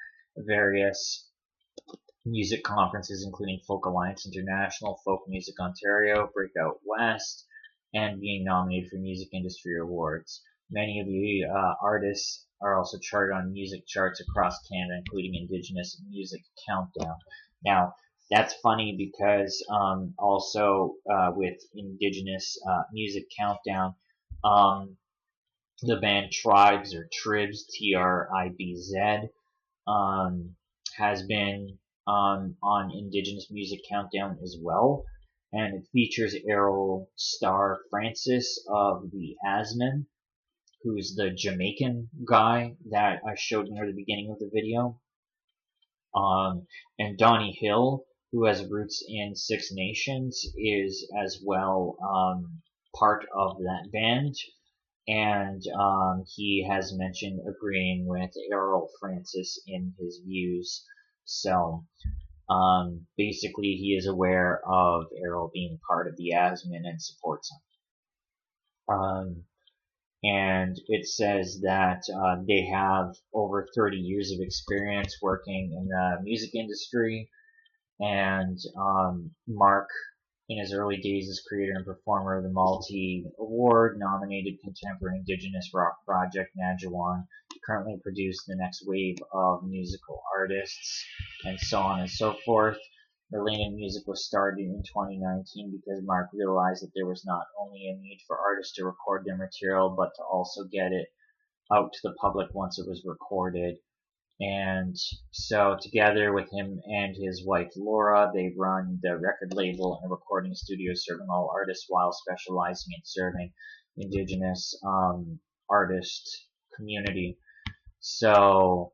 various music conferences, including Folk Alliance International, Folk Music Ontario, Breakout West, and being nominated for Music Industry Awards. Many of the artists are also charted on music charts across Canada, including Indigenous Music Countdown. Now, that's funny because also with Indigenous Music Countdown, the band Tribes or Tribs, Tribz, has been on Indigenous Music Countdown as well, and it features Errol Star Francis of the ASMIN, who's the Jamaican guy that I showed near the beginning of the video, and Donnie Hill, who has roots in Six Nations, is as well part of that band. And he has mentioned agreeing with Errol Francis in his views. So basically, he is aware of Errol being part of the ASMIN and supports him. And it says that they have over 30 years of experience working in the music industry. And Mark, in his early days as creator and performer of the multi-award nominated contemporary Indigenous rock project Najawan, currently produced the next wave of musical artists, and so on and so forth. Merlanen Music was started in 2019 because Mark realized that there was not only a need for artists to record their material, but to also get it out to the public once it was recorded. And so together with him and his wife Laura, they run the record label and recording studio serving all artists while specializing in serving Indigenous artist community. So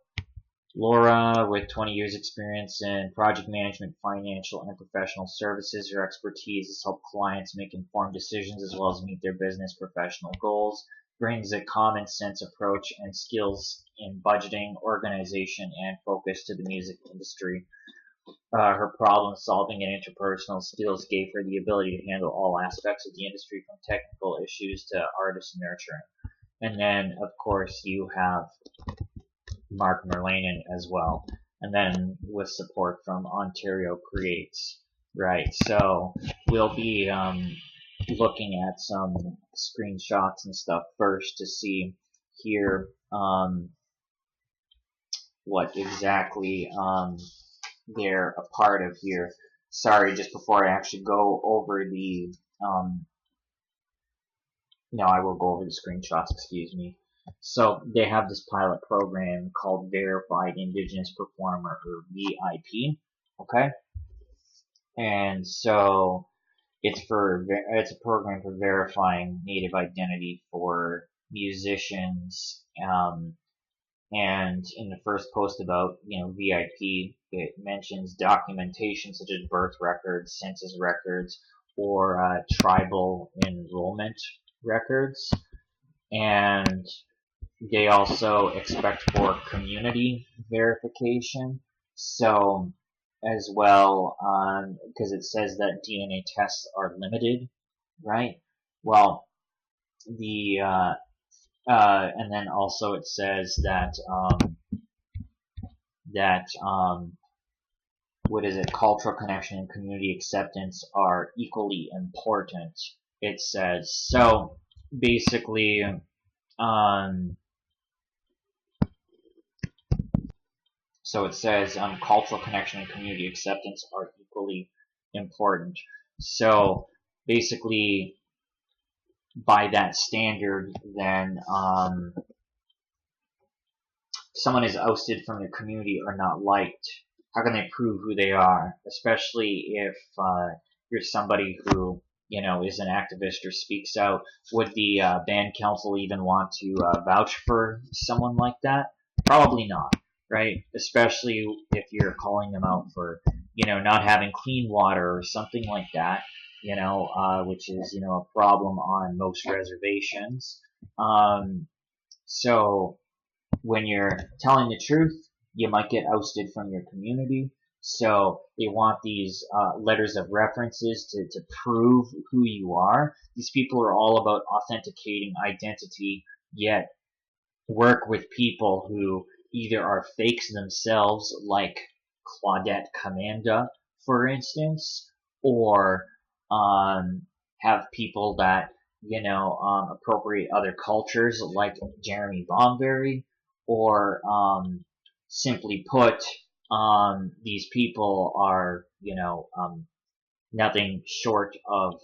Laura, with 20 years experience in project management, financial, and professional services. Her expertise has helped clients make informed decisions as well as meet their business professional goals. Brings a common sense approach and skills in budgeting, organization, and focus to the music industry. Her problem solving and interpersonal skills gave her the ability to handle all aspects of the industry from technical issues to artist nurturing. And then, of course, you have Mark Merlanen as well, and then with support from Ontario Creates. Right, so we'll be looking at some screenshots and stuff first to see here what exactly they're a part of here. Sorry, just before I actually go over the no, I will go over the screenshots, excuse me. So they have this pilot program called Verified Indigenous Performer, or VIP, okay? And so it's a program for verifying native identity for musicians. And in the first post about VIP, it mentions documentation such as birth records, census records, or tribal enrollment records. And they also expect for community verification. So as well, because it says that DNA tests are limited, right? Well, and then also it says that what is it? Cultural connection and community acceptance are equally important. It says so. Basically, so it says cultural connection and community acceptance are equally important. So basically, by that standard, then someone is ousted from the community or not liked. How can they prove who they are? Especially if you're somebody who is an activist or speaks out. Would the band council even want to vouch for someone like that? Probably not, right? Especially if you're calling them out for not having clean water or something like that. Which is a problem on most reservations. So when you're telling the truth, you might get ousted from your community. So they want these letters of references to prove who you are. These people are all about authenticating identity, yet work with people who either are fakes themselves, like Claudette Commanda, for instance, or have people that appropriate other cultures, like Jeremy Bomberry, or simply put, these people are nothing short of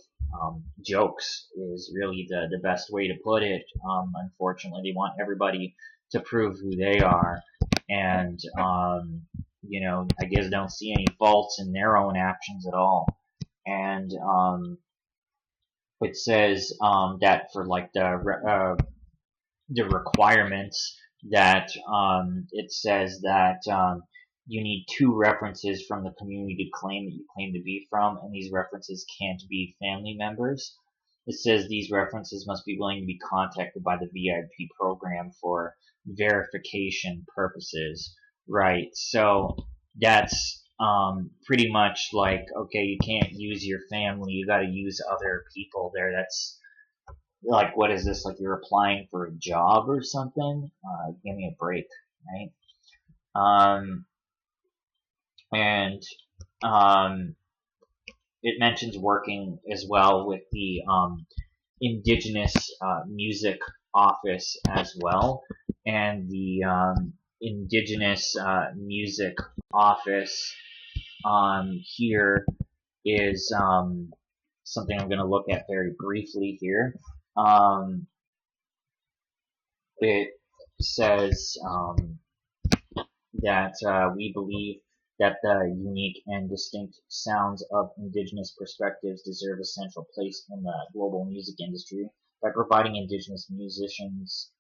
jokes is really the best way to put it. Unfortunately, they want everybody to prove who they are, and I guess don't see any faults in their own actions at all. And it says that for like the requirements, that it says that you need 2 references from the community claim that you claim to be from, and these references can't be family members. It says these references must be willing to be contacted by the VIP program for verification purposes. Right, so that's pretty much like, okay, you can't use your family, you gotta use other people there. That's like, what is this, like you're applying for a job or something? Give me a break, right? And it mentions working as well with the Indigenous Music Office as well. And the Indigenous Music Office here is something I'm going to look at very briefly here. It says that we believe that the unique and distinct sounds of Indigenous perspectives deserve a central place in the global music industry by providing Indigenous musicians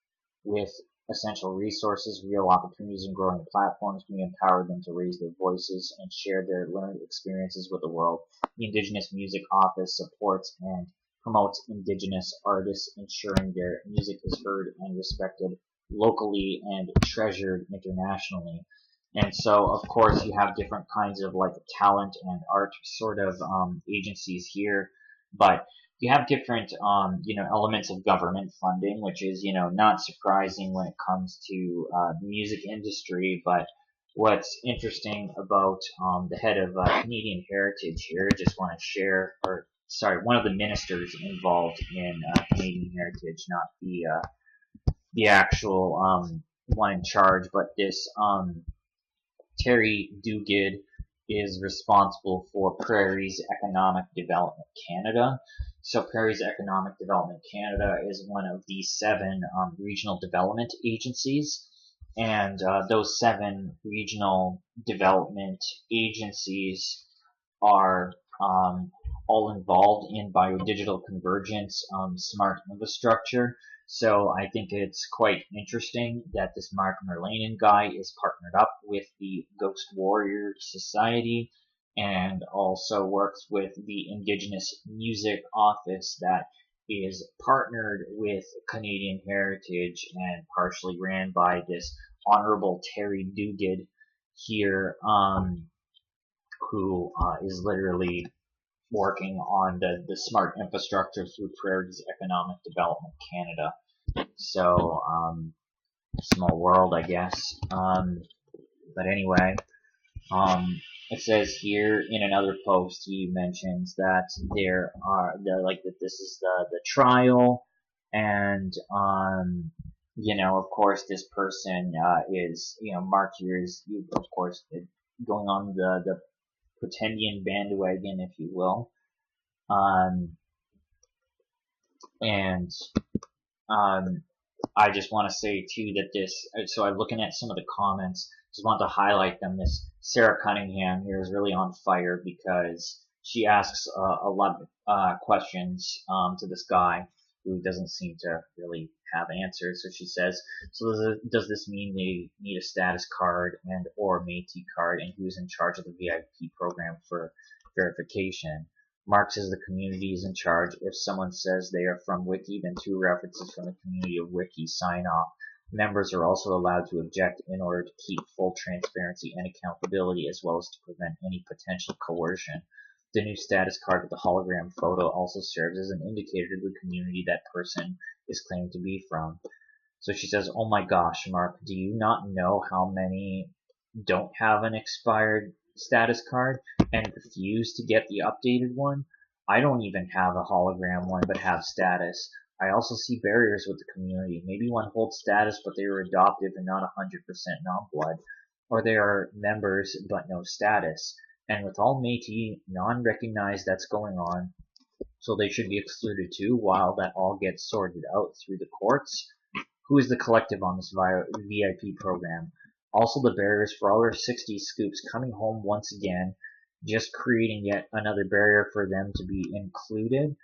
with essential resources, real opportunities, and growing platforms. We empower them to raise their voices and share their learned experiences with the world. The Indigenous Music Office supports and promotes Indigenous artists, ensuring their music is heard and respected locally and treasured internationally. And so, of course, you have different kinds of like talent and art sort of agencies here, but you have different elements of government funding, which is not surprising when it comes to the music industry. But what's interesting about the head of Canadian Heritage here, just want to share, or sorry, one of the ministers involved in Canadian Heritage, not the actual one in charge, but this Terry Duguid is responsible for Prairie's Economic Development Canada. So Prairie's Economic Development Canada is one of the 7 regional development agencies, and those 7 regional development agencies are all involved in biodigital convergence, smart infrastructure. So I think it's quite interesting that this Mark Merlanen guy is partnered up with the Ghost Warrior Society and also works with the Indigenous Music Office that is partnered with Canadian Heritage and partially ran by this Honorable Terry Duguid here, who is literally working on the smart infrastructure through Prairie's Economic Development Canada. So, small world, I guess. But anyway, it says here in another post, he mentions that that this is the trial, and of course, this person is Mark here is of course going on the pretendian bandwagon, if you will. I just want to say too that so I'm looking at some of the comments, just want to highlight them. This Sarah Cunningham here is really on fire because she asks a lot of questions to this guy who doesn't seem to really have answers. So she says, so does this mean they need a status card and or Métis card, and who's in charge of the VIP program for verification? Mark says the community is in charge. If someone says they are from Wiki, then 2 references from the community of Wiki sign off. Members are also allowed to object in order to keep full transparency and accountability, as well as to prevent any potential coercion. The new status card with the hologram photo also serves as an indicator to the community that person is claimed to be from. So she says, oh my gosh, Mark, do you not know how many don't have an expired status card and refuse to get the updated one? I don't even have a hologram one but have status. I also see barriers with the community. Maybe one holds status but they were adopted and not 100% non-blood, or they are members but no status. And with all Métis non-recognized that's going on, so they should be excluded too while that all gets sorted out through the courts. Who is the collective on this VIP program? Also the barriers for all our 60 scoops coming home once again, just creating yet another barrier for them to be included.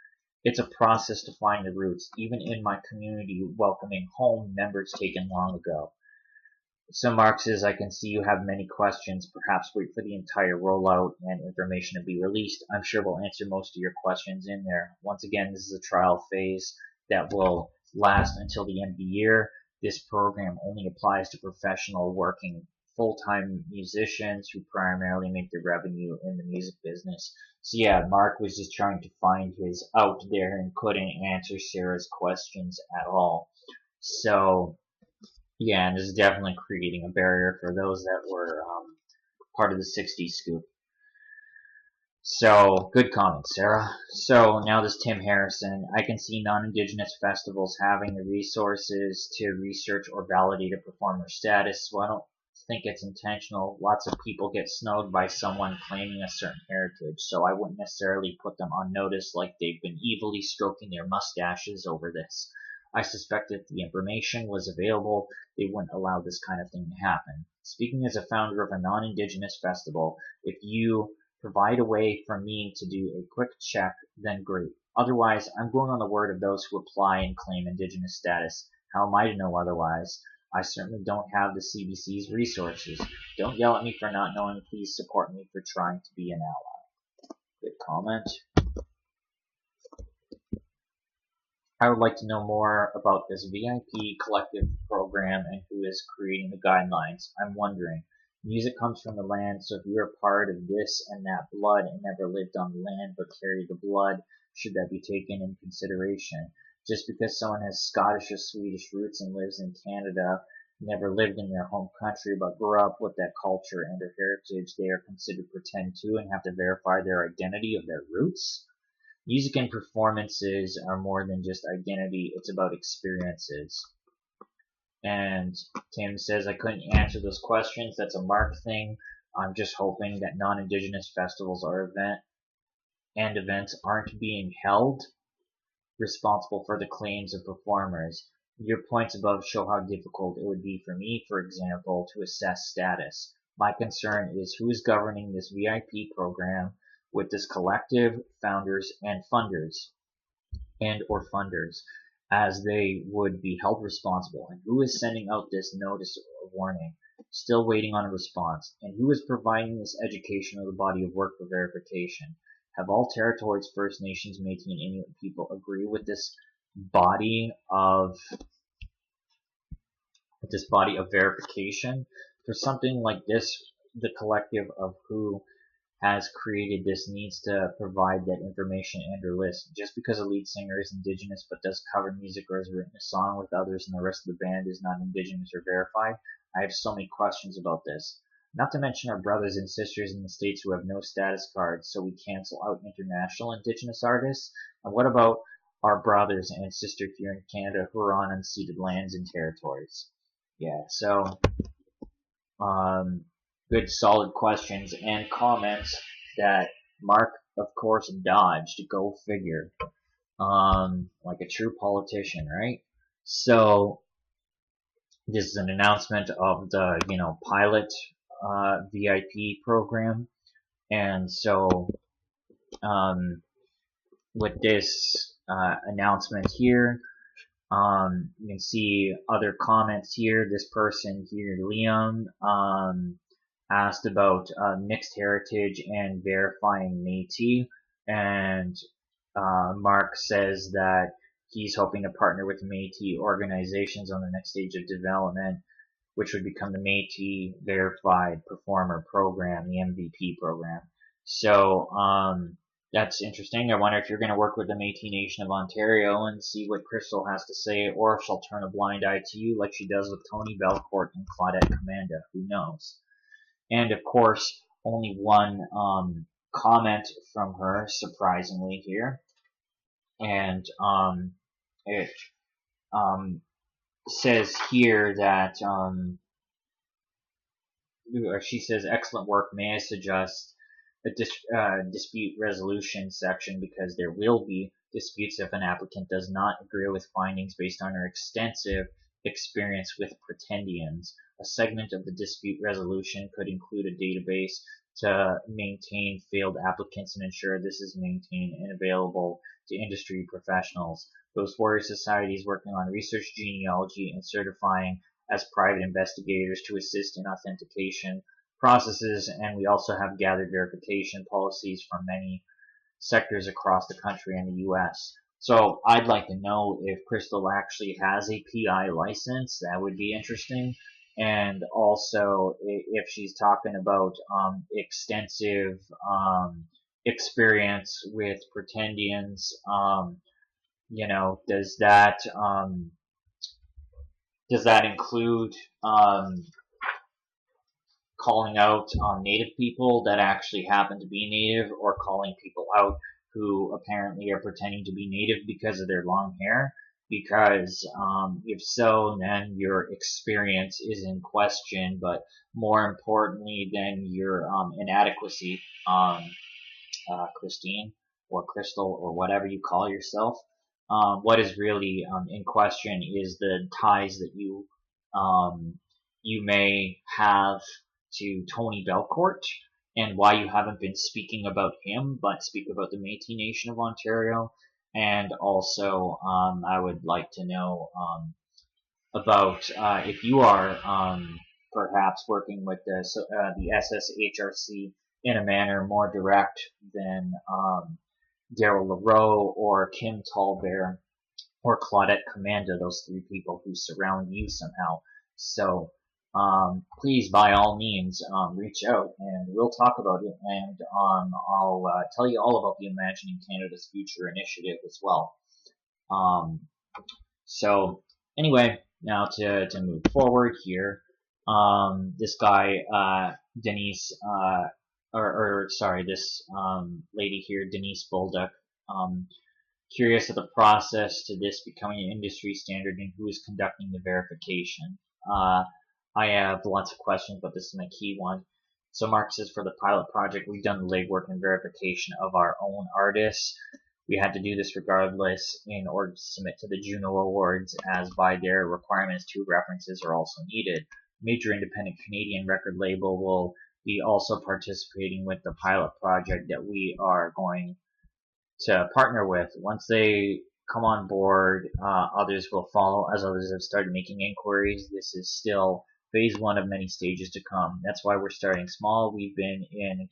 It's a process to find the roots, even in my community welcoming home members taken long ago. So Mark says, I can see you have many questions. Perhaps wait for the entire rollout and information to be released. I'm sure we'll answer most of your questions in there. Once again, this is a trial phase that will last until the end of the year. This program only applies to professional working full-time musicians who primarily make their revenue in the music business. So yeah, Mark was just trying to find his out there and couldn't answer Sarah's questions at all. So yeah, and this is definitely creating a barrier for those that were part of the 60 scoop. So, good comment, Sarah. So, now this Tim Harrison. I can see non-Indigenous festivals having the resources to research or validate a performer status, so I don't think it's intentional. Lots of people get snowed by someone claiming a certain heritage, so I wouldn't necessarily put them on notice like they've been evilly stroking their mustaches over this. I suspect if the information was available, they wouldn't allow this kind of thing to happen. Speaking as a founder of a non-Indigenous festival, if you provide a way for me to do a quick check, then great. Otherwise, I'm going on the word of those who apply and claim Indigenous status. How am I to know otherwise? I certainly don't have the CBC's resources. Don't yell at me for not knowing. Please support me for trying to be an ally. Good comment. I would like to know more about this VIP collective program and who is creating the guidelines. I'm wondering. Music comes from the land, so if you're a part of this and that blood and never lived on the land but carry the blood, should that be taken in consideration? Just because someone has Scottish or Swedish roots and lives in Canada, never lived in their home country but grew up with that culture and their heritage, they are considered pretend to and have to verify their identity of their roots? Music and performances are more than just identity, it's about experiences. And Tim says, I couldn't answer those questions. That's a Mark thing. I'm just hoping that non-Indigenous festivals or events aren't being held responsible for the claims of performers. Your points above show how difficult it would be for me, for example, to assess status. My concern is who is governing this VIP program with this collective, founders, and funders, or funders, as they would be held responsible, and who is sending out this notice of warning, still waiting on a response, and who is providing this education of the body of work for verification. Have all territories, First Nations, Métis, and Inuit people agree with this body of verification? For something like this, the collective of who has created this needs to provide that information and or list. Just because a lead singer is Indigenous but does cover music or has written a song with others and the rest of the band is not Indigenous or verified, I have so many questions about this. Not to mention our brothers and sisters in the States who have no status cards, so we cancel out international Indigenous artists. And what about our brothers and sisters here in Canada who are on unceded lands and territories? Yeah, so good solid questions and comments that Mark, of course, dodged. Go figure. Like a true politician, right? So this is an announcement of the, pilot VIP program. And so with this announcement here, you can see other comments here. This person here, Liam, asked about mixed heritage and verifying Métis, and Mark says that he's hoping to partner with Métis organizations on the next stage of development, which would become the Métis Verified Performer Program, the MVP program. So that's interesting. I wonder if you're going to work with the Métis Nation of Ontario and see what Crystal has to say, or if she'll turn a blind eye to you like she does with Tony Belcourt and Claudette Commanda. Who knows? And of course, only one comment from her, surprisingly, here. And it says here that she says, excellent work. May I suggest a dispute resolution section, because there will be disputes if an applicant does not agree with findings based on her extensive experience with pretendians. A segment of the dispute resolution could include a database to maintain failed applicants and ensure this is maintained and available to industry professionals. Those warrior societies working on research genealogy and certifying as private investigators to assist in authentication processes, and we also have gathered verification policies from many sectors across the country and the U.S. So I'd like to know if Crystal actually has a PI license. That would be interesting. And also if she's talking about extensive experience with pretendians, does that include calling out native people that actually happen to be native, or calling people out who apparently are pretending to be native because of their long hair? Because if so, then your experience is in question, but more importantly than your inadequacy, Christine or Crystal or whatever you call yourself, what is really in question is the ties that you may have to Tony Belcourt, and why you haven't been speaking about him, but speak about the Métis Nation of Ontario. And also, I would like to know about if you are perhaps working with the SSHRC in a manner more direct than Daryl LaRoe or Kim Tallbear or Claudette Commanda, those three people who surround you somehow. So please, by all means, reach out and we'll talk about it, and I'll tell you all about the Imagining Canada's Future initiative as well. So anyway, now to move forward here, this guy, Denise, this lady here, Denise Bolduc, curious of the process to this becoming an industry standard and who is conducting the verification. I have lots of questions, but this is my key one. So Mark says, for the pilot project, we've done the legwork and verification of our own artists. We had to do this regardless in order to submit to the Juno Awards, as by their requirements, 2 references are also needed. Major independent Canadian record label will be also participating with the pilot project that we are going to partner with. Once they come on board, others will follow, as others have started making inquiries. This is still phase 1 of many stages to come. That's why we're starting small. We've been in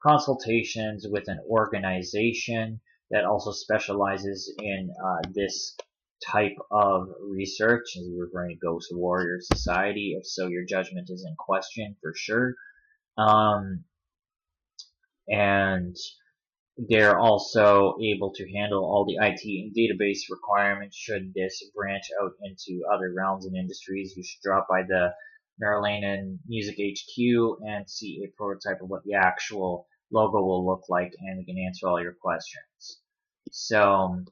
consultations with an organization that also specializes in this type of research. We're referring to Ghost Warrior Society. If so, your judgment is in question for sure. And they're also able to handle all the IT and database requirements should this branch out into other realms and industries. You should drop by the Maryland Music HQ and see a prototype of what the actual logo will look like, and we can answer all your questions. So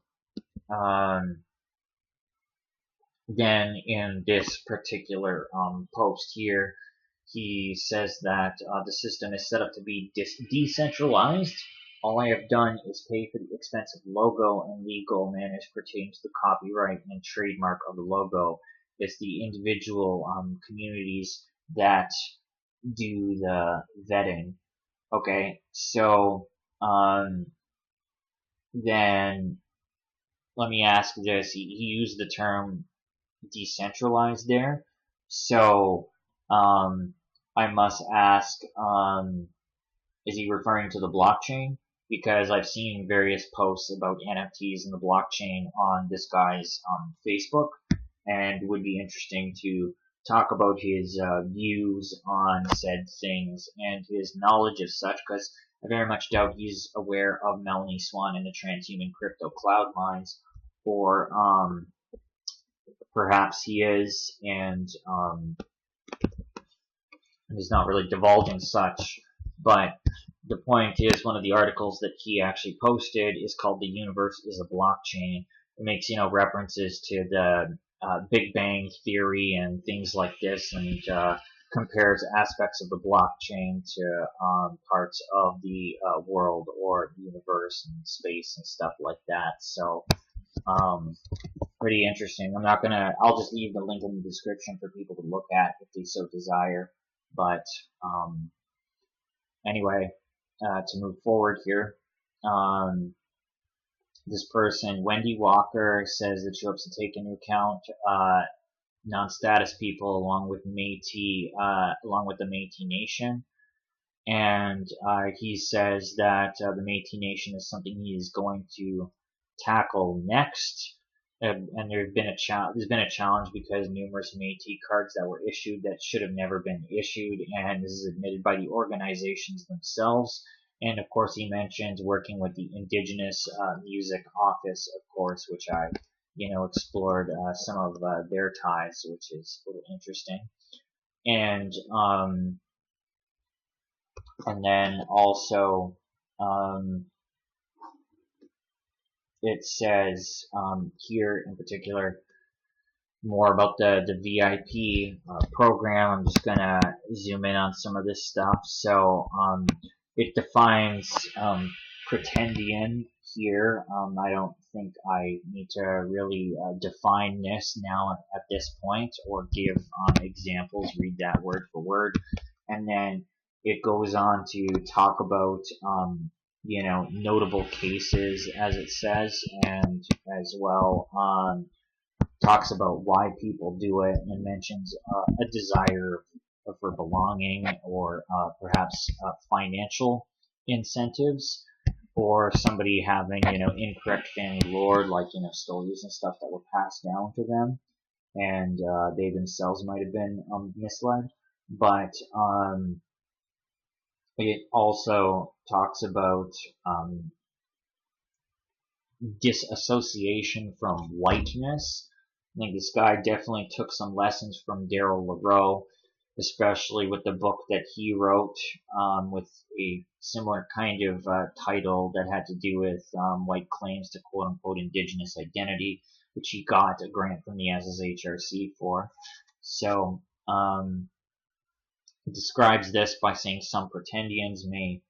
then in this particular post here, he says that the system is set up to be decentralized. All I have done is pay for the expensive logo and legal matters pertaining to the copyright and trademark of the logo. It's the individual communities that do the vetting. Okay, so then let me ask this. He used the term decentralized there. So I must ask, is he referring to the blockchain? Because I've seen various posts about NFTs and the blockchain on this guy's Facebook, and it would be interesting to talk about his views on said things and his knowledge of such, because I very much doubt he's aware of Melanie Swan and the transhuman crypto cloud mines, or perhaps he is, and he's not really divulging such. But the point is, one of the articles that he actually posted is called "The Universe is a Blockchain." It makes, references to the Big Bang Theory and things like this, and compares aspects of the blockchain to parts of the world or the universe and space and stuff like that. So, pretty interesting. I'll just leave the link in the description for people to look at if they so desire. But anyway, to move forward here, this person, Wendy Walker, says that she hopes to take into account non-status people along with the Métis Nation. And he says that the Métis Nation is something he is going to tackle next. And there's been a challenge because numerous Métis cards that were issued that should have never been issued, and this is admitted by the organizations themselves. And of course, he mentions working with the Indigenous Music Office, of course, which I, explored some of their ties, which is a little interesting. And then also, it says here in particular more about the VIP program. I'm just gonna zoom in on some of this stuff. So it defines pretendian here. I don't think I need to really define this now at this point or give examples, read that word for word. And then it goes on to talk about notable cases, as it says, and as well talks about why people do it, and mentions a desire for belonging, or perhaps financial incentives, or somebody having, incorrect family lore, like, stories and stuff that were passed down to them, and they themselves might have been misled. But it also talks about disassociation from whiteness. I think this guy definitely took some lessons from Daryl LaRoe, especially with the book that he wrote with a similar kind of title that had to do with white claims to quote-unquote indigenous identity, which he got a grant from the SSHRC for. So it describes this by saying some pretendians may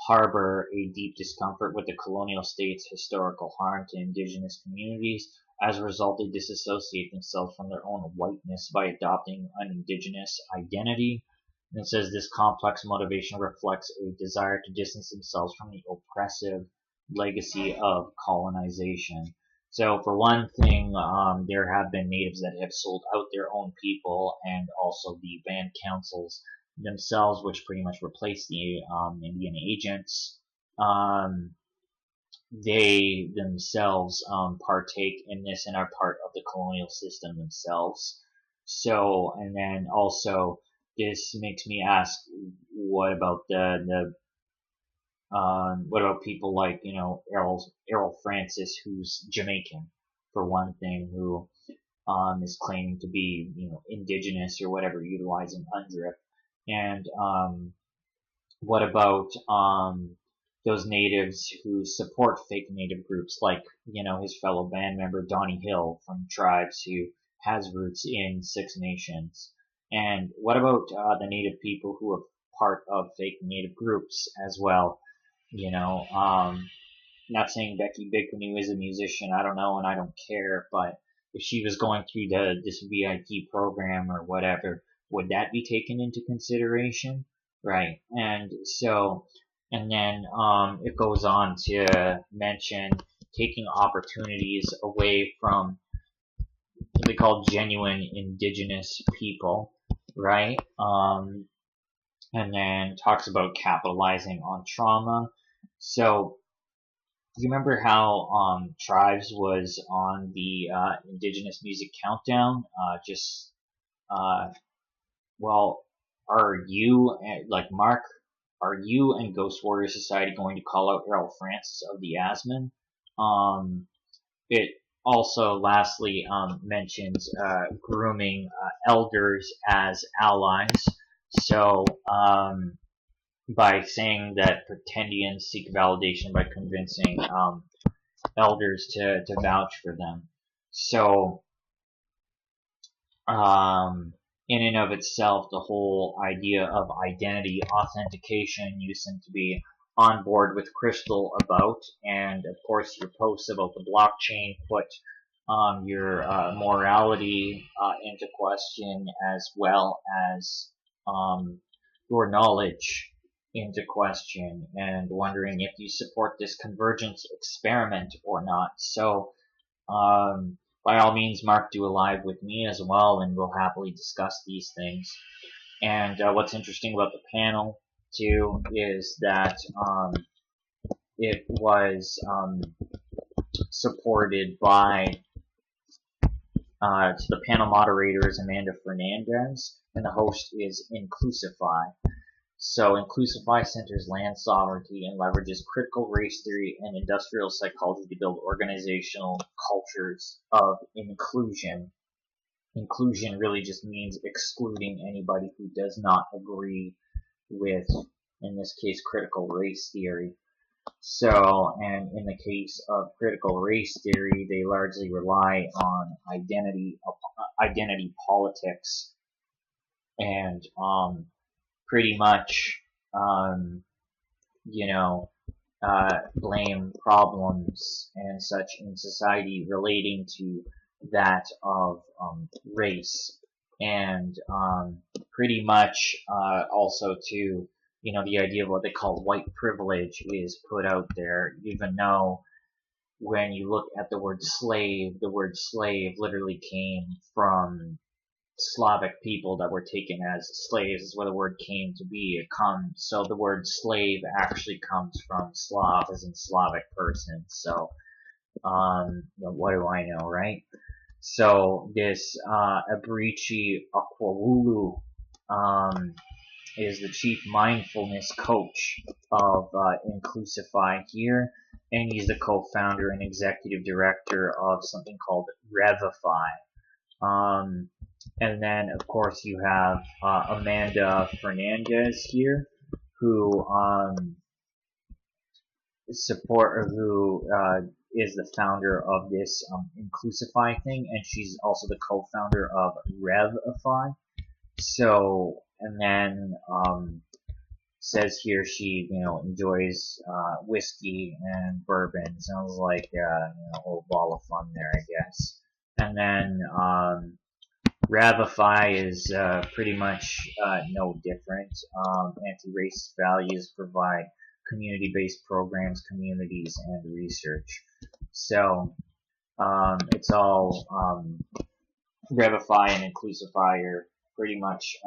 harbor a deep discomfort with the colonial state's historical harm to indigenous communities. As a result, they disassociate themselves from their own whiteness by adopting an indigenous identity. And it says this complex motivation reflects a desire to distance themselves from the oppressive legacy of colonization. So for one thing, there have been natives that have sold out their own people, and also the band councils themselves, which pretty much replaced the Indian agents. They themselves partake in this and are part of the colonial system themselves. So, and then also this makes me ask, what about what about people like, Errol Francis, who's Jamaican, for one thing, who is claiming to be, indigenous or whatever, utilizing UNDRIP. And what about those natives who support fake native groups, like, his fellow band member Donnie Hill from Tribes, who has roots in Six Nations? And what about the native people who are part of fake native groups as well? Not saying Becky Bickney is a musician, I don't know, and I don't care, but if she was going through this VIP program or whatever, would that be taken into consideration? Right. And so, and then it goes on to mention taking opportunities away from what they call genuine indigenous people, right? And then talks about capitalizing on trauma. So, you remember how Tribes was on the Indigenous Music Countdown? Well, are you, like Mark, are you and Ghost Warrior Society going to call out Errol Francis of the ASMIN? It also, lastly, mentions grooming elders as allies. So, by saying that pretendians seek validation by convincing elders to vouch for them. So, in and of itself, the whole idea of identity authentication you seem to be on board with Crystal about, and of course your posts about the blockchain put your morality into question, as well as your knowledge into question, and wondering if you support this convergence experiment or not. So, by all means, Mark, do a live with me as well, and we'll happily discuss these things. And what's interesting about the panel, too, is that it was supported by, the panel moderator is Amanda Fernandez, and the host is Inclusify. So Inclusify centers land sovereignty and leverages critical race theory and industrial psychology to build organizational cultures of inclusion. Inclusion really just means excluding anybody who does not agree with, in this case, critical race theory. So, and in the case of critical race theory, they largely rely on identity politics, and pretty much, blame problems and such in society relating to that of race, and pretty much also to, the idea of what they call white privilege is put out there, even though when you look at the word slave literally came from Slavic people that were taken as slaves, is where the word came to be. So the word slave actually comes from Slav, as in Slavic person. So, what do I know, right? So this Abrici Akwawulu is the chief mindfulness coach of Inclusify here, and he's the co-founder and executive director of something called Revify. And then, of course, you have Amanda Fernandez here, who is the founder of this Inclusify thing, and she's also the co-founder of Revify. So, and then says here she enjoys whiskey and bourbon. Sounds like a whole ball of fun there, I guess. And then Ravify is pretty much no different. Anti-racist values provide community-based programs, communities, and research. So it's all Revify and Inclusify are pretty much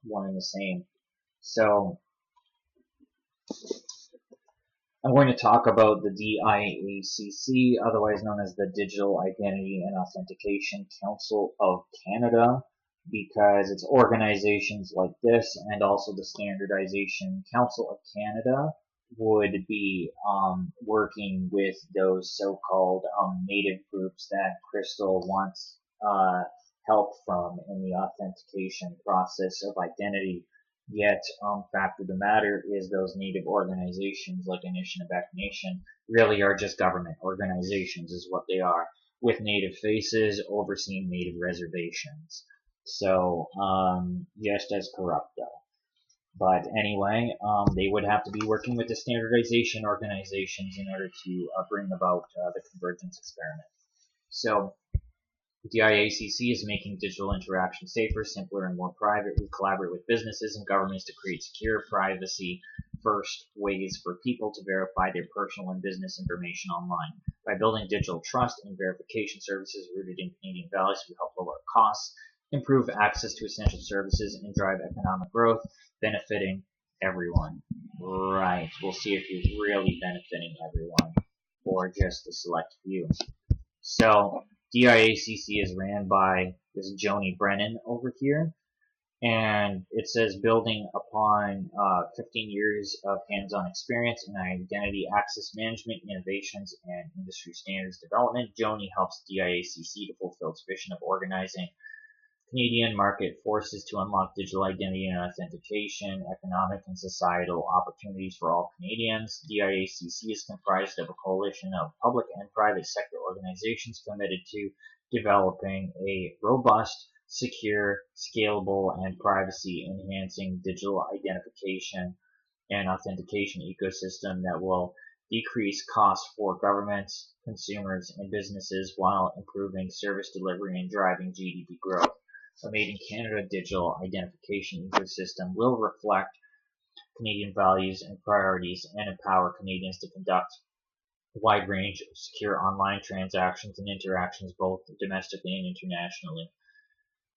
one and the same. So I'm going to talk about the DIACC, otherwise known as the Digital Identity and Authentication Council of Canada, because it's organizations like this and also the Standardization Council of Canada would be working with those so-called native groups that Crystal wants help from in the authentication process of identity. Yet, fact of the matter is those native organizations like Anishinaabe Nation really are just government organizations is what they are, with native faces overseeing native reservations. So, just as corrupt though. But anyway, they would have to be working with the standardization organizations in order to bring about the Convergence Experiment. So, the DIACC is making digital interaction safer, simpler, and more private. We collaborate with businesses and governments to create secure, privacy-first ways for people to verify their personal and business information online. By building digital trust and verification services rooted in Canadian values, we help lower costs, improve access to essential services, and drive economic growth, benefiting everyone. Right. We'll see if you're really benefiting everyone or just a select few. So, DIACC is ran by this Joni Brennan over here, and it says building upon 15 years of hands-on experience in identity access management, innovations, and industry standards development. Joni helps DIACC to fulfill its vision of organizing Canadian market forces to unlock digital identity and authentication, economic and societal opportunities for all Canadians. DIACC is comprised of a coalition of public and private sector organizations committed to developing a robust, secure, scalable, and privacy-enhancing digital identification and authentication ecosystem that will decrease costs for governments, consumers, and businesses while improving service delivery and driving GDP growth. A Made in Canada digital identification ecosystem will reflect Canadian values and priorities and empower Canadians to conduct a wide range of secure online transactions and interactions both domestically and internationally.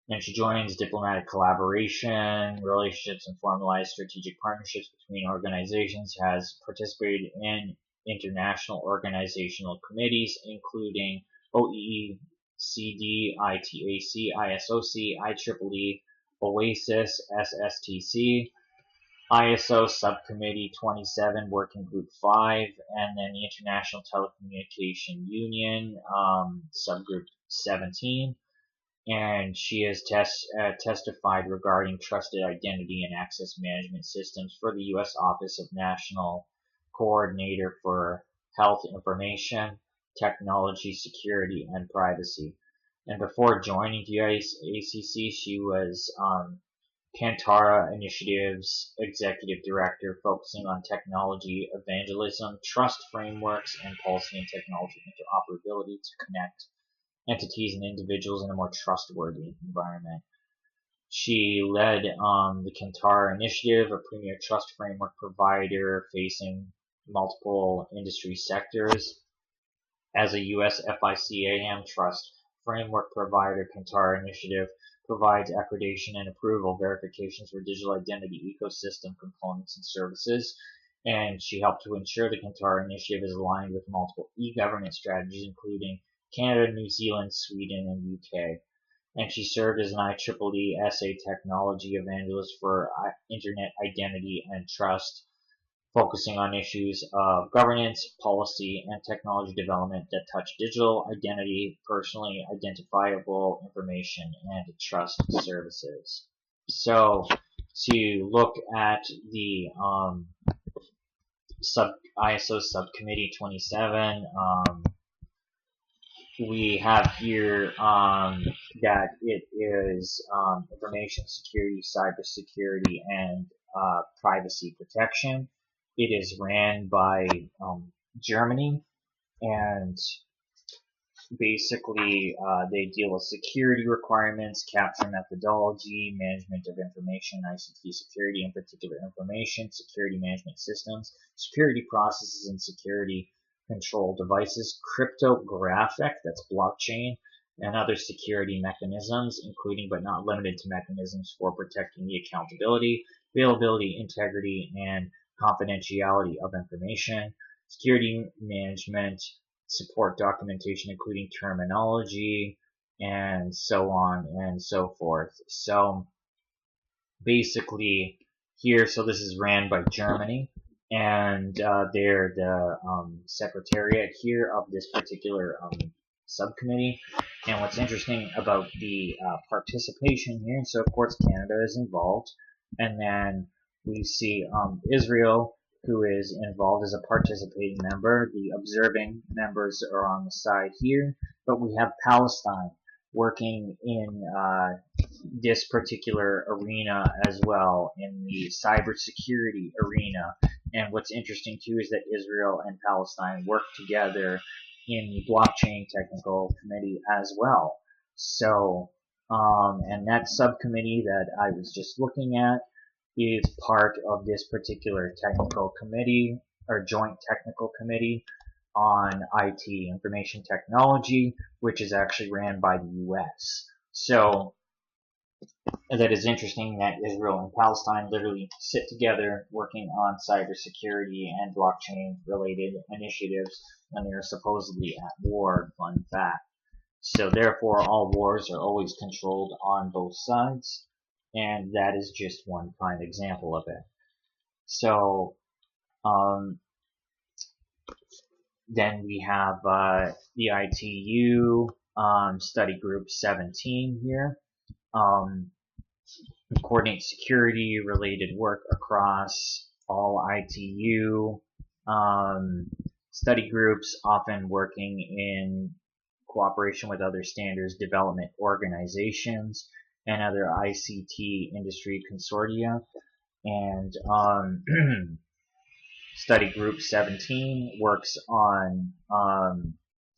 And she joins diplomatic collaboration, relationships, and formalized strategic partnerships between organizations, has participated in international organizational committees, including OEE, CD, ITAC, ISOC, IEEE, Oasis, SSTC, ISO Subcommittee 27, Working Group 5, and then the International Telecommunication Union, Subgroup 17. And she has testified regarding trusted identity and access management systems for the U.S. Office of National Coordinator for Health Information, Technology, Security, and Privacy. And before joining DIACC, she was Kantara Initiatives Executive Director, focusing on technology evangelism, trust frameworks, and policy and technology interoperability to connect entities and individuals in a more trustworthy environment. She led the Kantara Initiative, a premier trust framework provider facing multiple industry sectors. As a US FICAM trust framework provider, Kantara Initiative provides accreditation and approval verifications for digital identity ecosystem components and services. And she helped to ensure the Kantara Initiative is aligned with multiple e-government strategies, including Canada, New Zealand, Sweden, and UK. And she served as an IEEE SA technology evangelist for Internet identity and trust, focusing on issues of governance, policy, and technology development that touch digital identity, personally identifiable information, and trust services. So, to look at the ISO Subcommittee 27, we have here that it is information security, cybersecurity, and privacy protection. It is ran by Germany, and basically they deal with security requirements, capture methodology, management of information, ICT security, in particular information, security management systems, security processes, and security control devices, cryptographic, that's blockchain, and other security mechanisms, including but not limited to mechanisms for protecting the accountability, availability, integrity, and confidentiality of information, security management, support documentation, including terminology, and so on and so forth. So basically here, so this is ran by Germany, and they're the secretariat here of this particular subcommittee. And what's interesting about the participation here, so of course Canada is involved, and then we see Israel, who is involved as a participating member. The observing members are on the side here, but we have Palestine working in this particular arena as well, in the cybersecurity arena. And what's interesting too is that Israel and Palestine work together in the blockchain technical committee as well. So, and that subcommittee that I was just looking at is part of this particular technical committee, or joint technical committee on IT, information technology, which is actually ran by the US. So that is interesting that Israel and Palestine literally sit together working on cybersecurity and blockchain related initiatives when they're supposedly at war. Fun fact. So therefore all wars are always controlled on both sides, and that is just one prime example of it. So then we have the ITU study group 17 here. Coordinate security related work across all ITU study groups, often working in cooperation with other standards development organizations and other ICT industry consortia. And study group 17 works on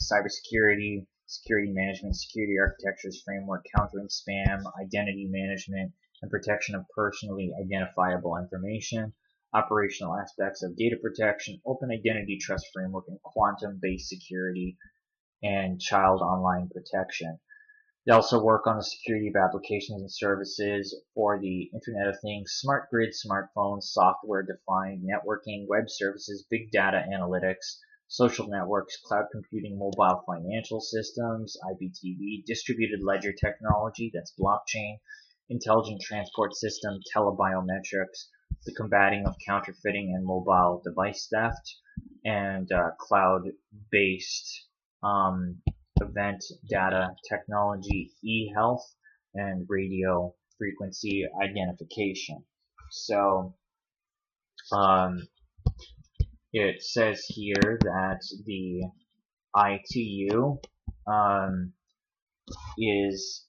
cybersecurity, security management, security architectures framework, countering spam, identity management, and protection of personally identifiable information, operational aspects of data protection, open identity trust framework, and quantum-based security and child online protection. They also work on the security of applications and services for the Internet of Things, smart grid, smartphones, software-defined networking, web services, big data analytics, social networks, cloud computing, mobile financial systems, IPTV, distributed ledger technology, that's blockchain, intelligent transport system, telebiometrics, the combating of counterfeiting and mobile device theft, and cloud-based event data technology, e-health, and radio frequency identification. So it says here that the ITU is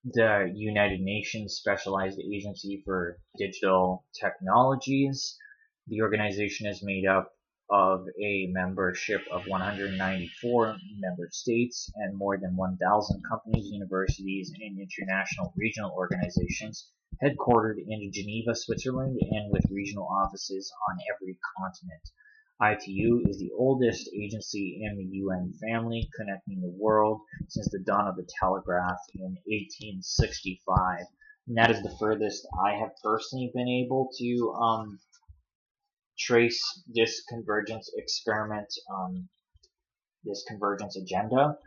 the United Nations Specialized Agency for Digital Technologies. The organization is made up of a membership of 194 member states and more than 1,000 companies, universities, and international regional organizations, headquartered in Geneva, Switzerland, and with regional offices on every continent. ITU is the oldest agency in the UN family, connecting the world since the dawn of the telegraph in 1865. And that is the furthest I have personally been able to trace this convergence experiment, this convergence agenda.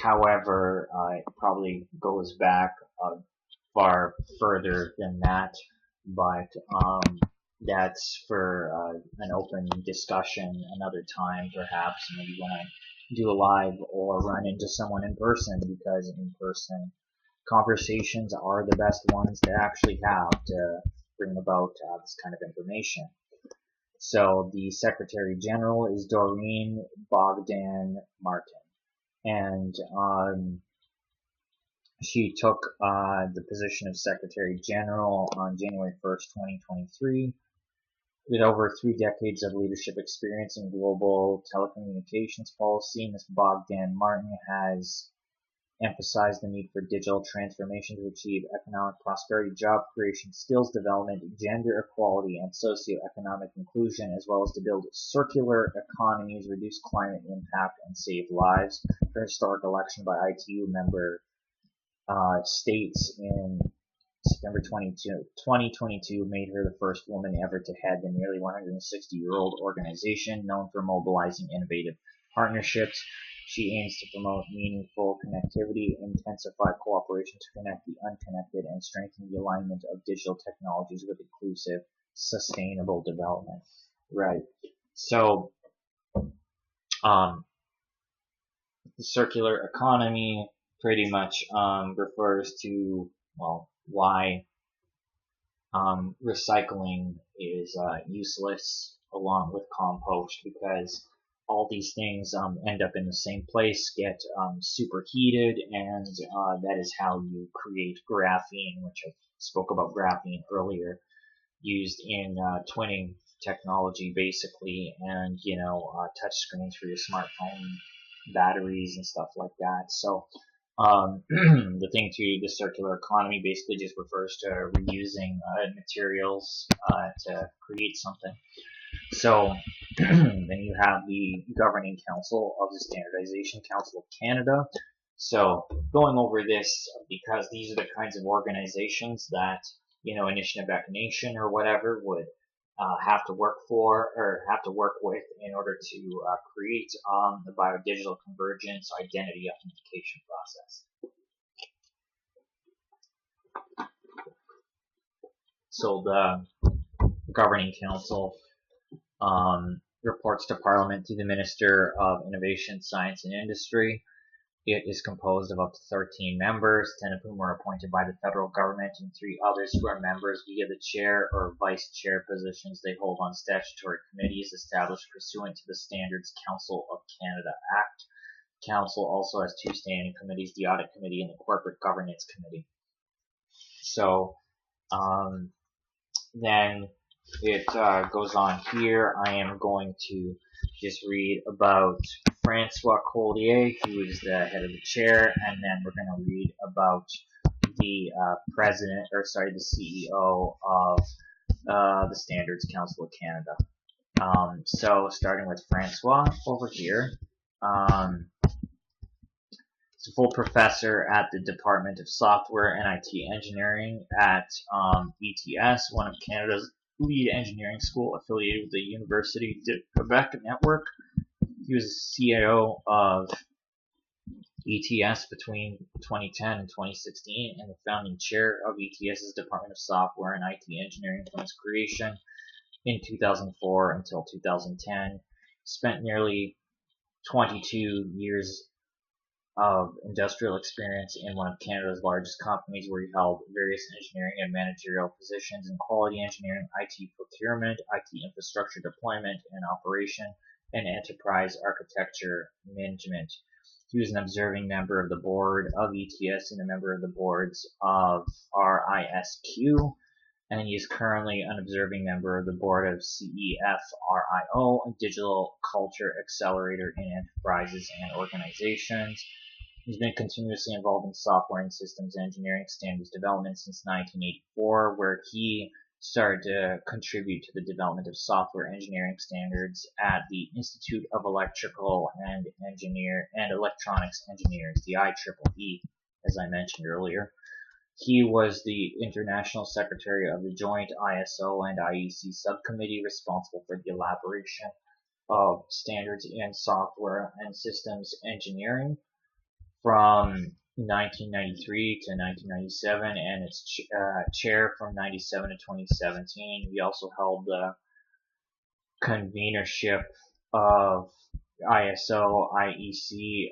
However, it probably goes back far further than that, but that's for an open discussion another time, perhaps, maybe when I do a live or run into someone in person, because in person conversations are the best ones to actually have to bring about this kind of information. So the Secretary General is Doreen Bogdan Martin, and she took the position of Secretary General on January 1st, 2023. With over 3 decades of leadership experience in global telecommunications policy, Ms. Bogdan Martin has emphasized the need for digital transformation to achieve economic prosperity, job creation, skills development, gender equality, and socioeconomic inclusion, as well as to build circular economies, reduce climate impact, and save lives. Her historic election by ITU member states in September 2022 made her the first woman ever to head the nearly 160-year-old organization known for mobilizing innovative partnerships. She aims to promote meaningful connectivity, intensify cooperation to connect the unconnected, and strengthen the alignment of digital technologies with inclusive, sustainable development. Right. So, the circular economy pretty much refers to, well, why recycling is useless along with compost, because all these things end up in the same place, get superheated, and that is how you create graphene, which I spoke about graphene earlier, used in twinning technology basically, and touch screens for your smartphone, batteries and stuff like that. So the thing to the circular economy basically just refers to reusing materials to create something. So then you have the Governing Council of the Standardization Council of Canada. So going over this, because these are the kinds of organizations that, Anishinaabe Nation or whatever would have to work for or have to work with in order to create the biodigital convergence identity authentication process. So the Governing Council reports to Parliament through the Minister of Innovation, Science and Industry. It is composed of up to 13 members, 10 of whom are appointed by the federal government, and 3 others who are members via the chair or vice chair positions they hold on statutory committees established pursuant to the Standards Council of Canada Act. Council also has 2 standing committees, the Audit Committee and the Corporate Governance Committee. So then it goes on here. I am going to just read about Francois Collier, who is the head of the chair, and then we're going to read about the the CEO of the Standards Council of Canada. So starting with Francois over here. He's a full professor at the Department of Software and IT Engineering at ETS, one of Canada's lead engineering school affiliated with the University de Quebec network. He was CIO of ETS between 2010 and 2016 and the founding chair of ETS's Department of Software and IT Engineering from its creation in 2004 until 2010. Spent nearly 22 years of industrial experience in one of Canada's largest companies, where he held various engineering and managerial positions in quality engineering, IT procurement, IT infrastructure deployment and operation, and enterprise architecture management. He was an observing member of the board of ETS and a member of the boards of RISQ, and he is currently an observing member of the board of CEFRIO, a digital culture accelerator in enterprises and organizations. He's been continuously involved in software and systems engineering standards development since 1984, where he started to contribute to the development of software engineering standards at the Institute of Electrical and Electronics Engineers, the IEEE, as I mentioned earlier. He was the International Secretary of the Joint ISO and IEC Subcommittee responsible for the elaboration of standards in software and systems engineering from 1993 to 1997, and its chair from 97 to 2017. He also held the convenership of ISO, IEC,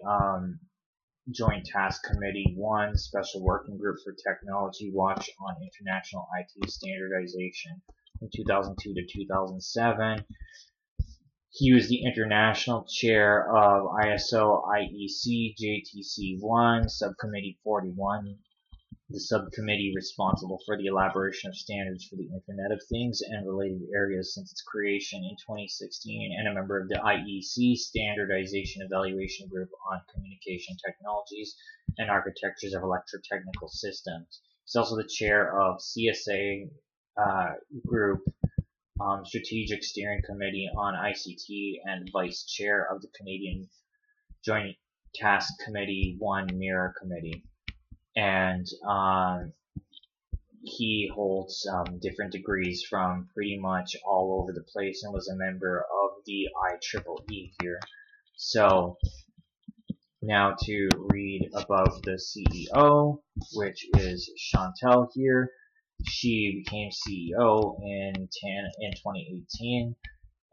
Joint Task Committee 1, Special Working Group for Technology Watch on International IT Standardization from 2002 to 2007. He was the international chair of ISO IEC JTC1, Subcommittee 41, the subcommittee responsible for the elaboration of standards for the Internet of Things and related areas since its creation in 2016, and a member of the IEC Standardization Evaluation Group on Communication Technologies and Architectures of Electrotechnical Systems. He's also the chair of CSA Group Strategic Steering Committee on ICT and vice chair of the Canadian Joint Task Committee 1 Mirror Committee. And he holds different degrees from pretty much all over the place and was a member of the IEEE here. So now to read about the CEO, which is Chantel here. She became CEO in 2018,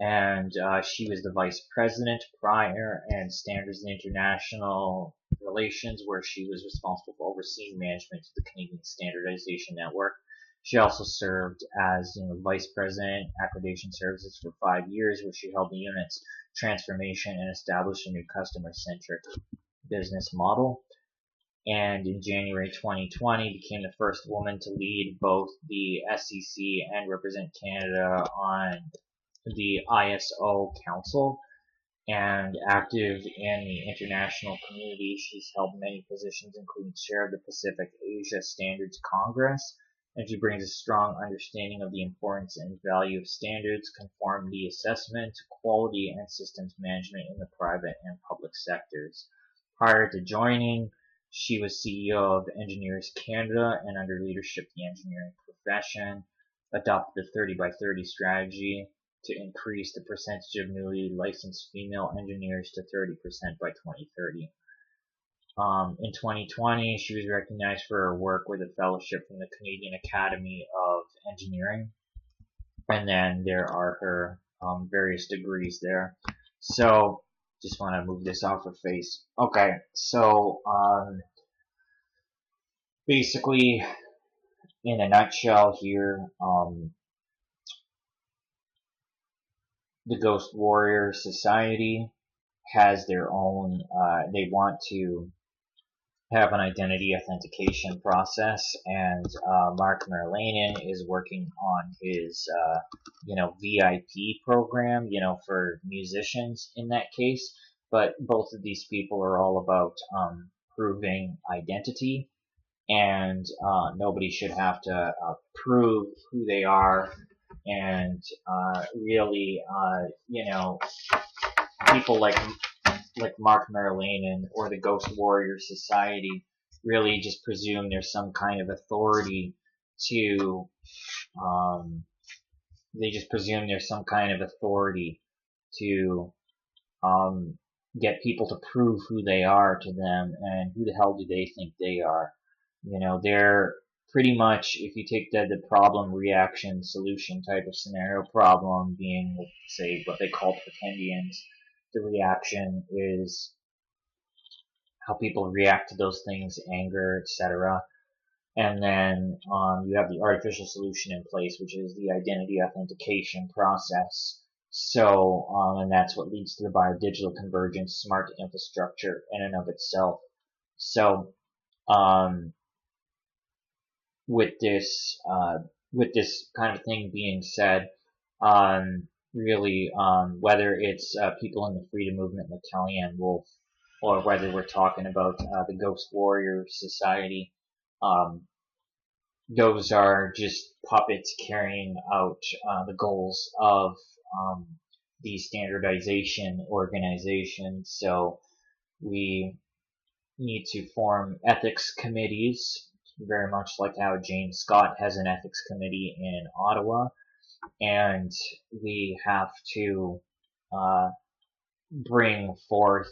and she was the vice president prior and standards and international relations, where she was responsible for overseeing management of the Canadian Standardization Network. She also served as vice president accreditation services for 5 years, where she held the unit's transformation and established a new customer-centric business model. And in January 2020 became the first woman to lead both the SEC and represent Canada on the ISO Council. And active in the international community, she's held many positions, including chair of the Pacific Asia Standards Congress, and she brings a strong understanding of the importance and value of standards, conformity assessment, quality, and systems management in the private and public sectors. Prior to joining, she was CEO of Engineers Canada, and under leadership of the engineering profession, adopted the 30 by 30 strategy to increase the percentage of newly licensed female engineers to 30% by 2030. In 2020, she was recognized for her work with a fellowship from the Canadian Academy of Engineering, and then there are her various degrees there. So just want to move this off her face. Okay, so basically, in a nutshell here, the Ghost Warrior Society has their own, they want to have an identity authentication process, and Mark Merlanen is working on his, VIP program, for musicians in that case. But both of these people are all about proving identity, and nobody should have to prove who they are. And really, people like Mark Merlanen or the Ghost Warrior Society really just presume there's some kind of authority to, get people to prove who they are to them, and who the hell do they think they are? They're pretty much, if you take the problem, reaction, solution type of scenario, problem being, say, what they call pretendians. The reaction is how people react to those things, anger, etc. And then you have the artificial solution in place, which is the identity authentication process. So, and that's what leads to the Biodigital Convergence SMART infrastructure in and of itself. So, with this kind of thing being said, really, whether it's people in the freedom movement like Kellyanne Wolf, or whether we're talking about the Ghost Warrior Society, those are just puppets carrying out the goals of the standardization organization. So we need to form ethics committees, very much like how James Scott has an ethics committee in Ottawa, and we have to uh, bring forth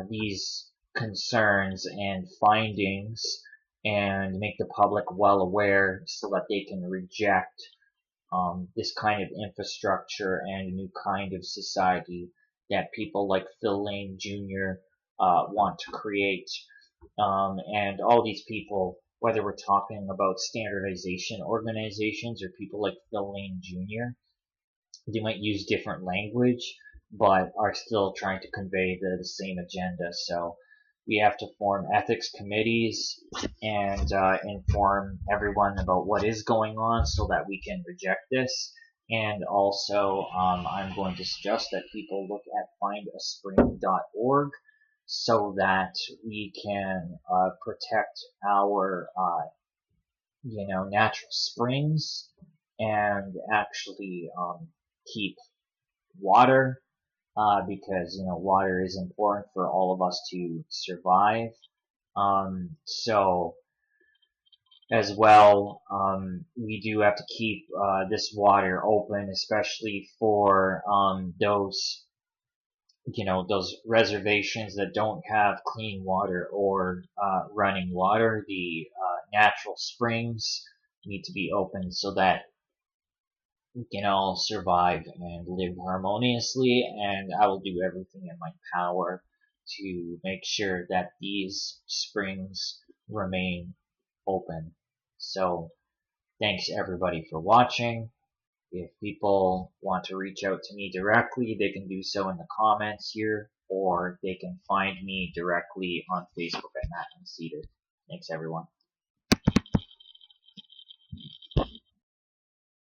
these concerns and findings and make the public well aware so that they can reject this kind of infrastructure and a new kind of society that people like Phil Lane Jr. Want to create. And all these people, whether we're talking about standardization organizations or people like Phil Lane Jr., they might use different language, but are still trying to convey the same agenda. So we have to form ethics committees and inform everyone about what is going on so that we can reject this. And also, I'm going to suggest that people look at findaspring.org so that we can protect our, natural springs and actually keep water, because water is important for all of us to survive. So as well, we do have to keep this water open, especially for those reservations that don't have clean water or running water. The natural springs need to be open so that we can all survive and live harmoniously, and I will do everything in my power to make sure that these springs remain open. So thanks everybody for watching. If people want to reach out to me directly, they can do so in the comments here, or they can find me directly on Facebook at Matt and Cedar. Thanks everyone.